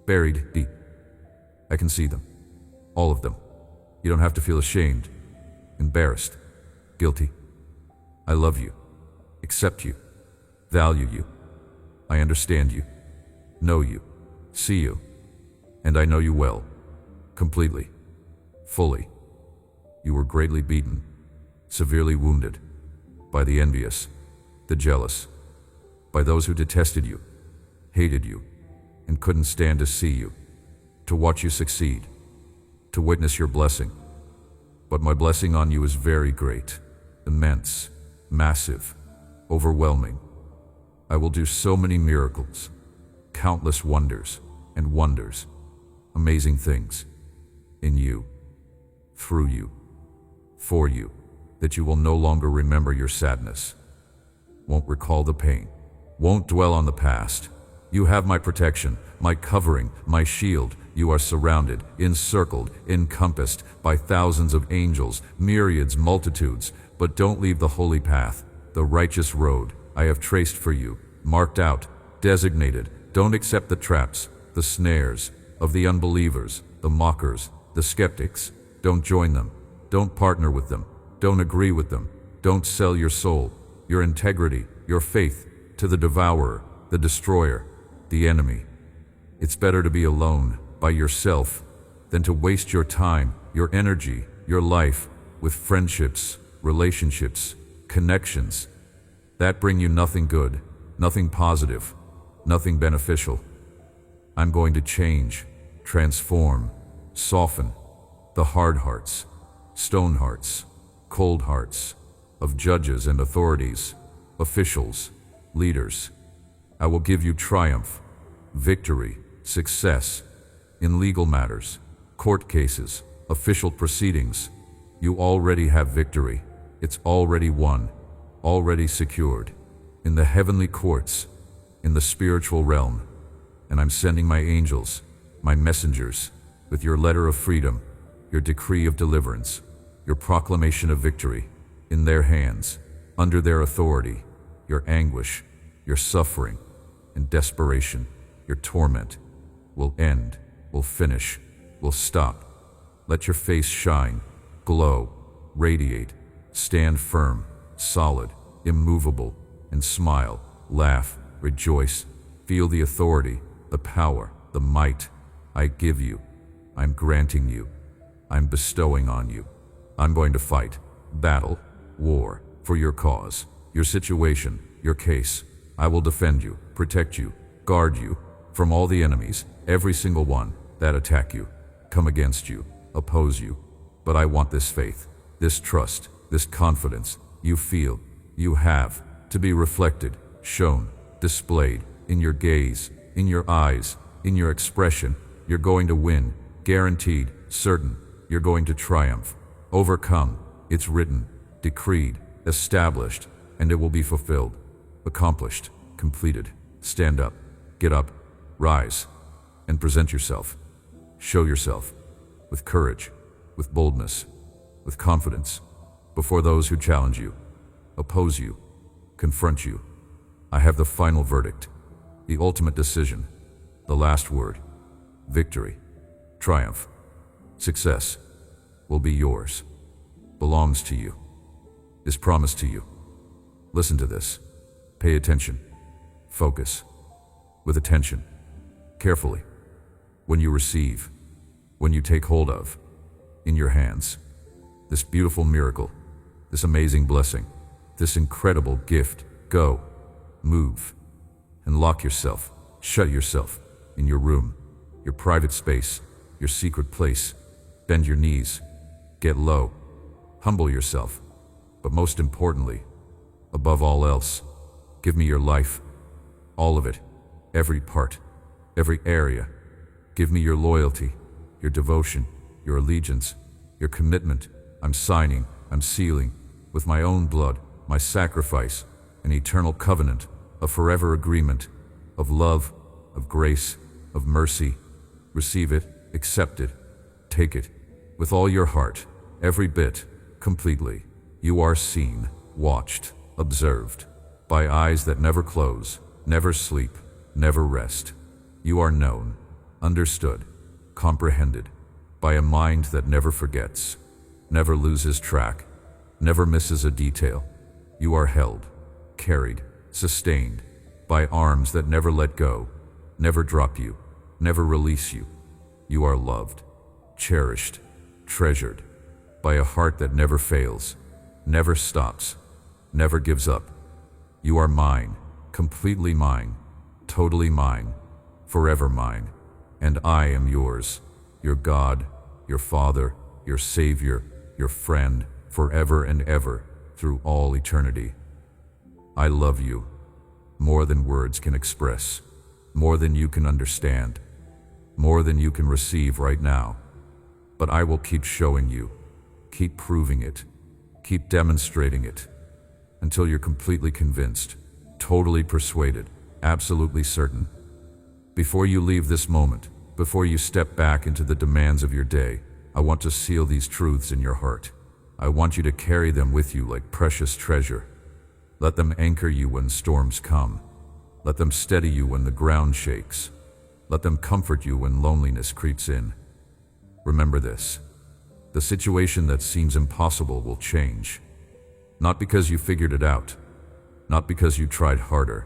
buried deep. I can see them, all of them. You don't have to feel ashamed, embarrassed, guilty. I love you, accept you, value you. I understand you, know you, see you, and I know you well, completely, fully. You were greatly beaten, severely wounded, by the envious, the jealous, by those who detested you, hated you, and couldn't stand to see you, to watch you succeed, to witness your blessing. But my blessing on you is very great, immense, massive, overwhelming. I will do so many miracles, countless wonders and wonders, amazing things, in you, through you, for you, that you will no longer remember your sadness, won't recall the pain, won't dwell on the past. You have my protection, my covering, my shield. You are surrounded, encircled, encompassed by thousands of angels, myriads, multitudes. But don't leave the holy path, the righteous road I have traced for you, marked out, designated. Don't accept the traps, the snares of the unbelievers, the mockers, the skeptics. Don't join them. Don't partner with them. Don't agree with them. Don't sell your soul, your integrity, your faith to the devourer, the destroyer, the enemy. It's better to be alone, by yourself, than to waste your time, your energy, your life, with friendships, relationships, connections, that bring you nothing good, nothing positive, nothing beneficial. I'm going to change, transform, soften the hard hearts, stone hearts, cold hearts of judges and authorities, officials, leaders. I will give you triumph, victory, success in legal matters, court cases, official proceedings. You already have victory. It's already won, already secured, in the heavenly courts, in the spiritual realm. And I'm sending my angels, my messengers, with your letter of freedom, your decree of deliverance, your proclamation of victory, in their hands, under their authority. Your anguish, your suffering and desperation, your torment will end, will finish, will stop. Let your face shine, glow, radiate, stand firm, solid, immovable, and smile, laugh, rejoice. Feel the authority, the power, the might I give you. I'm granting you. I'm bestowing on you. I'm going to fight, battle, war, for your cause, your situation, your case. I will defend you, protect you, guard you from all the enemies, every single one that attack you, come against you, oppose you. But I want this faith, this trust, this confidence you feel, you have, to be reflected, shown, displayed, in your gaze, in your eyes, in your expression. You're going to win, guaranteed, certain. You're going to triumph, overcome. It's written, decreed, established, and it will be fulfilled, accomplished, completed. Stand up, get up, rise, and present yourself. Show yourself, with courage, with boldness, with confidence, before those who challenge you, oppose you, confront you. I have the final verdict, the ultimate decision, the last word. Victory, triumph, success will be yours, belongs to you, is promised to you. Listen to this. Pay attention. Focus. With attention. Carefully. When you receive, when you take hold of, in your hands, this beautiful miracle, this amazing blessing, this incredible gift, go, move, and lock yourself, shut yourself in your room, your private space, your secret place. Bend your knees, get low, humble yourself, but most importantly, above all else, give me your life, all of it, every part, every area. Give me your loyalty, your devotion, your allegiance, your commitment. I'm signing, I'm sealing, with my own blood, my sacrifice, an eternal covenant, a forever agreement, of love, of grace, of mercy. Receive it, accept it, take it, with all your heart, every bit, completely. You are seen, watched, observed, by eyes that never close, never sleep, never rest. You are known, understood, comprehended, by a mind that never forgets, never loses track, never misses a detail. You are held, carried, sustained, by arms that never let go, never drop you, never release you. You are loved, cherished, treasured, by a heart that never fails, never stops, never gives up. You are mine, completely mine, totally mine, forever mine, and I am yours, your God, your Father, your Savior, your friend, forever and ever, through all eternity. I love you, more than words can express, more than you can understand, more than you can receive right now. But I will keep showing you, keep proving it, keep demonstrating it, until you're completely convinced, totally persuaded, absolutely certain. Before you leave this moment, before you step back into the demands of your day, I want to seal these truths in your heart. I want you to carry them with you like precious treasure. Let them anchor you when storms come. Let them steady you when the ground shakes. Let them comfort you when loneliness creeps in. Remember this. The situation that seems impossible will change. Not because you figured it out, not because you tried harder,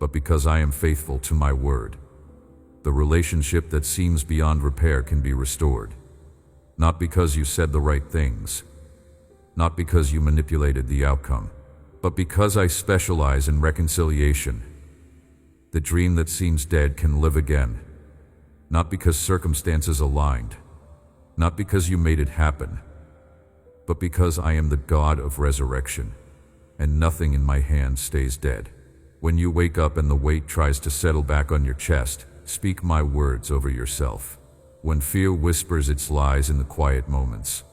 but because I am faithful to my word. The relationship that seems beyond repair can be restored. Not because you said the right things, not because you manipulated the outcome, but because I specialize in reconciliation. The dream that seems dead can live again, not because circumstances aligned, not because you made it happen, but because I am the God of resurrection, and nothing in my hand stays dead. When you wake up and the weight tries to settle back on your chest, speak my words over yourself. When fear whispers its lies in the quiet moments,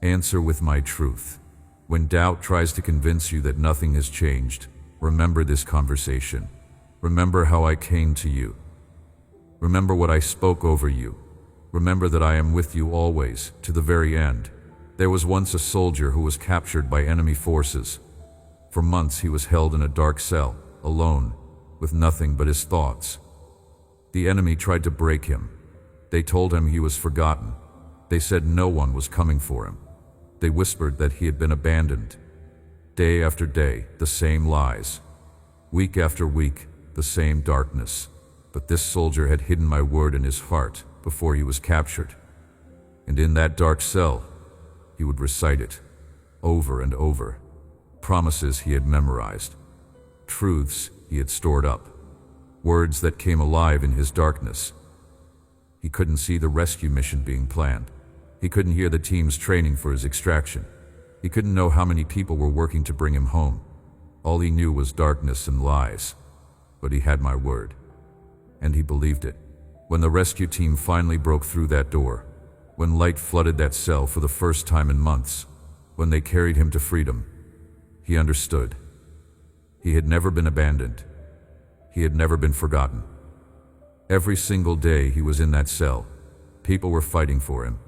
answer with my truth. When doubt tries to convince you that nothing has changed, remember this conversation. Remember how I came to you. Remember what I spoke over you. Remember that I am with you always, to the very end. There was once a soldier who was captured by enemy forces. For months he was held in a dark cell, alone, with nothing but his thoughts. The enemy tried to break him. They told him he was forgotten. They said no one was coming for him. They whispered that he had been abandoned. Day after day, the same lies. Week after week, the same darkness. But this soldier had hidden my word in his heart before he was captured. And in that dark cell, he would recite it, over and over. Promises he had memorized. Truths he had stored up. Words that came alive in his darkness. He couldn't see the rescue mission being planned. He couldn't hear the teams training for his extraction. He couldn't know how many people were working to bring him home. All he knew was darkness and lies. But he had my word. And he believed it. When the rescue team finally broke through that door, when light flooded that cell for the first time in months, when they carried him to freedom, he understood. He had never been abandoned. He had never been forgotten. Every single day he was in that cell, people were fighting for him.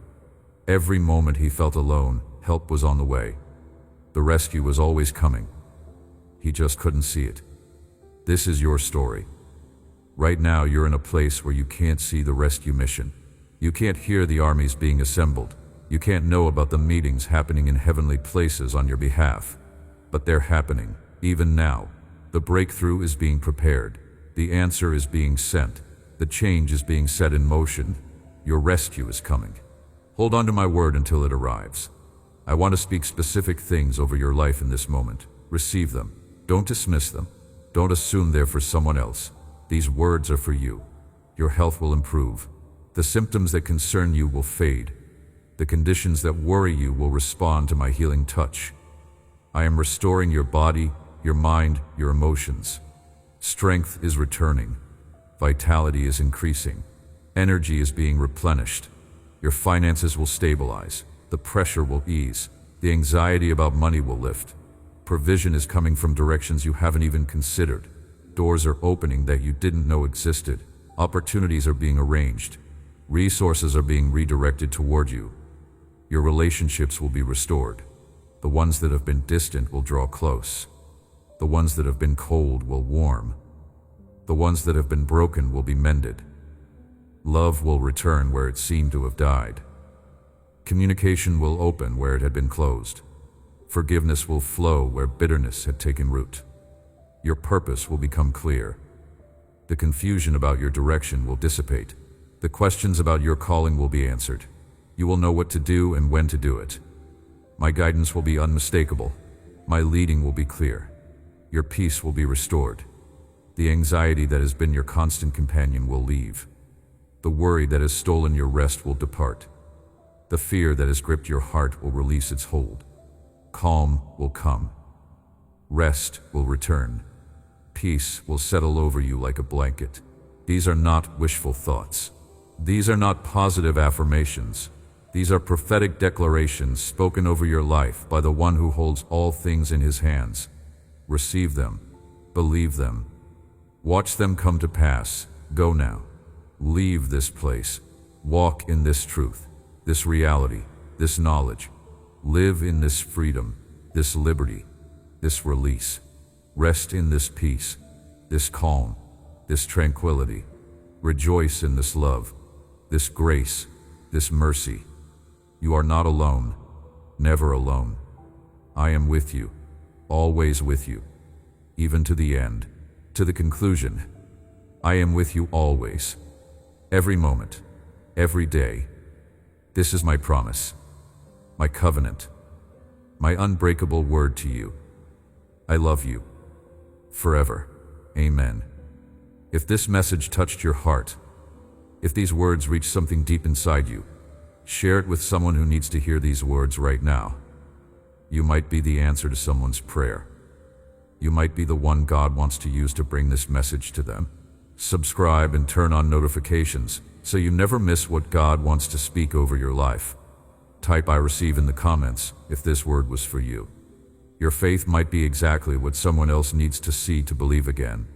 Every moment he felt alone, help was on the way. The rescue was always coming. He just couldn't see it. This is your story. Right now you're in a place where you can't see the rescue mission. You can't hear the armies being assembled. You can't know about the meetings happening in heavenly places on your behalf. But they're happening, even now. The breakthrough is being prepared. The answer is being sent. The change is being set in motion. Your rescue is coming. Hold on to my word until it arrives. I want to speak specific things over your life in this moment. Receive them. Don't dismiss them. Don't assume they're for someone else. These words are for you. Your health will improve. The symptoms that concern you will fade. The conditions that worry you will respond to my healing touch. I am restoring your body, your mind, your emotions. Strength is returning. Vitality is increasing. Energy is being replenished. Your finances will stabilize. The pressure will ease. The anxiety about money will lift. Provision is coming from directions you haven't even considered. Doors are opening that you didn't know existed. Opportunities are being arranged. Resources are being redirected toward you. Your relationships will be restored. The ones that have been distant will draw close. The ones that have been cold will warm. The ones that have been broken will be mended. Love will return where it seemed to have died. Communication will open where it had been closed. Forgiveness will flow where bitterness had taken root. Your purpose will become clear. The confusion about your direction will dissipate. The questions about your calling will be answered. You will know what to do and when to do it. My guidance will be unmistakable. My leading will be clear. Your peace will be restored. The anxiety that has been your constant companion will leave. The worry that has stolen your rest will depart. The fear that has gripped your heart will release its hold. Calm will come. Rest will return. Peace will settle over you like a blanket. These are not wishful thoughts. These are not positive affirmations. These are prophetic declarations spoken over your life by the one who holds all things in his hands. Receive them. Believe them. Watch them come to pass. Go now. Leave this place. Walk in this truth, this reality, this knowledge. Live in this freedom, this liberty, this release. Rest in this peace, this calm, this tranquility. Rejoice in this love, this grace, this mercy. You are not alone, never alone. I am with you, always with you, even to the end. to the conclusion, I am with you always, every moment, every day. This is my promise, my covenant, my unbreakable word to you. I love you forever. Amen. If this message touched your heart, if these words reach something deep inside you, share it with someone who needs to hear these words right now. You might be the answer to someone's prayer. You might be the one God wants to use to bring this message to them. Subscribe and turn on notifications so you never miss what God wants to speak over your life. Type I receive in the comments if this word was for you. Your faith might be exactly what someone else needs to see to believe again.